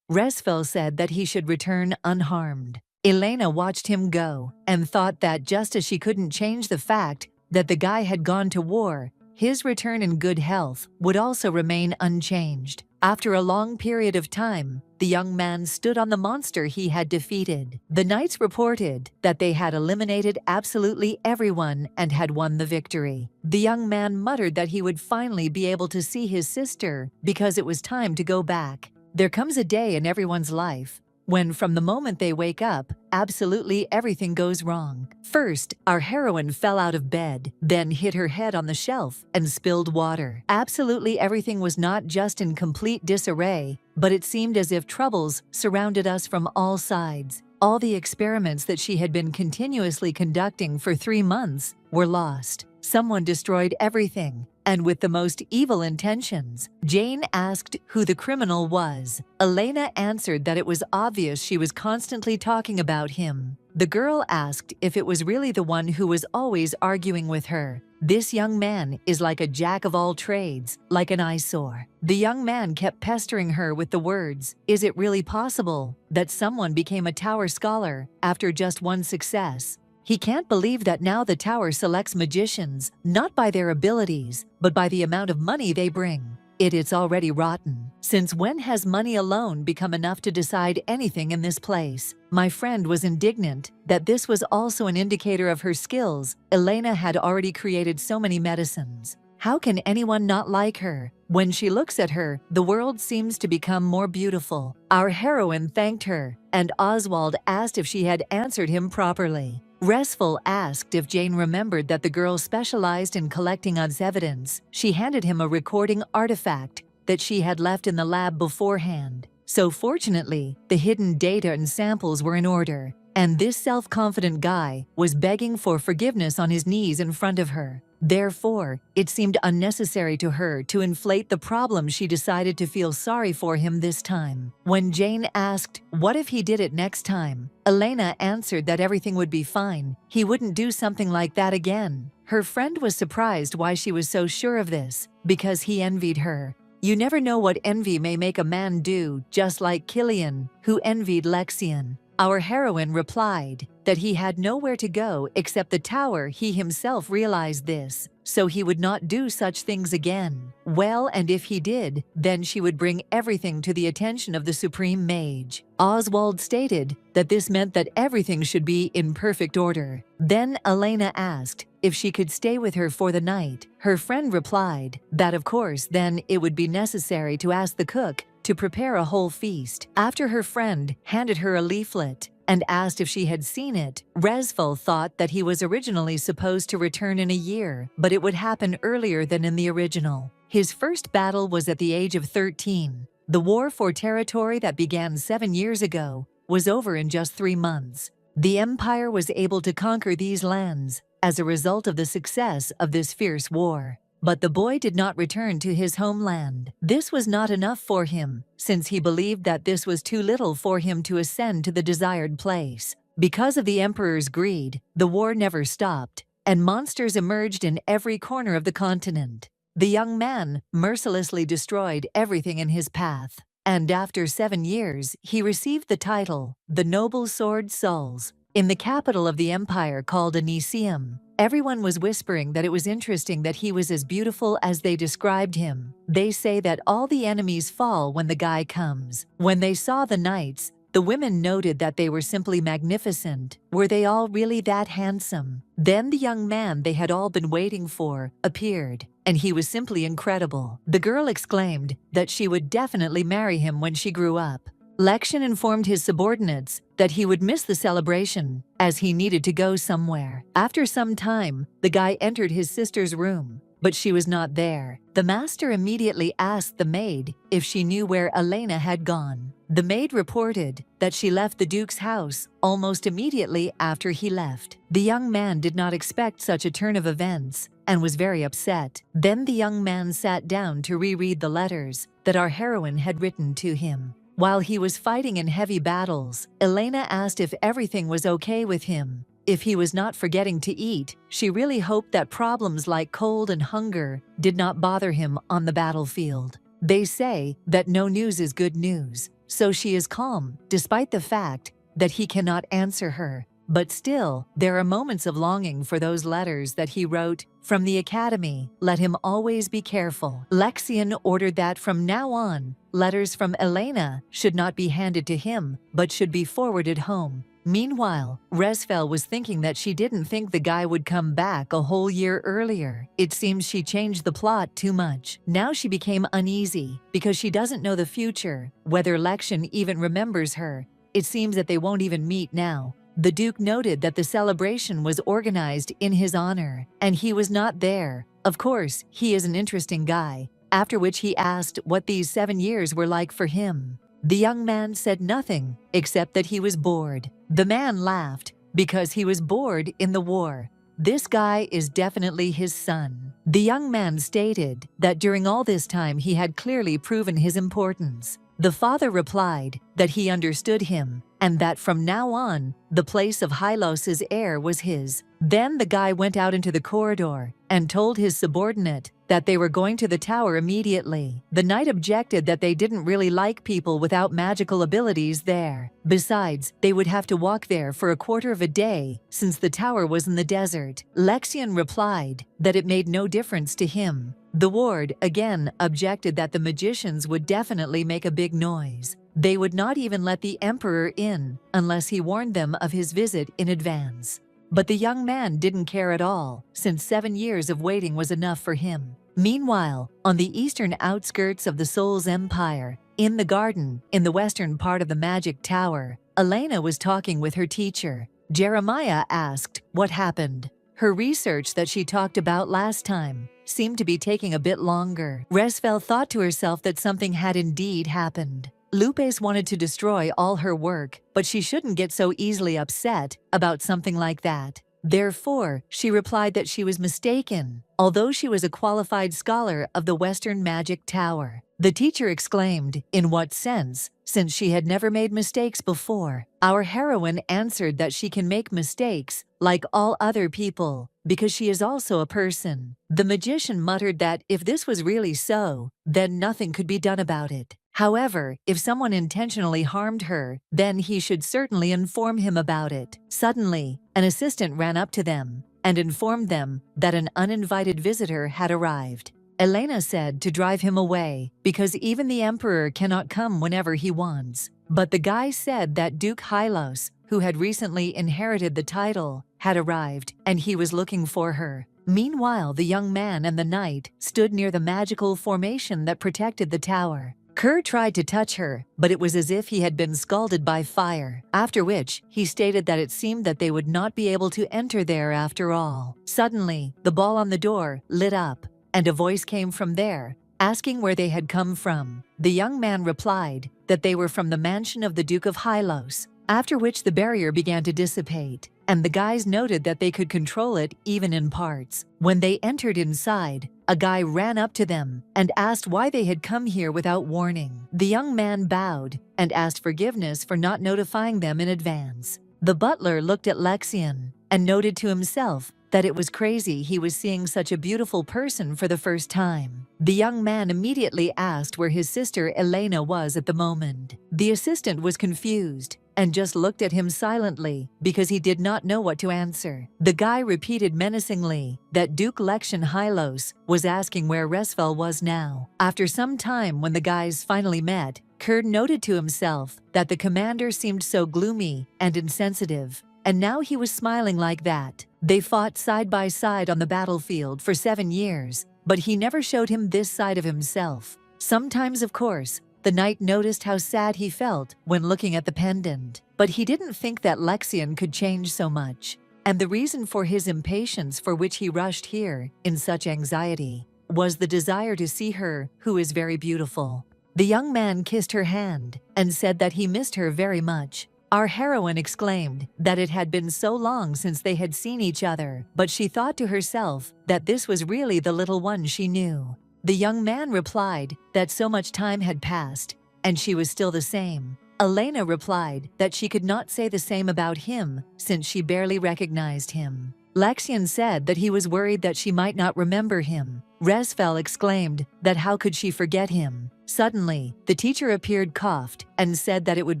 Resfel said that he should return unharmed. Elena watched him go and thought that just as she couldn't change the fact that the guy had gone to war, his return in good health would also remain unchanged. After a long period of time, the young man stood on the monster he had defeated. The knights reported that they had eliminated absolutely everyone and had won the victory. The young man muttered that he would finally be able to see his sister because it was time to go back. There comes a day in everyone's life when from the moment they wake up, absolutely everything goes wrong. First, our heroine fell out of bed, then hit her head on the shelf and spilled water. Absolutely everything was not just in complete disarray, but it seemed as if troubles surrounded us from all sides. All the experiments that she had been continuously conducting for 3 months were lost. Someone destroyed everything, and with the most evil intentions. Jane asked who the criminal was. Elena answered that it was obvious she was constantly talking about him. The girl asked if it was really the one who was always arguing with her. This young man is like a jack of all trades, like an eyesore. The young man kept pestering her with the words, "Is it really possible that someone became a tower scholar after just one success?" He can't believe that now the tower selects magicians, not by their abilities, but by the amount of money they bring. It's already rotten. Since when has money alone become enough to decide anything in this place? My friend was indignant that this was also an indicator of her skills. Elena had already created so many medicines. How can anyone not like her? When she looks at her, the world seems to become more beautiful. Our heroine thanked her, and Oswald asked if she had answered him properly. Resfel asked if Jane remembered that the girl specialized in collecting odds evidence. She handed him a recording artifact that she had left in the lab beforehand. So fortunately, the hidden data and samples were in order, and this self-confident guy was begging for forgiveness on his knees in front of her. Therefore, it seemed unnecessary to her to inflate the problem. She decided to feel sorry for him this time. When Jane asked, what if he did it next time? Elena answered that everything would be fine. He wouldn't do something like that again. Her friend was surprised why she was so sure of this, because he envied her. You never know what envy may make a man do, just like Killian, who envied Lexian. Our heroine replied that he had nowhere to go except the tower. He himself realized this, so he would not do such things again. Well, and if he did, then she would bring everything to the attention of the Supreme Mage. Oswald stated that this meant that everything should be in perfect order. Then Elena asked if she could stay with her for the night. Her friend replied that of course then it would be necessary to ask the cook to prepare a whole feast. After her friend handed her a leaflet and asked if she had seen it, Resfel thought that he was originally supposed to return in a year, but it would happen earlier than in the original. His first battle was at the age of 13. The war for territory that began 7 years ago was over in just 3 months. The Empire was able to conquer these lands as a result of the success of this fierce war. But the boy did not return to his homeland. This was not enough for him, since he believed that this was too little for him to ascend to the desired place. Because of the emperor's greed, the war never stopped, and monsters emerged in every corner of the continent. The young man mercilessly destroyed everything in his path, and after 7 years he received the title, the Noble Sword Souls, in the capital of the empire called Aniceum. Everyone was whispering that it was interesting that he was as beautiful as they described him. They say that all the enemies fall when the guy comes. When they saw the knights, the women noted that they were simply magnificent. Were they all really that handsome? Then the young man they had all been waiting for appeared, and he was simply incredible. The girl exclaimed that she would definitely marry him when she grew up. Lexian informed his subordinates that he would miss the celebration as he needed to go somewhere. After some time, the guy entered his sister's room, but she was not there. The master immediately asked the maid if she knew where Elena had gone. The maid reported that she left the Duke's house almost immediately after he left. The young man did not expect such a turn of events and was very upset. Then the young man sat down to reread the letters that our heroine had written to him. While he was fighting in heavy battles, Elena asked if everything was okay with him. If he was not forgetting to eat, she really hoped that problems like cold and hunger did not bother him on the battlefield. They say that no news is good news, so she is calm despite the fact that he cannot answer her. But still, there are moments of longing for those letters that he wrote from the academy. Let him always be careful. Lexian ordered that from now on, letters from Elena should not be handed to him, but should be forwarded home. Meanwhile, Resfel was thinking that she didn't think the guy would come back a whole year earlier. It seems she changed the plot too much. Now she became uneasy because she doesn't know the future, whether Lexian even remembers her. It seems that they won't even meet now. The Duke noted that the celebration was organized in his honor, and he was not there. Of course, he is an interesting guy, after which he asked what these 7 years were like for him. The young man said nothing, except that he was bored. The man laughed, because he was bored in the war. This guy is definitely his son. The young man stated that during all this time he had clearly proven his importance. The father replied that he understood him, and that from now on, the place of Hylos's heir was his. Then the guy went out into the corridor and told his subordinate that they were going to the tower immediately. The knight objected that they didn't really like people without magical abilities there. Besides, they would have to walk there for a quarter of a day since the tower was in the desert. Lexian replied that it made no difference to him. The ward again objected that the magicians would definitely make a big noise. They would not even let the emperor in unless he warned them of his visit in advance. But the young man didn't care at all, since 7 years of waiting was enough for him. Meanwhile, on the eastern outskirts of the Soul's Empire, in the garden, in the western part of the Magic Tower, Elena was talking with her teacher. Jeremiah asked what happened. Her research that she talked about last time seemed to be taking a bit longer. Resfel thought to herself that something had indeed happened. Lupes wanted to destroy all her work, but she shouldn't get so easily upset about something like that. Therefore, she replied that she was mistaken, although she was a qualified scholar of the Western Magic Tower. The teacher exclaimed, "In what sense?" Since she had never made mistakes before. Our heroine answered that she can make mistakes like all other people, because she is also a person. The magician muttered that if this was really so, then nothing could be done about it. However, if someone intentionally harmed her, then he should certainly inform him about it. Suddenly, an assistant ran up to them and informed them that an uninvited visitor had arrived. Elena said to drive him away, because even the emperor cannot come whenever he wants. But the guy said that Duke Hylos, who had recently inherited the title, had arrived, and he was looking for her. Meanwhile, the young man and the knight stood near the magical formation that protected the tower. Kerr tried to touch her, but it was as if he had been scalded by fire, after which he stated that it seemed that they would not be able to enter there after all. Suddenly, the ball on the door lit up, and a voice came from there, asking where they had come from. The young man replied that they were from the mansion of the Duke of Hylos, after which the barrier began to dissipate, and the guys noted that they could control it even in parts. When they entered inside, a guy ran up to them and asked why they had come here without warning. The young man bowed and asked forgiveness for not notifying them in advance. The butler looked at Lexian and noted to himself that it was crazy he was seeing such a beautiful person for the first time. The young man immediately asked where his sister Elena was at the moment. The assistant was confused and just looked at him silently because he did not know what to answer. The guy repeated menacingly that Duke Lexion Hylos was asking where Resfel was now. After some time, when the guys finally met, Kurd noted to himself that the commander seemed so gloomy and insensitive, and now he was smiling like that. They fought side by side on the battlefield for 7 years, but he never showed him this side of himself. Sometimes, of course, the knight noticed how sad he felt when looking at the pendant, but he didn't think that Lexion could change so much. And the reason for his impatience, for which he rushed here in such anxiety, was the desire to see her, who is very beautiful. The young man kissed her hand and said that he missed her very much. Our heroine exclaimed that it had been so long since they had seen each other, but she thought to herself that this was really the little one she knew. The young man replied that so much time had passed, and she was still the same. Elena replied that she could not say the same about him since she barely recognized him. Lexion said that he was worried that she might not remember him. Resfel exclaimed that how could she forget him? Suddenly, the teacher appeared, coughed, and said that it would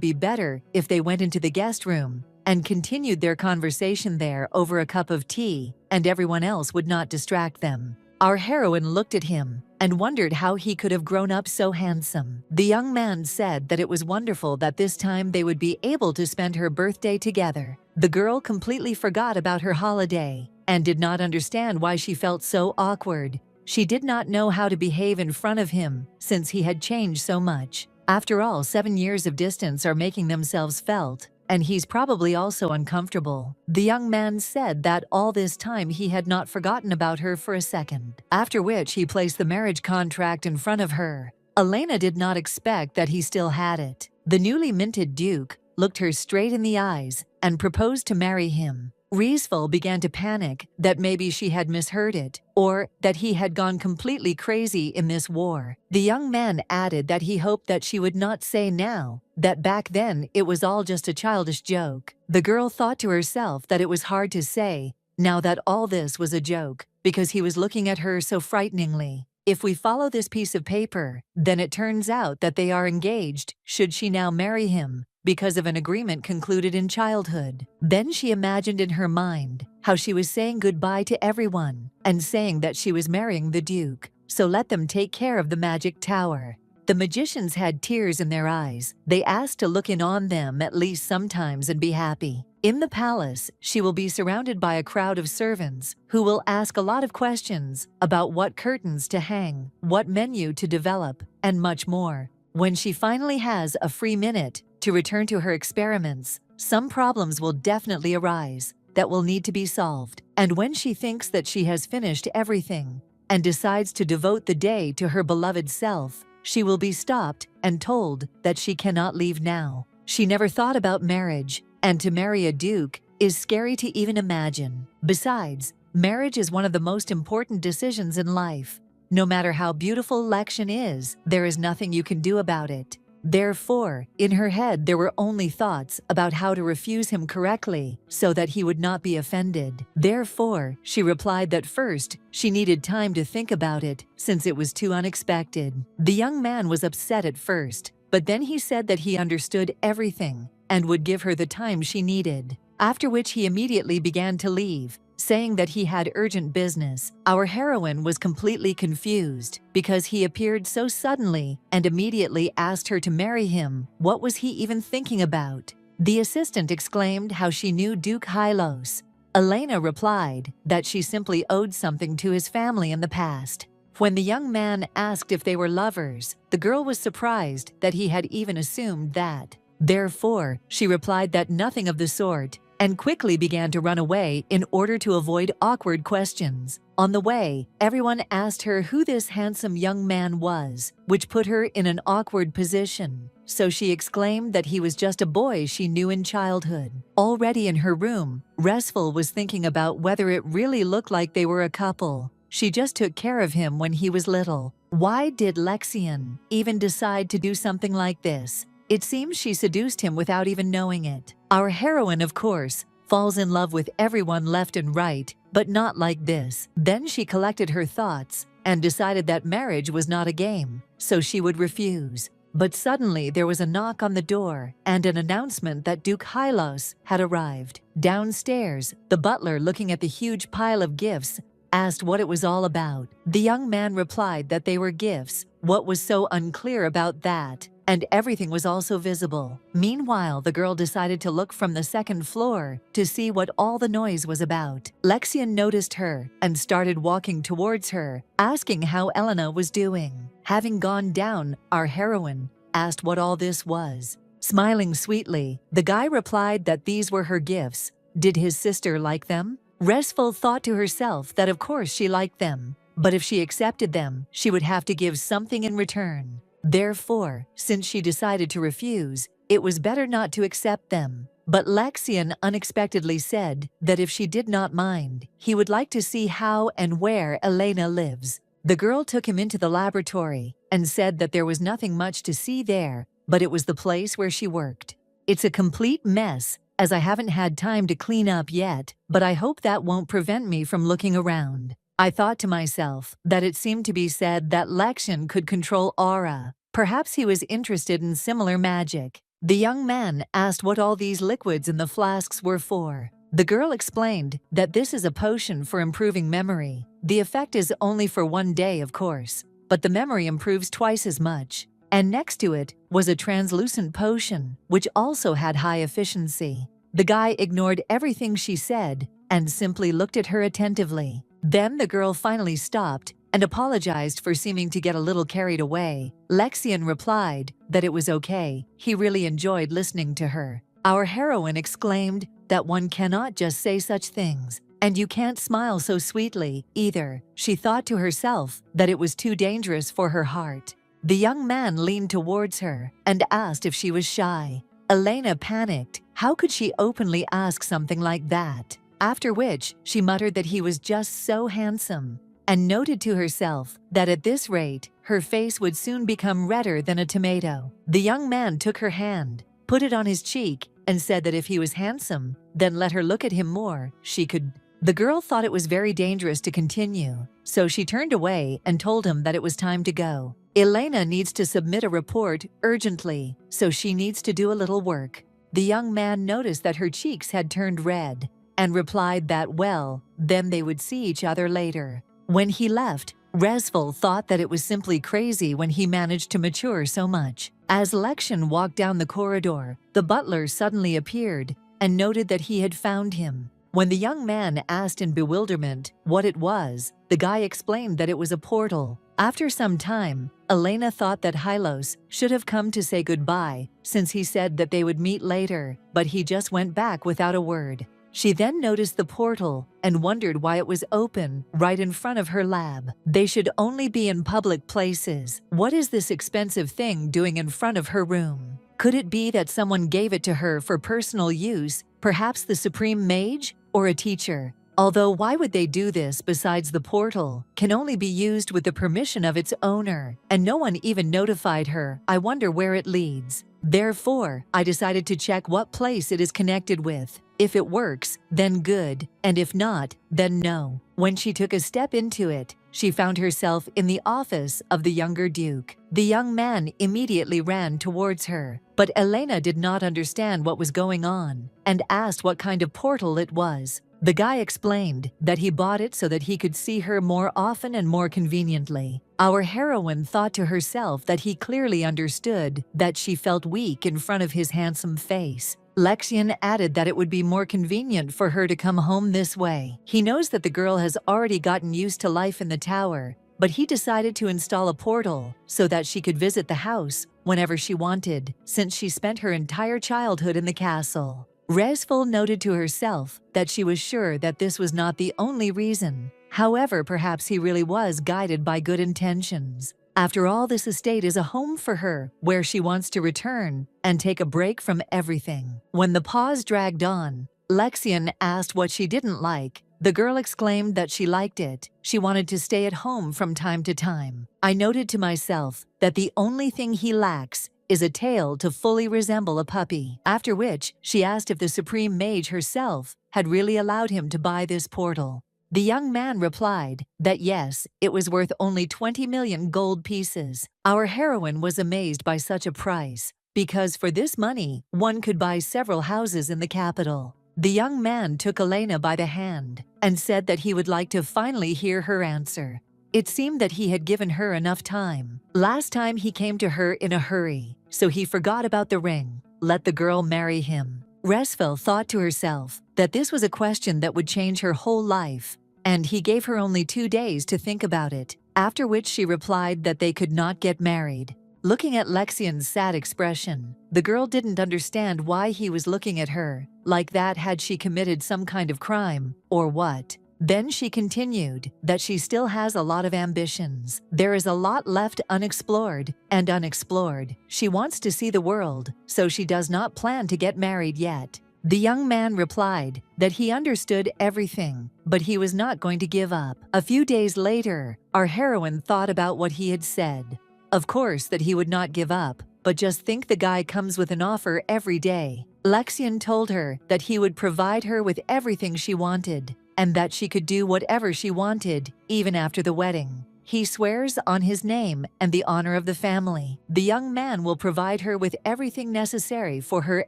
be better if they went into the guest room and continued their conversation there over a cup of tea, and everyone else would not distract them. Our heroine looked at him and wondered how he could have grown up so handsome. The young man said that it was wonderful that this time they would be able to spend her birthday together. The girl completely forgot about her holiday and did not understand why she felt so awkward. She did not know how to behave in front of him since he had changed so much. After all, 7 years of distance are making themselves felt, and he's probably also uncomfortable. The young man said that all this time he had not forgotten about her for a second, after which he placed the marriage contract in front of her. Elena did not expect that he still had it. The newly minted duke looked her straight in the eyes and proposed to marry him. Resfel began to panic that maybe she had misheard it, or that he had gone completely crazy in this war. The young man added that he hoped that she would not say now that back then it was all just a childish joke. The girl thought to herself that it was hard to say now that all this was a joke, because he was looking at her so frighteningly. If we follow this piece of paper, then it turns out that they are engaged, should she now marry him, because of an agreement concluded in childhood. Then she imagined in her mind how she was saying goodbye to everyone and saying that she was marrying the Duke, so let them take care of the magic tower. The magicians had tears in their eyes. They asked to look in on them at least sometimes and be happy. In the palace, she will be surrounded by a crowd of servants who will ask a lot of questions about what curtains to hang, what menu to develop, and much more. When she finally has a free minute to return to her experiments, some problems will definitely arise that will need to be solved. And when she thinks that she has finished everything and decides to devote the day to her beloved self, she will be stopped and told that she cannot leave now. She never thought about marriage, and to marry a duke is scary to even imagine. Besides, marriage is one of the most important decisions in life. No matter how beautiful Lexion is, there is nothing you can do about it. Therefore, in her head there were only thoughts about how to refuse him correctly so that he would not be offended. Therefore, she replied that first she needed time to think about it since it was too unexpected. The young man was upset at first, but then he said that he understood everything and would give her the time she needed, after which he immediately began to leave, saying that he had urgent business. Our heroine was completely confused because he appeared so suddenly and immediately asked her to marry him. What was he even thinking about? The assistant exclaimed how she knew Duke Hylos. Elena replied that she simply owed something to his family in the past. When the young man asked if they were lovers, the girl was surprised that he had even assumed that. Therefore, she replied that nothing of the sort, and quickly began to run away in order to avoid awkward questions. On the way, everyone asked her who this handsome young man was, which put her in an awkward position. So she exclaimed that he was just a boy she knew in childhood. Already in her room, Resfel was thinking about whether it really looked like they were a couple. She just took care of him when he was little. Why did Lexion even decide to do something like this? It seems she seduced him without even knowing it. Our heroine, of course, falls in love with everyone left and right but not like this. Then she collected her thoughts and decided that marriage was not a game, so she would refuse. But suddenly there was a knock on the door and an announcement that Duke Hylos had arrived. Downstairs, the butler, looking at the huge pile of gifts, asked what it was all about. The young man replied that they were gifts. What was so unclear about that? And everything was also visible. Meanwhile, the girl decided to look from the second floor to see what all the noise was about. Lexian noticed her and started walking towards her, asking how Elena was doing. Having gone down, our heroine asked what all this was. Smiling sweetly, the guy replied that these were her gifts. Did his sister like them? Restful thought to herself that of course she liked them, but if she accepted them, she would have to give something in return. Therefore, since she decided to refuse, it was better not to accept them. But Lexian unexpectedly said that if she did not mind, he would like to see how and where Elena lives. The girl took him into the laboratory and said that there was nothing much to see there, but it was the place where she worked. It's a complete mess, as I haven't had time to clean up yet, but I hope that won't prevent me from looking around. I thought to myself that it seemed to be said that Lexian could control aura. Perhaps he was interested in similar magic. The young man asked what all these liquids in the flasks were for. The girl explained that this is a potion for improving memory. The effect is only for 1 day, of course, but the memory improves twice as much. And next to it was a translucent potion, which also had high efficiency. The guy ignored everything she said and simply looked at her attentively. Then the girl finally stopped and apologized for seeming to get a little carried away. Lexian replied that it was okay. He really enjoyed listening to her. Our heroine exclaimed that one cannot just say such things, and you can't smile so sweetly either. She thought to herself that it was too dangerous for her heart. The young man leaned towards her and asked if she was shy. Elena panicked. How could she openly ask something like that? After which, she muttered that he was just so handsome, and noted to herself that at this rate, her face would soon become redder than a tomato. The young man took her hand, put it on his cheek, and said that if he was handsome, then let her look at him more. She could. The girl thought it was very dangerous to continue, so she turned away and told him that it was time to go. Elena needs to submit a report urgently, so she needs to do a little work. The young man noticed that her cheeks had turned red and replied that, well, then they would see each other later. When he left, Resful thought that it was simply crazy when he managed to mature so much. As Lexian walked down the corridor, the butler suddenly appeared and noted that he had found him. When the young man asked in bewilderment what it was, the guy explained that it was a portal. After some time, Elena thought that Hylos should have come to say goodbye, since he said that they would meet later, but he just went back without a word. She then noticed the portal and wondered why it was open right in front of her lab. They should only be in public places. What is this expensive thing doing in front of her room? Could it be that someone gave it to her for personal use, perhaps the Supreme Mage or a teacher? Although why would they do this besides the portal can only be used with the permission of its owner, and no one even notified her. I wonder where it leads. Therefore, I decided to check what place it is connected with. If it works, then good, and if not, then no. When she took a step into it, she found herself in the office of the younger Duke. The young man immediately ran towards her, but Elena did not understand what was going on and asked what kind of portal it was. The guy explained that he bought it so that he could see her more often and more conveniently. Our heroine thought to herself that he clearly understood that she felt weak in front of his handsome face. Lexian added that it would be more convenient for her to come home this way. He knows that the girl has already gotten used to life in the tower, but he decided to install a portal so that she could visit the house whenever she wanted, since she spent her entire childhood in the castle. Resful noted to herself that she was sure that this was not the only reason. However, perhaps he really was guided by good intentions. After all, this estate is a home for her, where she wants to return and take a break from everything. When the pause dragged on, Lexian asked what she didn't like. The girl exclaimed that she liked it. She wanted to stay at home from time to time. I noted to myself that the only thing he lacks is a tail to fully resemble a puppy. After which, she asked if the Supreme Mage herself had really allowed him to buy this portal. The young man replied that yes, it was worth only 20 million gold pieces. Our heroine was amazed by such a price, because for this money, one could buy several houses in the capital. The young man took Elena by the hand and said that he would like to finally hear her answer. It seemed that he had given her enough time. Last time he came to her in a hurry, so he forgot about the ring. Let the girl marry him. Resfel thought to herself that this was a question that would change her whole life, and he gave her only 2 days to think about it, after which she replied that they could not get married. Looking at Lexian's sad expression, the girl didn't understand why he was looking at her, like that had she committed some kind of crime, or what. Then she continued that she still has a lot of ambitions. There is a lot left unexplored and unexplored. She wants to see the world, so she does not plan to get married yet. The young man replied that he understood everything, but he was not going to give up. A few days later, our heroine thought about what he had said. Of course that he would not give up, but just think the guy comes with an offer every day. Lexian told her that he would provide her with everything she wanted, and that she could do whatever she wanted, even after the wedding. He swears on his name and the honor of the family. The young man will provide her with everything necessary for her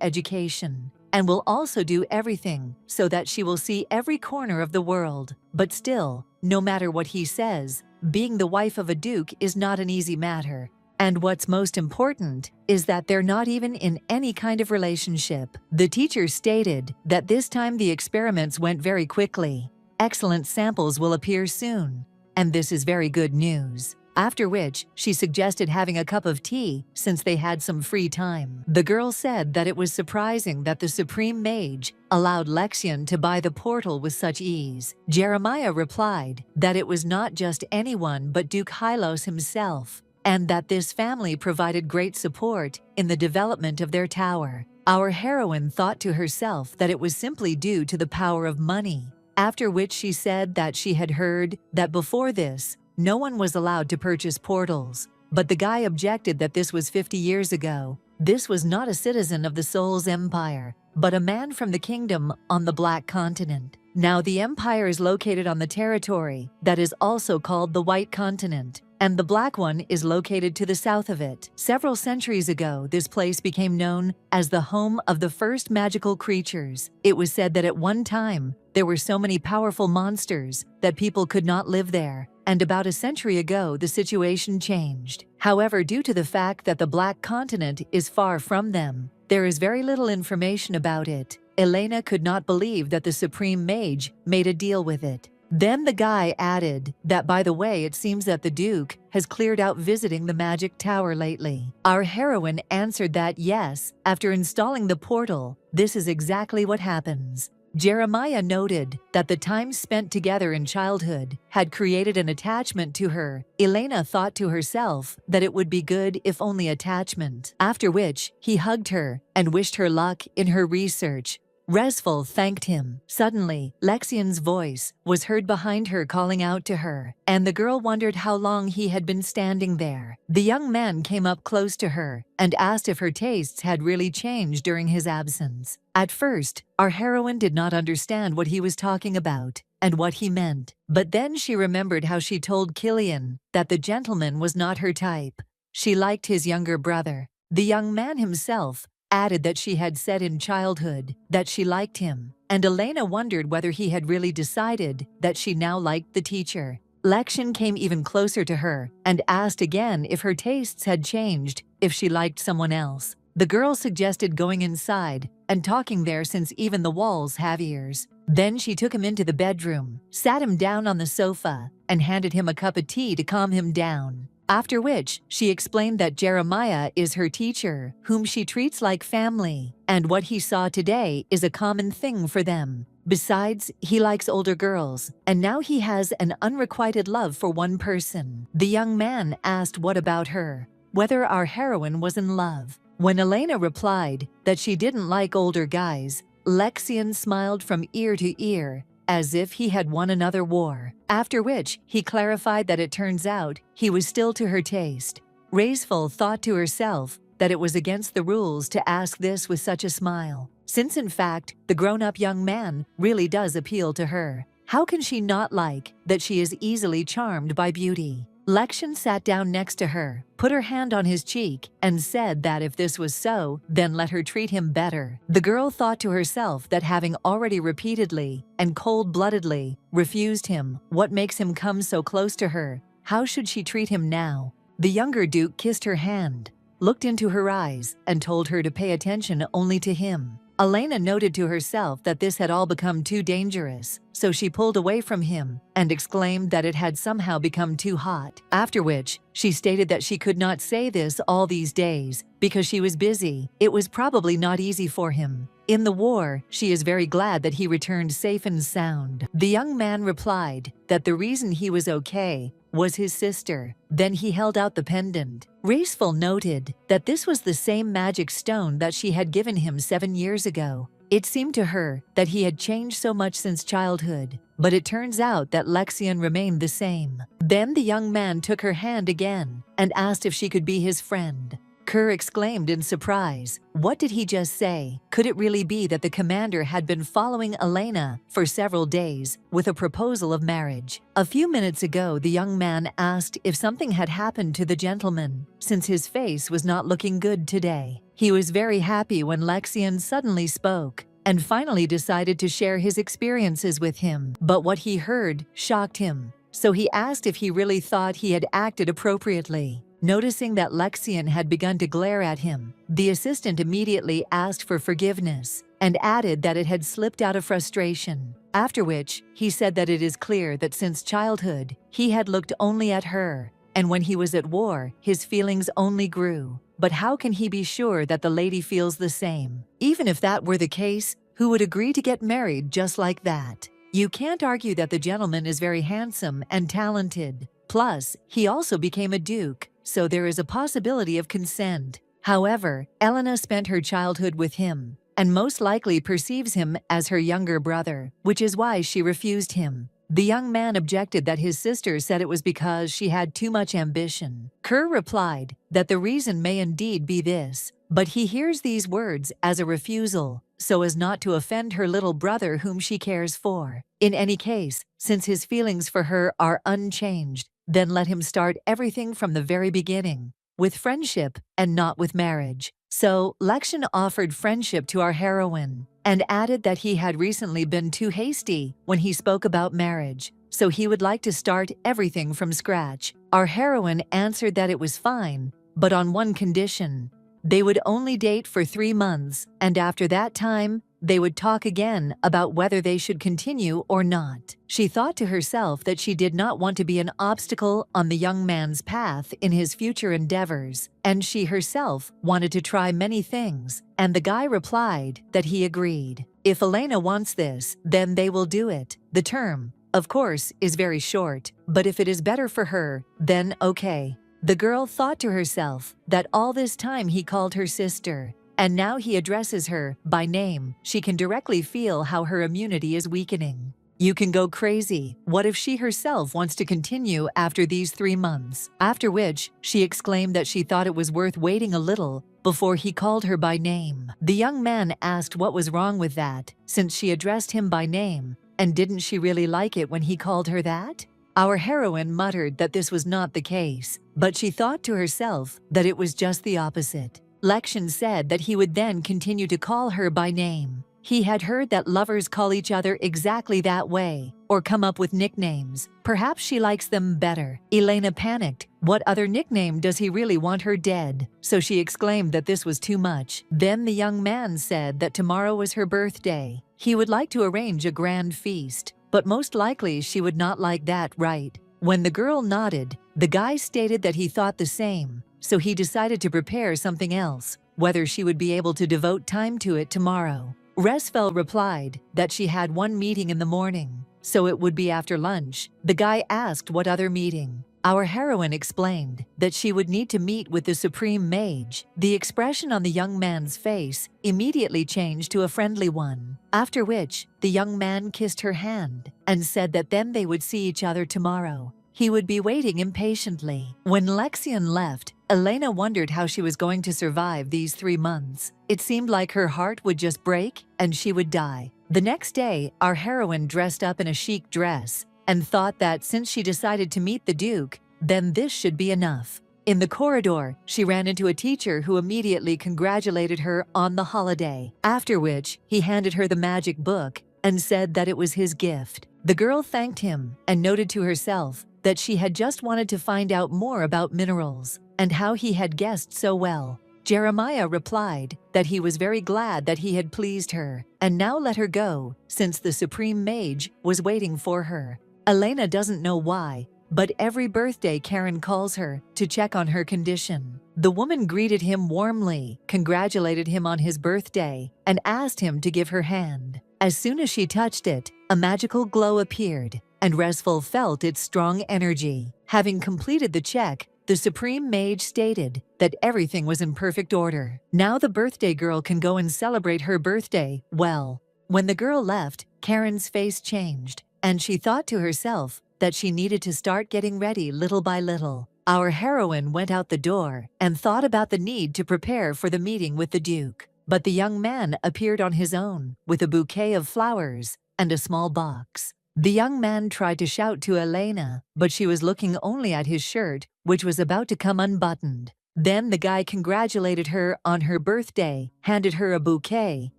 education, and will also do everything so that she will see every corner of the world. But still, no matter what he says, being the wife of a duke is not an easy matter. And what's most important is that they're not even in any kind of relationship. The teacher stated that this time the experiments went very quickly. Excellent samples will appear soon, and this is very good news. After which, she suggested having a cup of tea since they had some free time. The girl said that it was surprising that the Supreme Mage allowed Lexian to buy the portal with such ease. Jeremiah replied that it was not just anyone but Duke Hylos himself, and that this family provided great support in the development of their tower. Our heroine thought to herself that it was simply due to the power of money, after which she said that she had heard that before this, no one was allowed to purchase portals, but the guy objected that this was 50 years ago. This was not a citizen of the Soul's Empire, but a man from the kingdom on the Black Continent. Now the empire is located on the territory that is also called the White Continent, and the Black one is located to the south of it. Several centuries ago, this place became known as the home of the first magical creatures. It was said that at one time, there were so many powerful monsters that people could not live there, and about a century ago, the situation changed. However, due to the fact that the Black Continent is far from them, there is very little information about it. Elena could not believe that the Supreme Mage made a deal with it. Then the guy added that, by the way, it seems that the Duke has cleared out visiting the Magic Tower lately. Our heroine answered that yes, after installing the portal, this is exactly what happens. Jeremiah noted that the time spent together in childhood had created an attachment to her. Elena thought to herself that it would be good if only attachment, after which he hugged her and wished her luck in her research. Resful thanked him. Suddenly, Lexian's voice was heard behind her calling out to her, and the girl wondered how long he had been standing there. The young man came up close to her and asked if her tastes had really changed during his absence. At first, our heroine did not understand what he was talking about and what he meant, but then she remembered how she told Killian that the gentleman was not her type. She liked his younger brother. The young man himself added that she had said in childhood that she liked him, and Elena wondered whether he had really decided that she now liked the teacher. Lexian came even closer to her and asked again if her tastes had changed, if she liked someone else. The girl suggested going inside and talking there since even the walls have ears. Then she took him into the bedroom, sat him down on the sofa, and handed him a cup of tea to calm him down. After which, she explained that Jeremiah is her teacher, whom she treats like family, and what he saw today is a common thing for them. Besides, he likes older girls, and now he has an unrequited love for one person. The young man asked what about her, whether our heroine was in love. When Elena replied that she didn't like older guys, Lexian smiled from ear to ear, as if he had won another war. After which, he clarified that it turns out he was still to her taste. Raiseful thought to herself that it was against the rules to ask this with such a smile, since in fact, the grown-up young man really does appeal to her. How can she not like that she is easily charmed by beauty? Lexian sat down next to her, put her hand on his cheek, and said that if this was so, then let her treat him better. The girl thought to herself that having already repeatedly and cold-bloodedly refused him, what makes him come so close to her? How should she treat him now? The younger duke kissed her hand, looked into her eyes, and told her to pay attention only to him. Elena noted to herself that this had all become too dangerous, so she pulled away from him and exclaimed that it had somehow become too hot. After which, she stated that she could not say this all these days because she was busy. It was probably not easy for him. In the war, she is very glad that he returned safe and sound. The young man replied that the reason he was okay was his sister. Then he held out the pendant. Raceful noted that this was the same magic stone that she had given him 7 years ago. It seemed to her that he had changed so much since childhood, but it turns out that Lexian remained the same. Then the young man took her hand again and asked if she could be his friend. Kerr exclaimed in surprise. What did he just say? Could it really be that the commander had been following Elena for several days with a proposal of marriage? A few minutes ago, the young man asked if something had happened to the gentleman, since his face was not looking good today. He was very happy when Lexian suddenly spoke and finally decided to share his experiences with him. But what he heard shocked him, so he asked if he really thought he had acted appropriately. Noticing that Lexian had begun to glare at him, the assistant immediately asked for forgiveness and added that it had slipped out of frustration. After which, he said that it is clear that since childhood, he had looked only at her, and when he was at war, his feelings only grew. But how can he be sure that the lady feels the same? Even if that were the case, who would agree to get married just like that? You can't argue that the gentleman is very handsome and talented. Plus, he also became a duke, so there is a possibility of consent. However, Elena spent her childhood with him and most likely perceives him as her younger brother, which is why she refused him. The young man objected that his sister said it was because she had too much ambition. Kerr replied that the reason may indeed be this, but he hears these words as a refusal, so as not to offend her little brother whom she cares for. In any case, since his feelings for her are unchanged, then let him start everything from the very beginning, with friendship and not with marriage. So, Lexian offered friendship to our heroine and added that he had recently been too hasty when he spoke about marriage, so he would like to start everything from scratch. Our heroine answered that it was fine, but on one condition. They would only date for 3 months, and after that time, they would talk again about whether they should continue or not. She thought to herself that she did not want to be an obstacle on the young man's path in his future endeavors, and she herself wanted to try many things, and the guy replied that he agreed. If Elena wants this, then they will do it. The term, of course, is very short, but if it is better for her, then okay. The girl thought to herself that all this time he called her sister, and now he addresses her by name. She can directly feel how her immunity is weakening. You can go crazy. What if she herself wants to continue after these 3 months? After which, she exclaimed that she thought it was worth waiting a little before he called her by name. The young man asked what was wrong with that, since she addressed him by name, and didn't she really like it when he called her that? Our heroine muttered that this was not the case, but she thought to herself that it was just the opposite. Lexian said that he would then continue to call her by name. He had heard that lovers call each other exactly that way, or come up with nicknames. Perhaps she likes them better. Elena panicked. What other nickname does he really want her dead? So she exclaimed that this was too much. Then the young man said that tomorrow was her birthday. He would like to arrange a grand feast, but most likely she would not like that, right? When the girl nodded, the guy stated that he thought the same, so he decided to prepare something else, whether she would be able to devote time to it tomorrow. Resfel replied that she had one meeting in the morning, so it would be after lunch. The guy asked what other meeting. Our heroine explained that she would need to meet with the Supreme Mage. The expression on the young man's face immediately changed to a friendly one, after which the young man kissed her hand and said that then they would see each other tomorrow. He would be waiting impatiently. When Lexian left, Elena wondered how she was going to survive these 3 months. It seemed like her heart would just break and she would die. The next day, our heroine dressed up in a chic dress and thought that since she decided to meet the Duke, then this should be enough. In the corridor, she ran into a teacher who immediately congratulated her on the holiday, after which he handed her the magic book and said that it was his gift. The girl thanked him and noted to herself that she had just wanted to find out more about minerals and how he had guessed so well. Jeremiah replied that he was very glad that he had pleased her and now let her go since the Supreme Mage was waiting for her. Elena doesn't know why, but every birthday Karen calls her to check on her condition. The woman greeted him warmly, congratulated him on his birthday, and asked him to give her hand. As soon as she touched it, a magical glow appeared, and Resful felt its strong energy. Having completed the check, the Supreme Mage stated that everything was in perfect order. Now the birthday girl can go and celebrate her birthday well. When the girl left, Karen's face changed, and she thought to herself that she needed to start getting ready little by little. Our heroine went out the door and thought about the need to prepare for the meeting with the Duke. But the young man appeared on his own with a bouquet of flowers and a small box. The young man tried to shout to Elena, but she was looking only at his shirt, which was about to come unbuttoned. Then the guy congratulated her on her birthday, handed her a bouquet,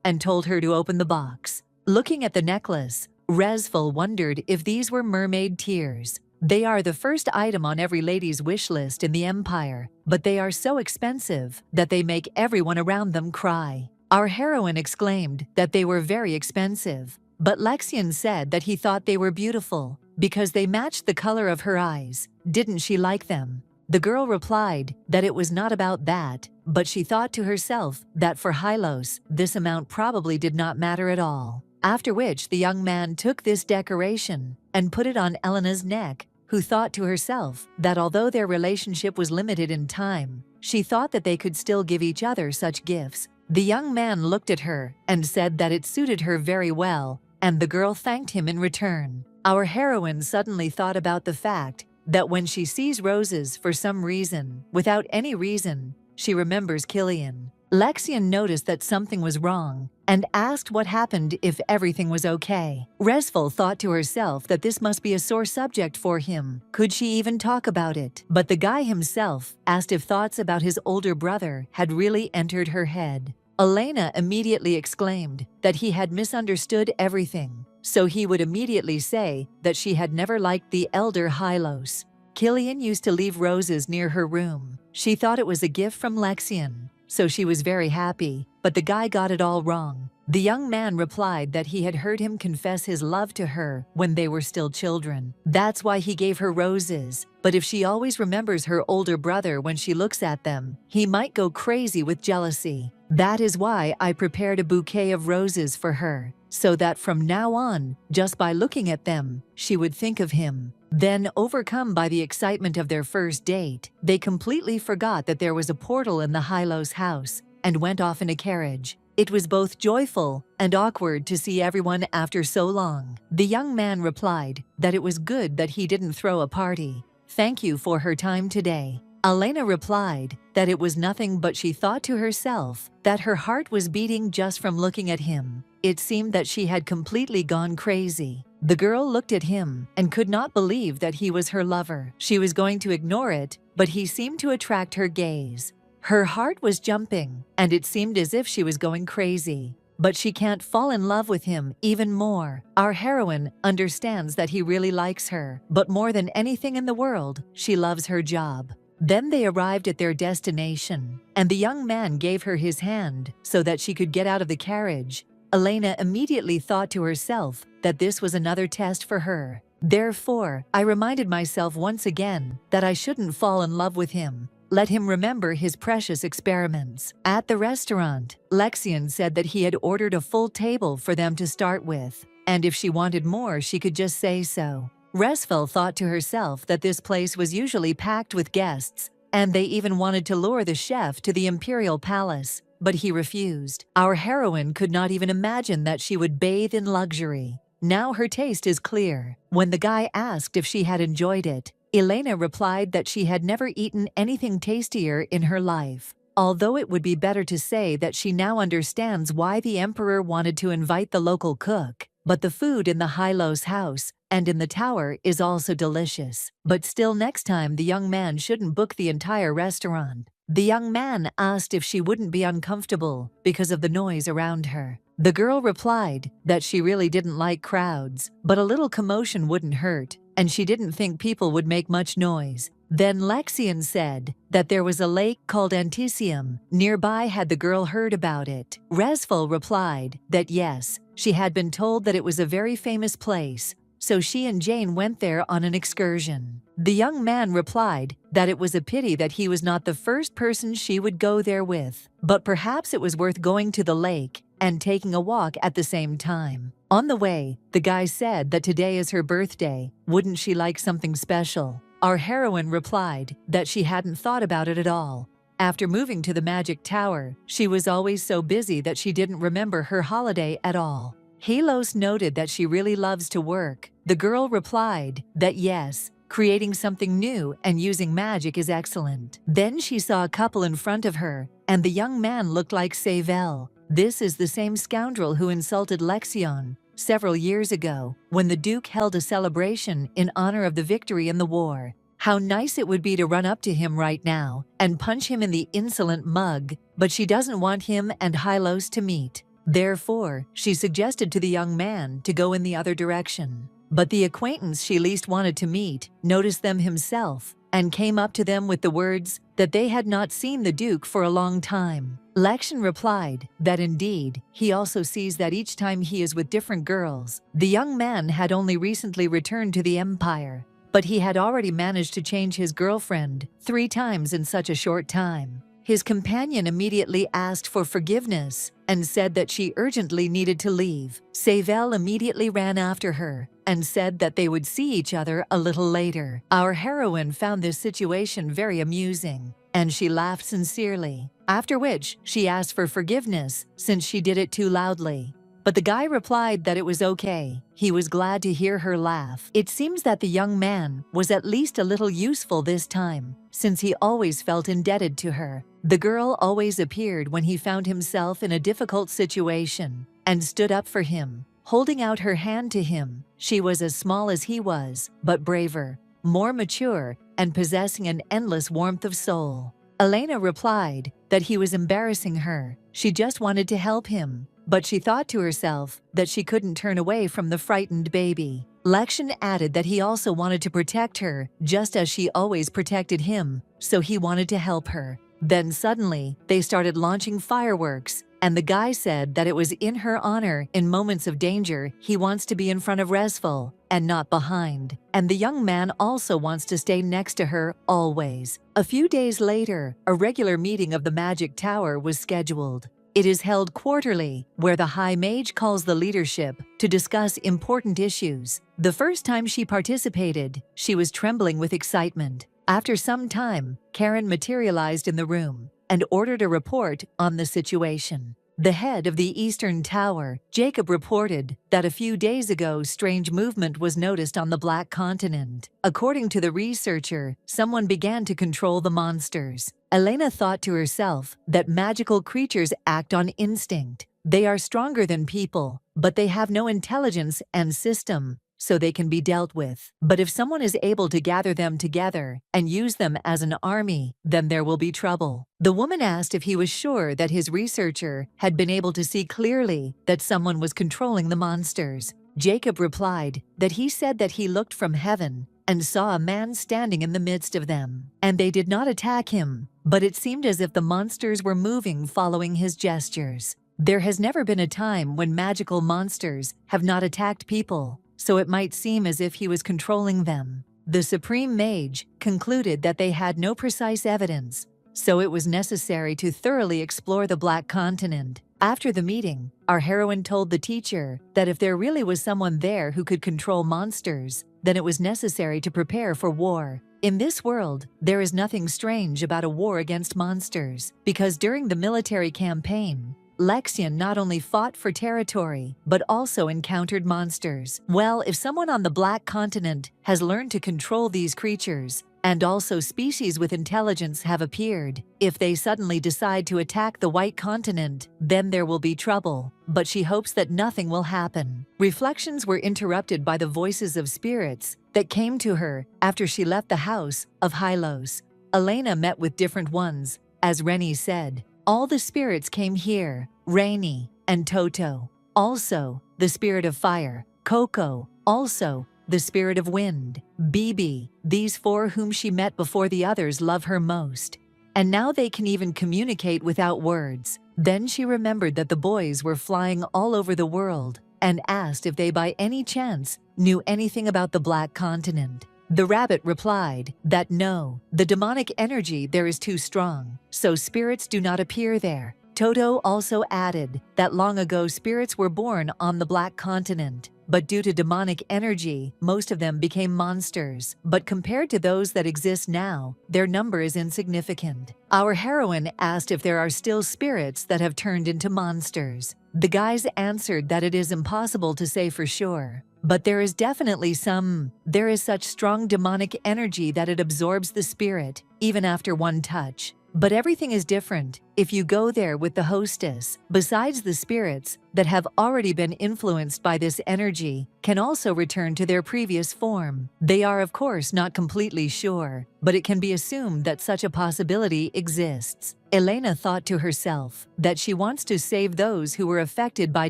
and told her to open the box. Looking at the necklace, Resful wondered if these were mermaid tears. They are the first item on every lady's wish list in the Empire, but they are so expensive that they make everyone around them cry. Our heroine exclaimed that they were very expensive, but Lexian said that he thought they were beautiful because they matched the color of her eyes. Didn't she like them? The girl replied that it was not about that, but she thought to herself that for Hylos, this amount probably did not matter at all. After which the young man took this decoration and put it on Elena's neck, who thought to herself that although their relationship was limited in time, she thought that they could still give each other such gifts. The young man looked at her and said that it suited her very well, and the girl thanked him in return. Our heroine suddenly thought about the fact that when she sees roses for some reason, without any reason, she remembers Killian. Lexian noticed that something was wrong and asked what happened if everything was okay. Resful thought to herself that this must be a sore subject for him. Could she even talk about it? But the guy himself asked if thoughts about his older brother had really entered her head. Elena immediately exclaimed that he had misunderstood everything, so he would immediately say that she had never liked the elder Hylos. Killian used to leave roses near her room. She thought it was a gift from Lexian, so she was very happy, but the guy got it all wrong. The young man replied that he had heard him confess his love to her when they were still children. That's why he gave her roses, but if she always remembers her older brother when she looks at them, he might go crazy with jealousy. That is why I prepared a bouquet of roses for her, so that from now on, just by looking at them, she would think of him. Then, overcome by the excitement of their first date, they completely forgot that there was a portal in the Hylos house and went off in a carriage. It was both joyful and awkward to see everyone after so long. The young man replied that it was good that he didn't throw a party. Thank you for her time today. Elena replied that it was nothing, but she thought to herself that her heart was beating just from looking at him. It seemed that she had completely gone crazy. The girl looked at him and could not believe that he was her lover. She was going to ignore it, but he seemed to attract her gaze. Her heart was jumping, and it seemed as if she was going crazy. But she can't fall in love with him even more. Our heroine understands that he really likes her, but more than anything in the world, she loves her job. Then they arrived at their destination, and the young man gave her his hand so that she could get out of the carriage. Elena immediately thought to herself that this was another test for her. Therefore, I reminded myself once again that I shouldn't fall in love with him. Let him remember his precious experiments. At the restaurant, Lexian said that he had ordered a full table for them to start with, and if she wanted more, she could just say so. Resfel thought to herself that this place was usually packed with guests, and they even wanted to lure the chef to the imperial palace, but he refused. Our heroine could not even imagine that she would bathe in luxury. Now her taste is clear. When the guy asked if she had enjoyed it, Elena replied that she had never eaten anything tastier in her life. Although it would be better to say that she now understands why the emperor wanted to invite the local cook, but the food in the Yahello's house and in the tower is also delicious. But still, next time the young man shouldn't book the entire restaurant. The young man asked if she wouldn't be uncomfortable because of the noise around her. The girl replied that she really didn't like crowds, but a little commotion wouldn't hurt, and she didn't think people would make much noise. Then Lexian said that there was a lake called Anticium nearby. Had the girl heard about it? Resful replied that yes, she had been told that it was a very famous place, so she and Jane went there on an excursion. The young man replied that it was a pity that he was not the first person she would go there with, but perhaps it was worth going to the lake and taking a walk at the same time. On the way, the guy said that today is her birthday. Wouldn't she like something special? Our heroine replied that she hadn't thought about it at all. After moving to the Magic Tower, she was always so busy that she didn't remember her holiday at all. Helos noted that she really loves to work. The girl replied that yes, creating something new and using magic is excellent. Then she saw a couple in front of her, and the young man looked like Savel. This is the same scoundrel who insulted Lexion several years ago when the Duke held a celebration in honor of the victory in the war. How nice it would be to run up to him right now and punch him in the insolent mug, but she doesn't want him and Hylos to meet. Therefore, she suggested to the young man to go in the other direction. But the acquaintance she least wanted to meet noticed them himself and came up to them with the words that they had not seen the Duke for a long time. Lexion replied that indeed, he also sees that each time he is with different girls. The young man had only recently returned to the Empire, but he had already managed to change his girlfriend 3 times in such a short time. His companion immediately asked for forgiveness and said that she urgently needed to leave. Savel immediately ran after her and said that they would see each other a little later. Our heroine found this situation very amusing, and she laughed sincerely, after which she asked for forgiveness since she did it too loudly. But the guy replied that it was okay. He was glad to hear her laugh. It seems that the young man was at least a little useful this time, since he always felt indebted to her. The girl always appeared when he found himself in a difficult situation and stood up for him, holding out her hand to him. She was as small as he was, but braver, more mature, and possessing an endless warmth of soul. Elena replied that he was embarrassing her. She just wanted to help him, but she thought to herself that she couldn't turn away from the frightened baby. Lexion added that he also wanted to protect her, just as she always protected him, so he wanted to help her. Then suddenly, they started launching fireworks, and the guy said that it was in her honor. In moments of danger, he wants to be in front of Resful and not behind. And the young man also wants to stay next to her always. A few days later, a regular meeting of the Magic Tower was scheduled. It is held quarterly, where the High Mage calls the leadership to discuss important issues. The first time she participated, she was trembling with excitement. After some time, Karen materialized in the room and ordered a report on the situation. The head of the Eastern Tower, Jacob, reported that a few days ago strange movement was noticed on the Black Continent. According to the researcher, someone began to control the monsters. Elena thought to herself that magical creatures act on instinct. They are stronger than people, but they have no intelligence and system, so they can be dealt with. But if someone is able to gather them together and use them as an army, then there will be trouble. The woman asked if he was sure that his researcher had been able to see clearly that someone was controlling the monsters. Jacob replied that he said that he looked from heaven and saw a man standing in the midst of them, and they did not attack him, but it seemed as if the monsters were moving following his gestures. There has never been a time when magical monsters have not attacked people, so it might seem as if he was controlling them. The Supreme Mage concluded that they had no precise evidence, so it was necessary to thoroughly explore the Black Continent. After the meeting, our heroine told the teacher that if there really was someone there who could control monsters, then it was necessary to prepare for war. In this world, there is nothing strange about a war against monsters, because during the military campaign, Lexian not only fought for territory, but also encountered monsters. Well, if someone on the Black Continent has learned to control these creatures, and also species with intelligence have appeared, if they suddenly decide to attack the White Continent, then there will be trouble. But she hopes that nothing will happen. Reflections were interrupted by the voices of spirits that came to her after she left the house of Hylos. Elena met with different ones. As Rennie said, all the spirits came here, Rainy and Toto. Also, the spirit of fire, Coco. Also, the spirit of wind, Bibi. These four whom she met before the others love her most. And now they can even communicate without words. Then she remembered that the boys were flying all over the world and asked if they by any chance knew anything about the Black Continent. The rabbit replied that no, the demonic energy there is too strong, so spirits do not appear there. Toto also added that long ago spirits were born on the Black Continent, but due to demonic energy, most of them became monsters. But compared to those that exist now, their number is insignificant. Our heroine asked if there are still spirits that have turned into monsters. The guys answered that it is impossible to say for sure, but there is definitely some. There is such strong demonic energy that it absorbs the spirit, even after one touch. But everything is different if you go there with the hostess. Besides, the spirits that have already been influenced by this energy can also return to their previous form. They are, of course, not completely sure, but it can be assumed that such a possibility exists. Elena thought to herself that she wants to save those who were affected by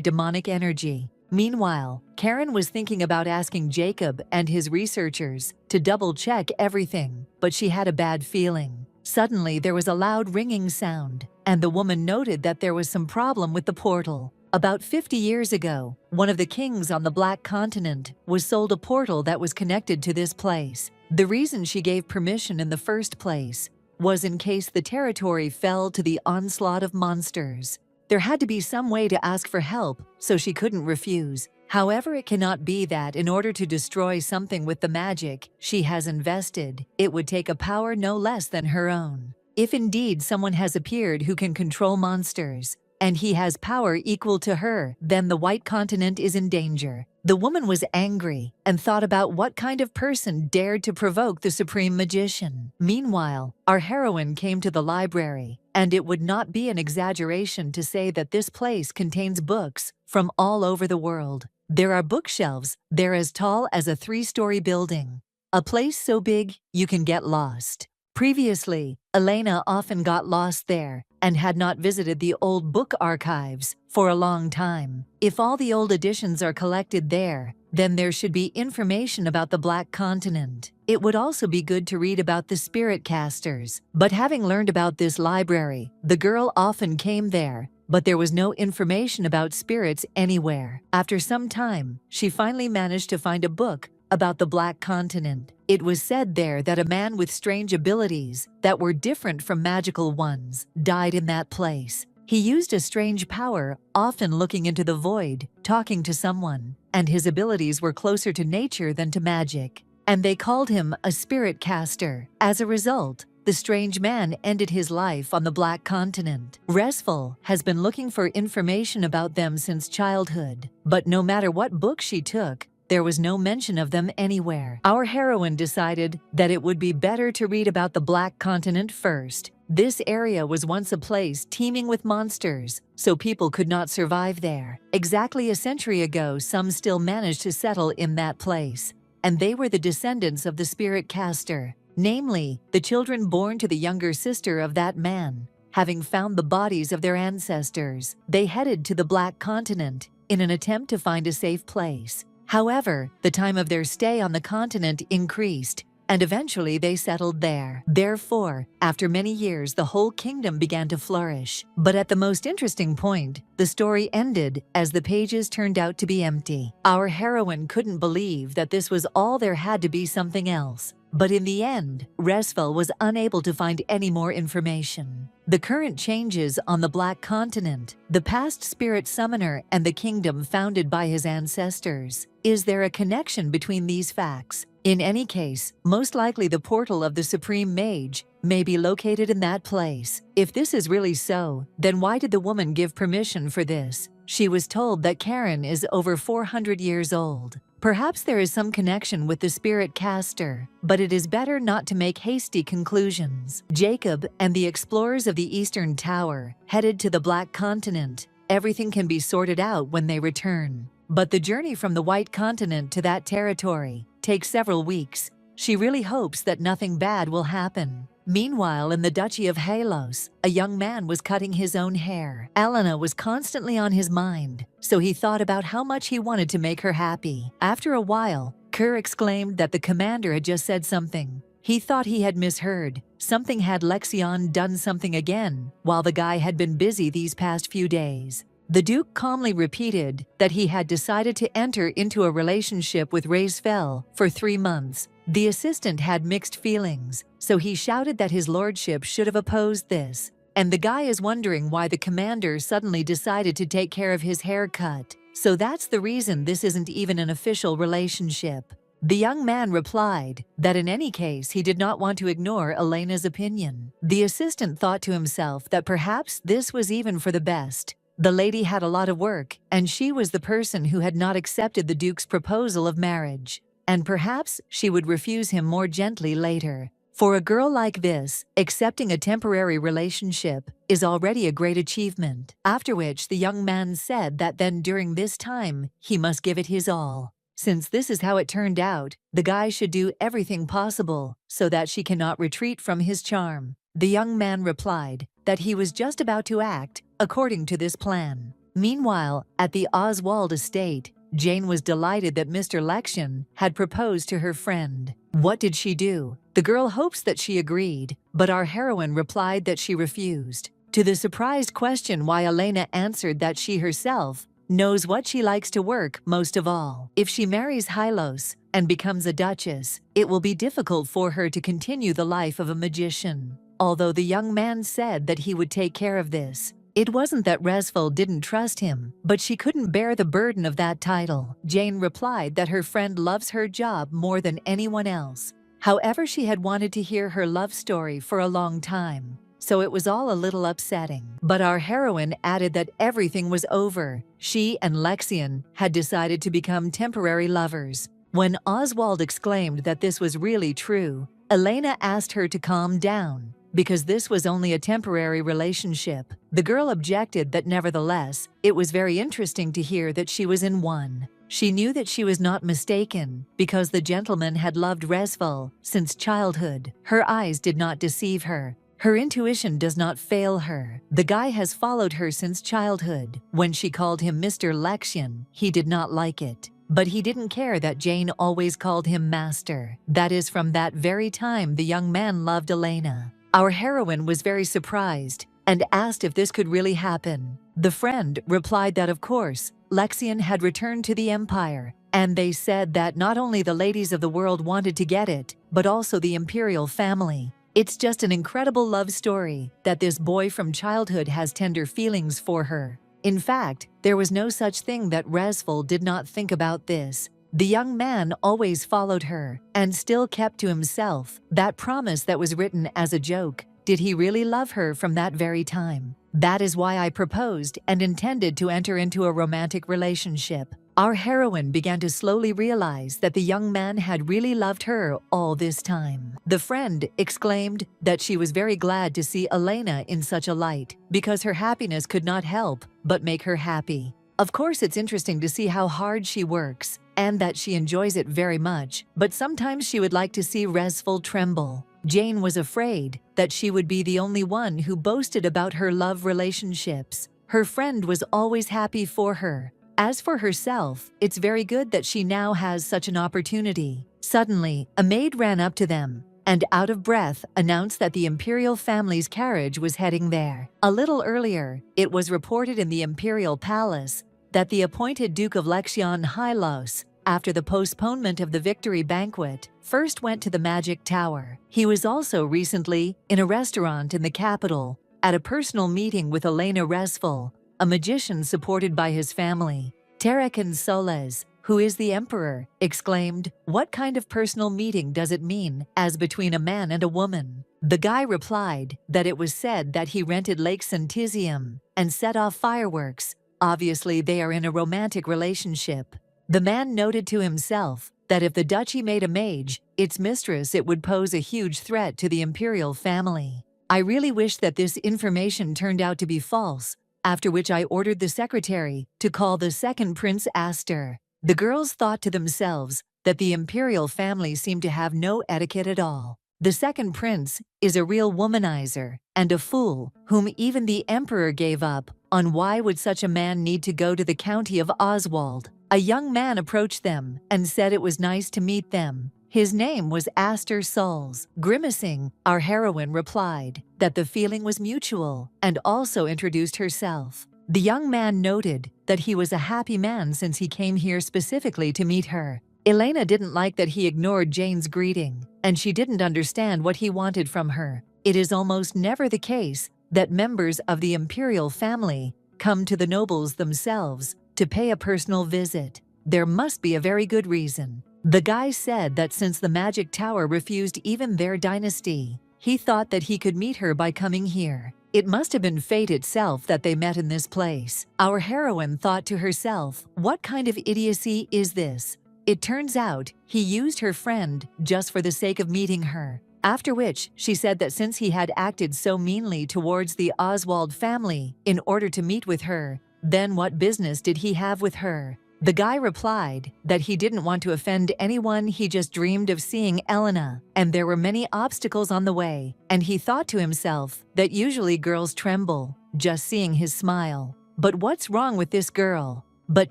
demonic energy. Meanwhile, Karen was thinking about asking Jacob and his researchers to double-check everything, but she had a bad feeling. Suddenly, there was a loud ringing sound, and the woman noted that there was some problem with the portal. About 50 years ago, one of the kings on the Black Continent was sold a portal that was connected to this place. The reason she gave permission in the first place was in case the territory fell to the onslaught of monsters. There had to be some way to ask for help, so she couldn't refuse. However, it cannot be that in order to destroy something with the magic she has invested, it would take a power no less than her own. If indeed someone has appeared who can control monsters, and he has power equal to her, then the White Continent is in danger. The woman was angry and thought about what kind of person dared to provoke the supreme magician. Meanwhile, our heroine came to the library, and it would not be an exaggeration to say that this place contains books from all over the world. There are bookshelves there as tall as a 3-story building, a place so big you can get lost. Previously, Elena often got lost there and had not visited the old book archives for a long time. If all the old editions are collected there, then there should be information about the Black Continent. It would also be good to read about the spirit casters. But having learned about this library, the girl often came there, but there was no information about spirits anywhere. After some time, she finally managed to find a book about the Black Continent. It was said there that a man with strange abilities that were different from magical ones died in that place. He used a strange power, often looking into the void, talking to someone, and his abilities were closer to nature than to magic. And they called him a spirit caster. As a result, the strange man ended his life on the Black Continent. Restful has been looking for information about them since childhood, but no matter what book she took, there was no mention of them anywhere. Our heroine decided that it would be better to read about the Black Continent first. This area was once a place teeming with monsters, so people could not survive there. Exactly a century ago, some still managed to settle in that place, and they were the descendants of the spirit caster, namely, the children born to the younger sister of that man. Having found the bodies of their ancestors, they headed to the Black Continent in an attempt to find a safe place. However, the time of their stay on the continent increased, and eventually they settled there. Therefore, after many years, the whole kingdom began to flourish. But at the most interesting point, the story ended as the pages turned out to be empty. Our heroine couldn't believe that this was all. There had to be something else. But in the end, Resfel was unable to find any more information. The current changes on the Black Continent, the past spirit summoner, and the kingdom founded by his ancestors. Is there a connection between these facts? In any case, most likely the portal of the Supreme Mage may be located in that place. If this is really so, then why did the woman give permission for this? She was told that Karen is over 400 years old. Perhaps there is some connection with the spirit caster, but it is better not to make hasty conclusions. Jacob and the explorers of the Eastern Tower headed to the Black Continent. Everything can be sorted out when they return. But the journey from the White Continent to that territory takes several weeks. She really hopes that nothing bad will happen. Meanwhile, in the Duchy of Halos, a young man was cutting his own hair. Elena was constantly on his mind, so he thought about how much he wanted to make her happy. After a while, Kerr exclaimed that the commander had just said something. He thought he had misheard. Something had Lexion done something again, while the guy had been busy these past few days. The Duke calmly repeated that he had decided to enter into a relationship with Resfel for 3 months. The assistant had mixed feelings, so he shouted that his lordship should have opposed this. And the guy is wondering why the commander suddenly decided to take care of his haircut. So that's the reason this isn't even an official relationship. The young man replied that in any case he did not want to ignore Elena's opinion. The assistant thought to himself that perhaps this was even for the best. The lady had a lot of work, and she was the person who had not accepted the Duke's proposal of marriage. And perhaps she would refuse him more gently later. For a girl like this, accepting a temporary relationship is already a great achievement. After which the young man said that then during this time, he must give it his all. Since this is how it turned out, the guy should do everything possible so that she cannot retreat from his charm. The young man replied that he was just about to act according to this plan. Meanwhile, at the Oswald estate, Jane was delighted that Mr. Lexion had proposed to her friend. What did she do? The girl hopes that she agreed, but our heroine replied that she refused. To the surprised question why Elena answered that she herself knows what she likes to work most of all. If she marries Hylos and becomes a duchess, it will be difficult for her to continue the life of a magician. Although the young man said that he would take care of this, it wasn't that Resfel didn't trust him, but she couldn't bear the burden of that title. Jane replied that her friend loves her job more than anyone else. However, she had wanted to hear her love story for a long time, so it was all a little upsetting. But our heroine added that everything was over. She and Lexion had decided to become temporary lovers. When Oswald exclaimed that this was really true, Elena asked her to calm down, because this was only a temporary relationship. The girl objected that nevertheless, it was very interesting to hear that she was in one. She knew that she was not mistaken, because the gentleman had loved Resfel since childhood. Her eyes did not deceive her. Her intuition does not fail her. The guy has followed her since childhood. When she called him Mr. Lexion, he did not like it. But he didn't care that Jane always called him Master. That is, from that very time the young man loved Elena. Our heroine was very surprised and asked if this could really happen. The friend replied that of course, Lexion had returned to the Empire, and they said that not only the ladies of the world wanted to get it, but also the imperial family. It's just an incredible love story that this boy from childhood has tender feelings for her. In fact, there was no such thing that Resfel did not think about this. The young man always followed her and still kept to himself that promise that was written as a joke. Did he really love her from that very time? That is why I proposed and intended to enter into a romantic relationship. Our heroine began to slowly realize that the young man had really loved her all this time. The friend exclaimed that she was very glad to see Elena in such a light, because her happiness could not help but make her happy. Of course, it's interesting to see how hard she works, and that she enjoys it very much, but sometimes she would like to see Resfel tremble. Jane was afraid that she would be the only one who boasted about her love relationships. Her friend was always happy for her. As for herself, it's very good that she now has such an opportunity. Suddenly, a maid ran up to them and, out of breath, announced that the imperial family's carriage was heading there. A little earlier, it was reported in the imperial palace that the appointed Duke of Lexion Hylos after the postponement of the victory banquet, first went to the Magic Tower. He was also recently in a restaurant in the capital, at a personal meeting with Elena Resful, a magician supported by his family. Terekin Soles, who is the emperor, exclaimed, "What kind of personal meeting does it mean, as between a man and a woman?" The guy replied that it was said that he rented Lake Centisium and set off fireworks. Obviously, they are in a romantic relationship. The man noted to himself that if the duchy made a mage, its mistress, it would pose a huge threat to the imperial family. I really wish that this information turned out to be false, after which I ordered the secretary to call the second Prince Astor. The girls thought to themselves that the imperial family seemed to have no etiquette at all. The second prince is a real womanizer and a fool whom even the emperor gave up on. Why would such a man need to go to the county of Oswald? A young man approached them and said it was nice to meet them. His name was Astor Souls. Grimacing, our heroine replied that the feeling was mutual and also introduced herself. The young man noted that he was a happy man since he came here specifically to meet her. Elena didn't like that he ignored Jane's greeting, and she didn't understand what he wanted from her. It is almost never the case that members of the imperial family come to the nobles themselves to pay a personal visit. There must be a very good reason. The guy said that since the Magic Tower refused even their dynasty, he thought that he could meet her by coming here. It must have been fate itself that they met in this place. Our heroine thought to herself, what kind of idiocy is this? It turns out he used her friend just for the sake of meeting her. After which, she said that since he had acted so meanly towards the Oswald family in order to meet with her, then what business did he have with her? The guy replied that he didn't want to offend anyone, he just dreamed of seeing Elena, and there were many obstacles on the way, and he thought to himself that usually girls tremble just seeing his smile. But what's wrong with this girl? But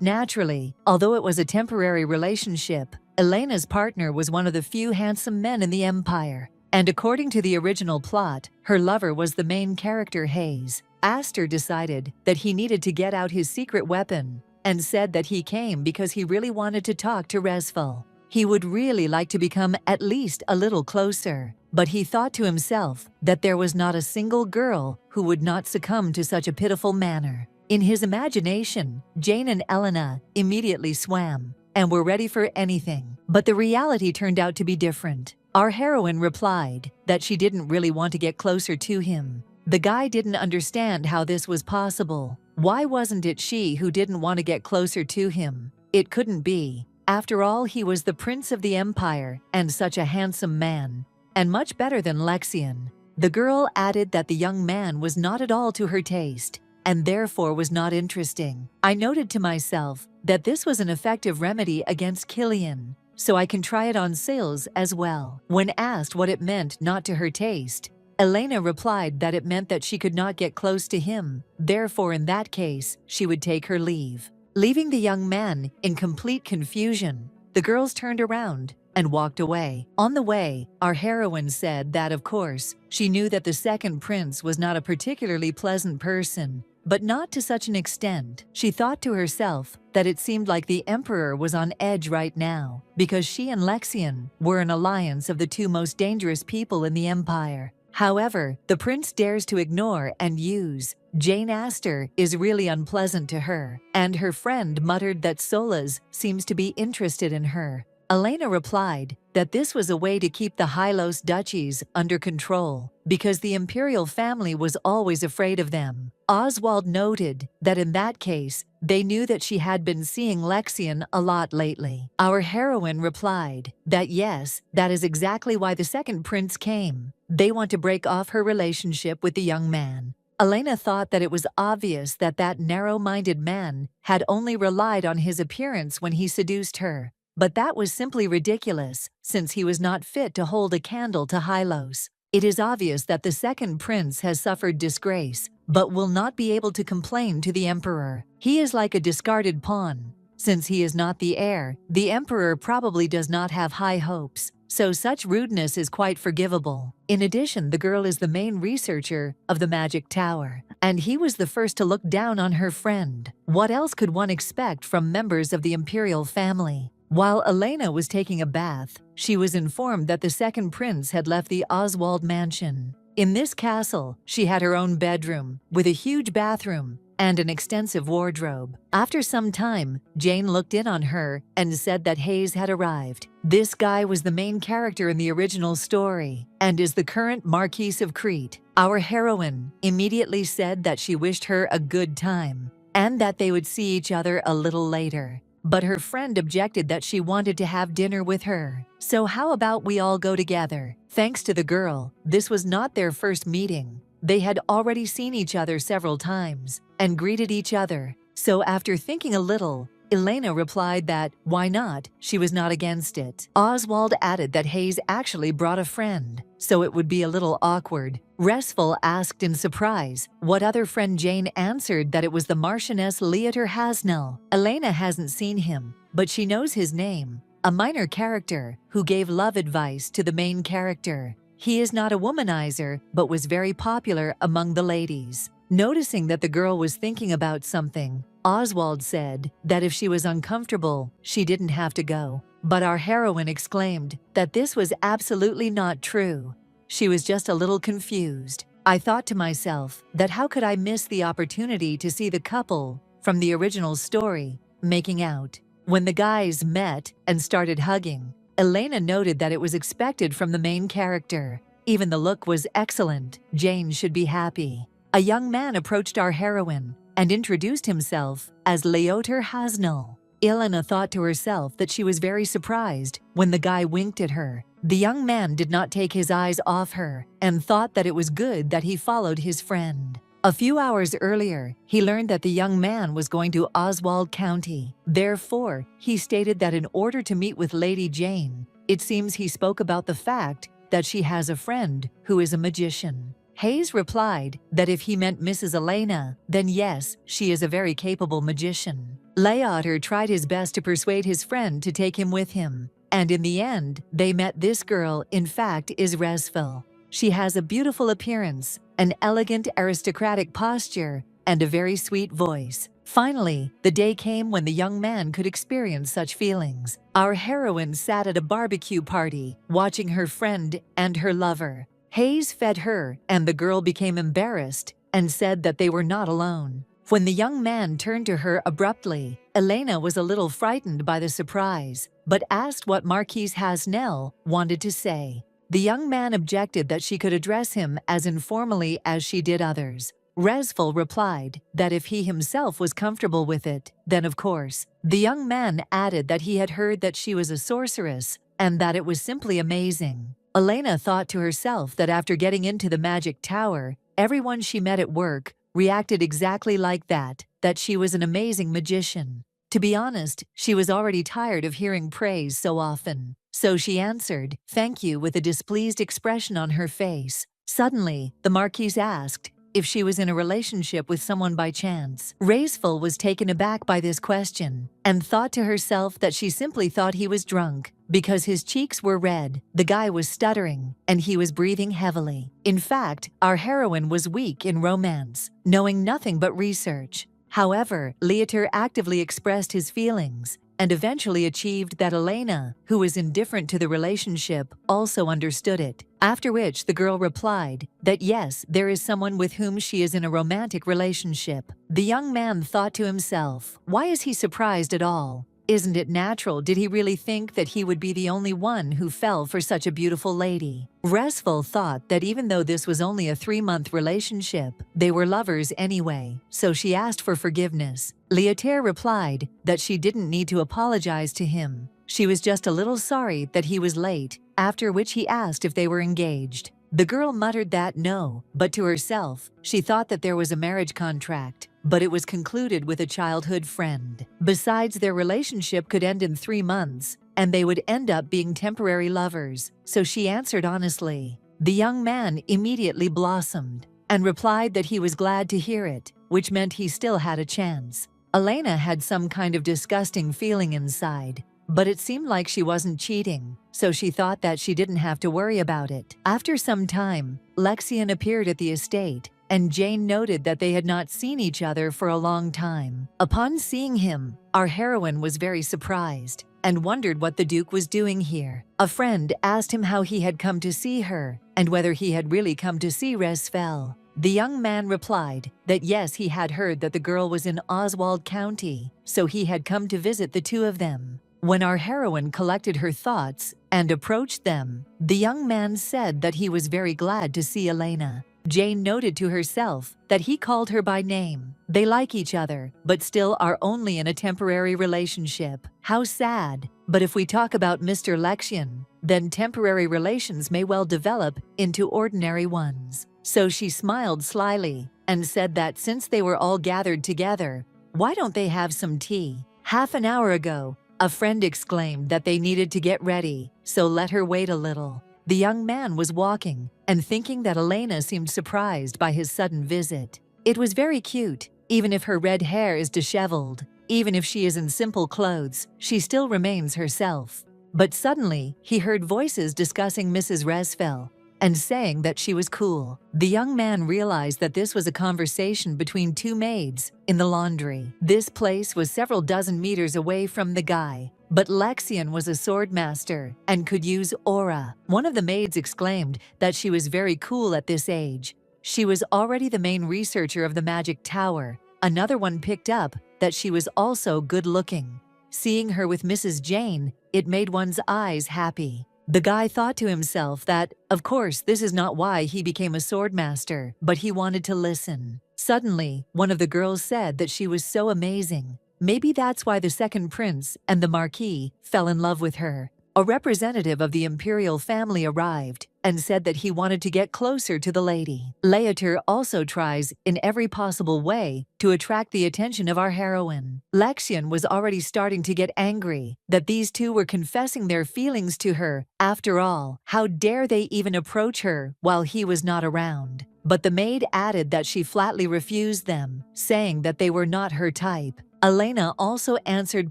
naturally, although it was a temporary relationship, Elena's partner was one of the few handsome men in the empire, and according to the original plot, her lover was the main character Hayes. Astor decided that he needed to get out his secret weapon and said that he came because he really wanted to talk to Resful. He would really like to become at least a little closer, but he thought to himself that there was not a single girl who would not succumb to such a pitiful manner. In his imagination, Jane and Elena immediately swam and were ready for anything, but the reality turned out to be different. Our heroine replied that she didn't really want to get closer to him. The guy didn't understand how this was possible. Why wasn't it she who didn't want to get closer to him? It couldn't be. After all, he was the prince of the empire and such a handsome man, and much better than Lexian. The girl added that the young man was not at all to her taste, and therefore was not interesting. I noted to myself that this was an effective remedy against Killian, so I can try it on sales as well. When asked what it meant not to her taste, Elena replied that it meant that she could not get close to him, therefore in that case, she would take her leave. Leaving the young man in complete confusion, the girls turned around and walked away. On the way, our heroine said that, of course, she knew that the second prince was not a particularly pleasant person, but not to such an extent. She thought to herself that it seemed like the emperor was on edge right now, because she and Lexian were an alliance of the two most dangerous people in the empire. However, the prince dares to ignore and use. Jane Astor is really unpleasant to her, and her friend muttered that Solas seems to be interested in her. Elena replied that this was a way to keep the Hylos duchies under control, because the imperial family was always afraid of them. Oswald noted that in that case, they knew that she had been seeing Lexian a lot lately. Our heroine replied that yes, that is exactly why the second prince came. They want to break off her relationship with the young man. Elena thought that it was obvious that that narrow-minded man had only relied on his appearance when he seduced her. But that was simply ridiculous, since he was not fit to hold a candle to Hylos. It is obvious that the second prince has suffered disgrace, but will not be able to complain to the emperor. He is like a discarded pawn. Since he is not the heir, the emperor probably does not have high hopes, so such rudeness is quite forgivable. In addition, the girl is the main researcher of the Magic Tower, and he was the first to look down on her friend. What else could one expect from members of the imperial family? While Elena was taking a bath, she was informed that the second prince had left the Oswald mansion. In this castle, she had her own bedroom, with a huge bathroom and an extensive wardrobe. After some time, Jane looked in on her and said that Hayes had arrived. This guy was the main character in the original story and is the current Marquise of Crete. Our heroine immediately said that she wished her a good time and that they would see each other a little later. But her friend objected that she wanted to have dinner with her. So how about we all go together? Thanks to the girl, this was not their first meeting. They had already seen each other several times and greeted each other. So after thinking a little, Elena replied that, why not? She was not against it. Oswald added that Hayes actually brought a friend, so it would be a little awkward. Restful asked in surprise what other friend. Jane answered that it was the Marchioness Leater Hasnell. Elena hasn't seen him, but she knows his name, a minor character who gave love advice to the main character. He is not a womanizer, but was very popular among the ladies. Noticing that the girl was thinking about something, Oswald said that if she was uncomfortable, she didn't have to go. But our heroine exclaimed that this was absolutely not true. She was just a little confused. I thought to myself that how could I miss the opportunity to see the couple from the original story making out? When the guys met and started hugging, Elena noted that it was expected from the main character. Even the look was excellent. Jane should be happy. A young man approached our heroine and introduced himself as Leater Hasnell. Elena thought to herself that she was very surprised when the guy winked at her. The young man did not take his eyes off her and thought that it was good that he followed his friend. A few hours earlier, he learned that the young man was going to Oswald County. Therefore, he stated that in order to meet with Lady Jane, it seems he spoke about the fact that she has a friend who is a magician. Hayes replied that if he meant Mrs. Elena, then yes, she is a very capable magician. Leater tried his best to persuade his friend to take him with him, and in the end, they met. This girl, in fact, is Resfil. She has a beautiful appearance, an elegant aristocratic posture, and a very sweet voice. Finally, the day came when the young man could experience such feelings. Our heroine sat at a barbecue party, watching her friend and her lover. Hayes fed her, and the girl became embarrassed and said that they were not alone. When the young man turned to her abruptly, Elena was a little frightened by the surprise, but asked what Marquise Hasnell wanted to say. The young man objected that she could address him as informally as she did others. Resful replied that if he himself was comfortable with it, then of course. The young man added that he had heard that she was a sorceress and that it was simply amazing. Elena thought to herself that after getting into the magic tower, everyone she met at work reacted exactly like that she was an amazing magician. To be honest, she was already tired of hearing praise so often. So she answered, "Thank you," with a displeased expression on her face. Suddenly, the Marquise asked if she was in a relationship with someone by chance. Resful was taken aback by this question and thought to herself that she simply thought he was drunk because his cheeks were red, the guy was stuttering, and he was breathing heavily. In fact, our heroine was weak in romance, knowing nothing but research. However, Leater actively expressed his feelings and eventually achieved that Elena, who was indifferent to the relationship, also understood it. After which the girl replied that yes, there is someone with whom she is in a romantic relationship. The young man thought to himself, why is he surprised at all? Isn't it natural? Did he really think that he would be the only one who fell for such a beautiful lady? Resful thought that even though this was only a 3-month relationship, they were lovers anyway, so she asked for forgiveness. Leater replied that she didn't need to apologize to him. She was just a little sorry that he was late, after which he asked if they were engaged. The girl muttered that no, but to herself, she thought that there was a marriage contract, but it was concluded with a childhood friend. Besides, their relationship could end in 3 months, and they would end up being temporary lovers, so she answered honestly. The young man immediately blossomed and replied that he was glad to hear it, which meant he still had a chance. Elena had some kind of disgusting feeling inside, but it seemed like she wasn't cheating, so she thought that she didn't have to worry about it. After some time, Lexian appeared at the estate, and Jane noted that they had not seen each other for a long time. Upon seeing him, our heroine was very surprised and wondered what the Duke was doing here. A friend asked him how he had come to see her and whether he had really come to see Resfel. The young man replied that yes, he had heard that the girl was in Oswald County, so he had come to visit the two of them. When our heroine collected her thoughts and approached them, the young man said that he was very glad to see Elena. Jane noted to herself that he called her by name. They like each other, but still are only in a temporary relationship. How sad. But if we talk about Mr. Lexian, then temporary relations may well develop into ordinary ones. So she smiled slyly and said that since they were all gathered together, why don't they have some tea? Half an hour ago, a friend exclaimed that they needed to get ready, so let her wait a little. The young man was walking and thinking that Elena seemed surprised by his sudden visit. It was very cute. Even if her red hair is disheveled, even if she is in simple clothes, she still remains herself. But suddenly, he heard voices discussing Mrs. Resfel and saying that she was cool. The young man realized that this was a conversation between two maids in the laundry. This place was several dozen meters away from the guy, but Lexian was a sword master and could use aura. One of the maids exclaimed that she was very cool at this age. She was already the main researcher of the Magic Tower. Another one picked up that she was also good-looking. Seeing her with Mrs. Jane, it made one's eyes happy. The guy thought to himself that, of course, this is not why he became a swordmaster, but he wanted to listen. Suddenly, one of the girls said that she was so amazing. Maybe that's why the second prince and the marquis fell in love with her. A representative of the imperial family arrived and said that he wanted to get closer to the lady. Leater also tries in every possible way to attract the attention of our heroine. Lexian was already starting to get angry that these two were confessing their feelings to her. After all, how dare they even approach her while he was not around? But the maid added that she flatly refused them, saying that they were not her type. Elena also answered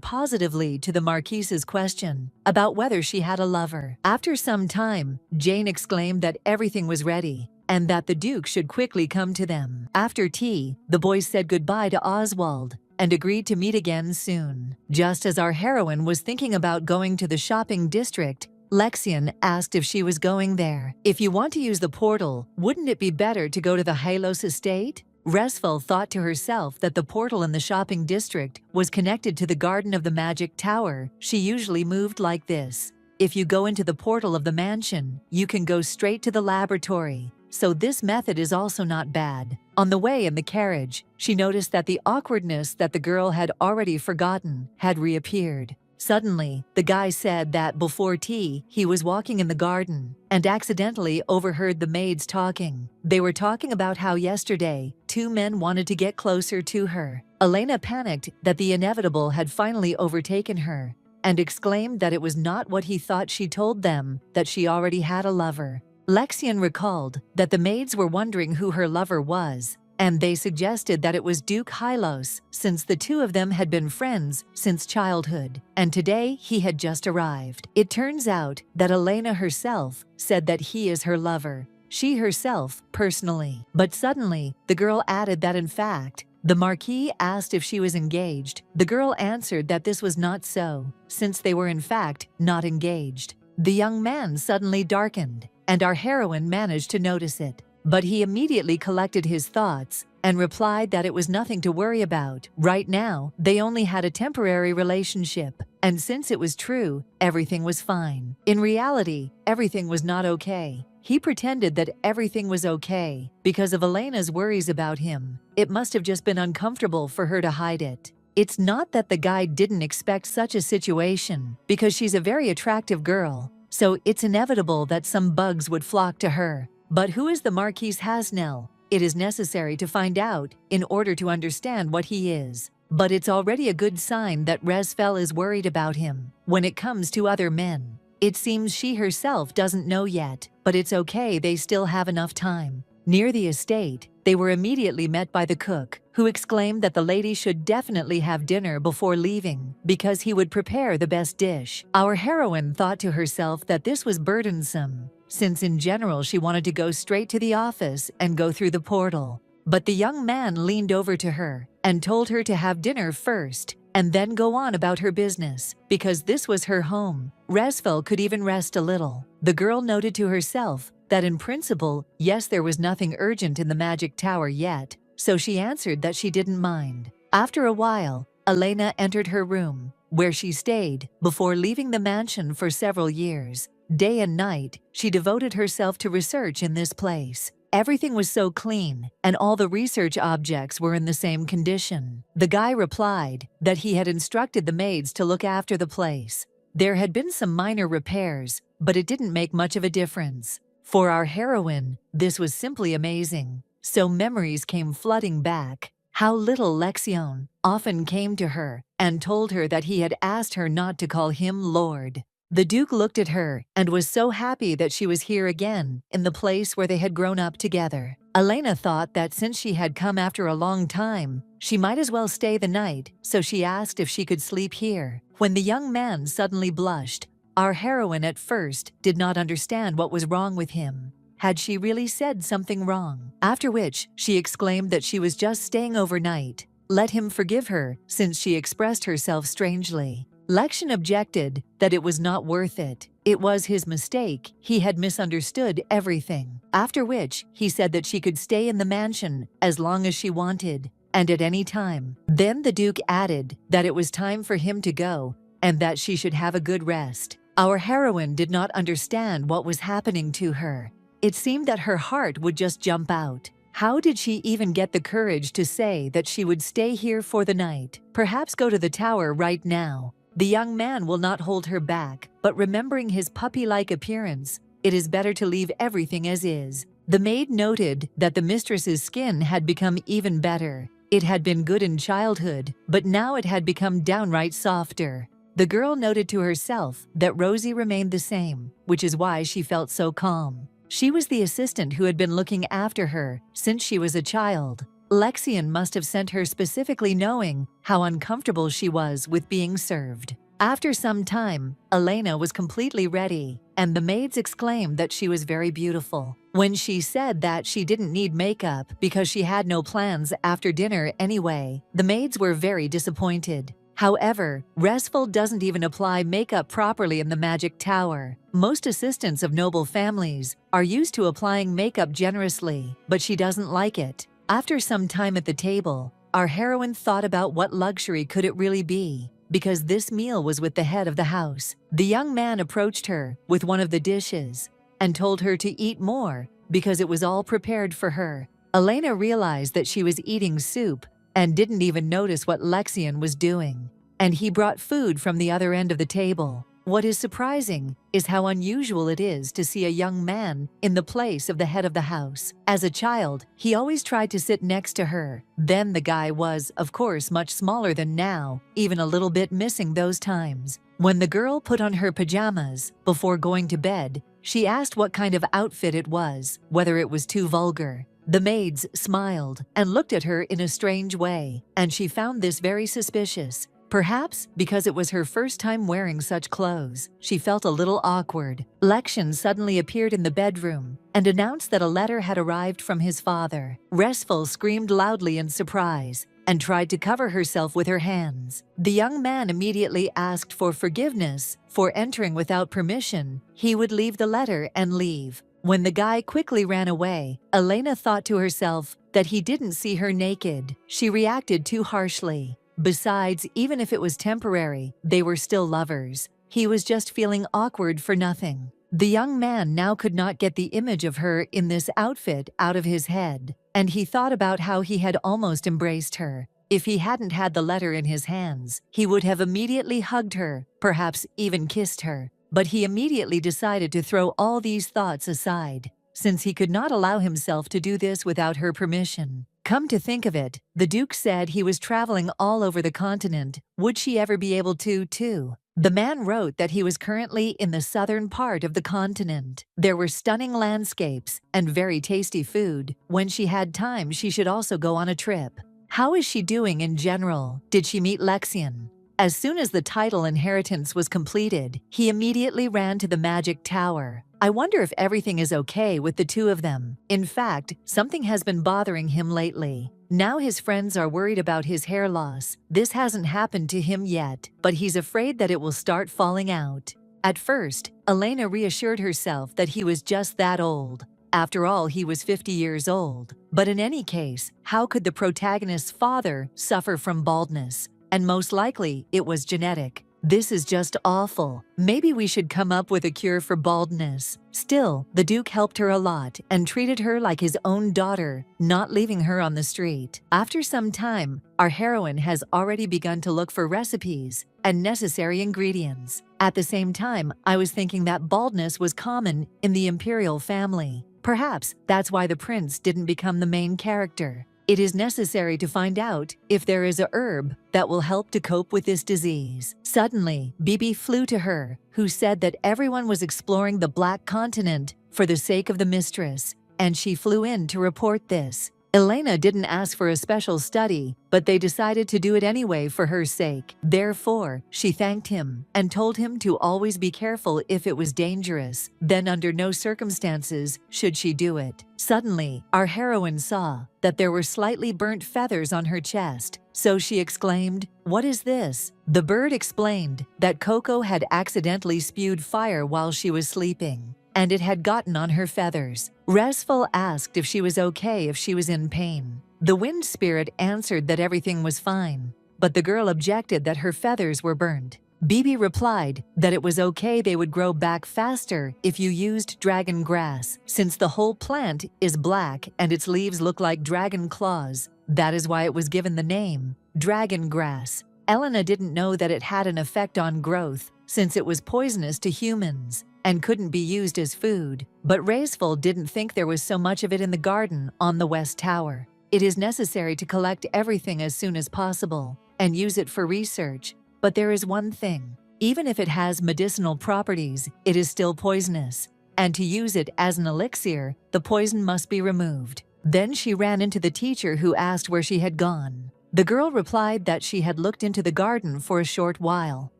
positively to the Marquise's question about whether she had a lover. After some time, Jane exclaimed that everything was ready and that the Duke should quickly come to them. After tea, the boys said goodbye to Oswald and agreed to meet again soon. Just as our heroine was thinking about going to the shopping district, Lexian asked if she was going there. If you want to use the portal, wouldn't it be better to go to the Yahello estate? Resfel thought to herself that the portal in the shopping district was connected to the garden of the Magic Tower. She usually moved like this. If you go into the portal of the mansion, you can go straight to the laboratory. So this method is also not bad. On the way in the carriage, she noticed that the awkwardness that the girl had already forgotten had reappeared. Suddenly, the guy said that before tea, he was walking in the garden and accidentally overheard the maids talking. They were talking about how yesterday, two men wanted to get closer to her. Elena panicked that the inevitable had finally overtaken her and exclaimed that it was not what he thought. She told them that she already had a lover. Lexian recalled that the maids were wondering who her lover was, and they suggested that it was Duke Hylos, since the two of them had been friends since childhood, and today he had just arrived. It turns out that Elena herself said that he is her lover, she herself personally. But suddenly, the girl added that in fact, the Marquis asked if she was engaged. The girl answered that this was not so, since they were in fact not engaged. The young man suddenly darkened, and our heroine managed to notice it. But he immediately collected his thoughts and replied that it was nothing to worry about. Right now, they only had a temporary relationship, and since it was true, everything was fine. In reality, everything was not okay. He pretended that everything was okay because of Elena's worries about him. It must have just been uncomfortable for her to hide it. It's not that the guy didn't expect such a situation, because she's a very attractive girl, so it's inevitable that some bugs would flock to her. But who is the Marquis Hasnell? It is necessary to find out in order to understand what he is. But it's already a good sign that Resfel is worried about him when it comes to other men. It seems she herself doesn't know yet, but it's okay, they still have enough time. Near the estate, they were immediately met by the cook, who exclaimed that the lady should definitely have dinner before leaving, because he would prepare the best dish. Our heroine thought to herself that this was burdensome, since in general she wanted to go straight to the office and go through the portal. But the young man leaned over to her and told her to have dinner first and then go on about her business, because this was her home. Resfel could even rest a little. The girl noted to herself that in principle, yes, there was nothing urgent in the magic tower yet, so she answered that she didn't mind. After a while, Elena entered her room, where she stayed before leaving the mansion for several years. Day and night, she devoted herself to research in this place. Everything was so clean, and all the research objects were in the same condition. The guy replied that he had instructed the maids to look after the place. There had been some minor repairs, but it didn't make much of a difference. For our heroine, this was simply amazing. So memories came flooding back. How little Lexion often came to her and told her that he had asked her not to call him Lord. The Duke looked at her and was so happy that she was here again, in the place where they had grown up together. Elena thought that since she had come after a long time, she might as well stay the night, so she asked if she could sleep here. When the young man suddenly blushed, our heroine at first did not understand what was wrong with him. Had she really said something wrong? After which, she exclaimed that she was just staying overnight. Let him forgive her, since she expressed herself strangely. Lexion objected that it was not worth it. It was his mistake. He had misunderstood everything. After which, he said that she could stay in the mansion as long as she wanted, and at any time. Then the Duke added that it was time for him to go, and that she should have a good rest. Our heroine did not understand what was happening to her. It seemed that her heart would just jump out. How did she even get the courage to say that she would stay here for the night? Perhaps go to the tower right now. The young man will not hold her back, but remembering his puppy-like appearance, it is better to leave everything as is. The maid noted that the mistress's skin had become even better. It had been good in childhood, but now it had become downright softer. The girl noted to herself that Rosie remained the same, which is why she felt so calm. She was the assistant who had been looking after her since she was a child. Lexion must have sent her specifically knowing how uncomfortable she was with being served. After some time, Elena was completely ready, and the maids exclaimed that she was very beautiful. When she said that she didn't need makeup because she had no plans after dinner anyway, the maids were very disappointed. However, Resfel doesn't even apply makeup properly in the Magic Tower. Most assistants of noble families are used to applying makeup generously, but she doesn't like it. After some time at the table, our heroine thought about what luxury could it really be, because this meal was with the head of the house. The young man approached her with one of the dishes and told her to eat more because it was all prepared for her. Elena realized that she was eating soup and didn't even notice what Lexion was doing, and he brought food from the other end of the table. What is surprising is how unusual it is to see a young man in the place of the head of the house. As a child, he always tried to sit next to her. Then the guy was, of course, much smaller than now, even a little bit missing those times. When the girl put on her pajamas before going to bed, she asked what kind of outfit it was, whether it was too vulgar. The maids smiled and looked at her in a strange way, and she found this very suspicious. Perhaps because it was her first time wearing such clothes, she felt a little awkward. Lexion suddenly appeared in the bedroom and announced that a letter had arrived from his father. Resfel screamed loudly in surprise and tried to cover herself with her hands. The young man immediately asked for forgiveness for entering without permission. He would leave the letter and leave. When the guy quickly ran away, Elena thought to herself that he didn't see her naked. She reacted too harshly. Besides, even if it was temporary, they were still lovers. He was just feeling awkward for nothing. The young man now could not get the image of her in this outfit out of his head, and he thought about how he had almost embraced her. If he hadn't had the letter in his hands, he would have immediately hugged her, perhaps even kissed her. But he immediately decided to throw all these thoughts aside, since he could not allow himself to do this without her permission. Come to think of it, the Duke said he was traveling all over the continent. Would she ever be able to, too? The man wrote that he was currently in the southern part of the continent. There were stunning landscapes and very tasty food. When she had time, she should also go on a trip. How is she doing in general? Did she meet Lexion? As soon as the title inheritance was completed, he immediately ran to the Magic Tower. I wonder if everything is okay with the two of them. In fact, something has been bothering him lately. Now his friends are worried about his hair loss. This hasn't happened to him yet, but he's afraid that it will start falling out. At first, Elena reassured herself that he was just that old. After all, he was 50 years old. But in any case, how could the protagonist's father suffer from baldness? And most likely, it was genetic. This is just awful. Maybe we should come up with a cure for baldness. Still, the Duke helped her a lot and treated her like his own daughter, not leaving her on the street. After some time, our heroine has already begun to look for recipes and necessary ingredients. At the same time, I was thinking that baldness was common in the imperial family. Perhaps that's why the prince didn't become the main character. It is necessary to find out if there is a herb that will help to cope with this disease. Suddenly, Bibi flew to her, who said that everyone was exploring the Black Continent for the sake of the mistress, and she flew in to report this. Elena didn't ask for a special study, but they decided to do it anyway for her sake. Therefore, she thanked him and told him to always be careful if it was dangerous. Then under no circumstances should she do it. Suddenly, our heroine saw that there were slightly burnt feathers on her chest, so she exclaimed, "What is this?" The bird explained that Coco had accidentally spewed fire while she was sleeping, and it had gotten on her feathers. Resful asked if she was okay if she was in pain. The wind spirit answered that everything was fine, but the girl objected that her feathers were burned. Bibi replied that it was okay, they would grow back faster if you used dragon grass, since the whole plant is black and its leaves look like dragon claws. That is why it was given the name dragon grass. Elena didn't know that it had an effect on growth, since it was poisonous to humans and couldn't be used as food. But Raisful didn't think there was so much of it in the garden on the West Tower. It is necessary to collect everything as soon as possible and use it for research. But there is one thing. Even if it has medicinal properties, it is still poisonous. And to use it as an elixir, the poison must be removed. Then she ran into the teacher, who asked where she had gone. The girl replied that she had looked into the garden for a short while.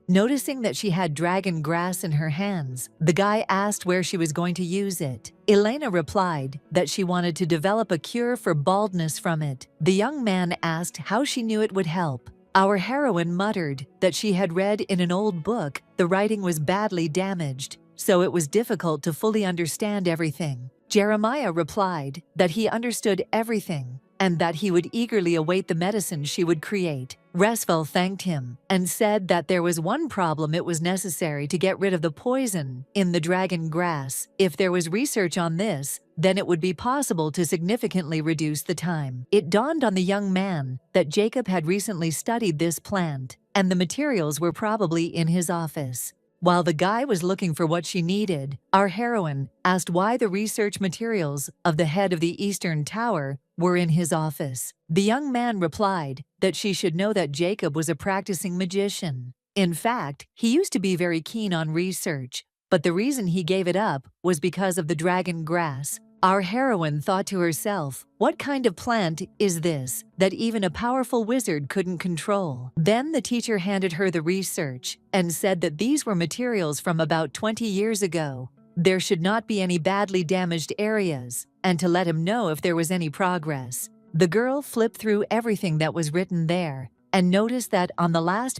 Noticing that she had dragon grass in her hands, the guy asked where she was going to use it. Elena replied that she wanted to develop a cure for baldness from it. The young man asked how she knew it would help. Our heroine muttered that she had read in an old book the writing was badly damaged, so it was difficult to fully understand everything. Jeremiah replied that he understood everything and that he would eagerly await the medicine she would create. Resfel thanked him and said that there was one problem: it was necessary to get rid of the poison in the dragon grass. If there was research on this, then it would be possible to significantly reduce the time. It dawned on the young man that Jacob had recently studied this plant, and the materials were probably in his office. While the guy was looking for what she needed, our heroine asked why the research materials of the head of the Eastern Tower were in his office. The young man replied that she should know that Jacob was a practicing magician. In fact, he used to be very keen on research, but the reason he gave it up was because of the dragon grass. Our heroine thought to herself, what kind of plant is this that even a powerful wizard couldn't control? Then the teacher handed her the research and said that these were materials from about 20 years ago. There should not be any badly damaged areas, and to let him know if there was any progress. The girl flipped through everything that was written there and noticed that on the last page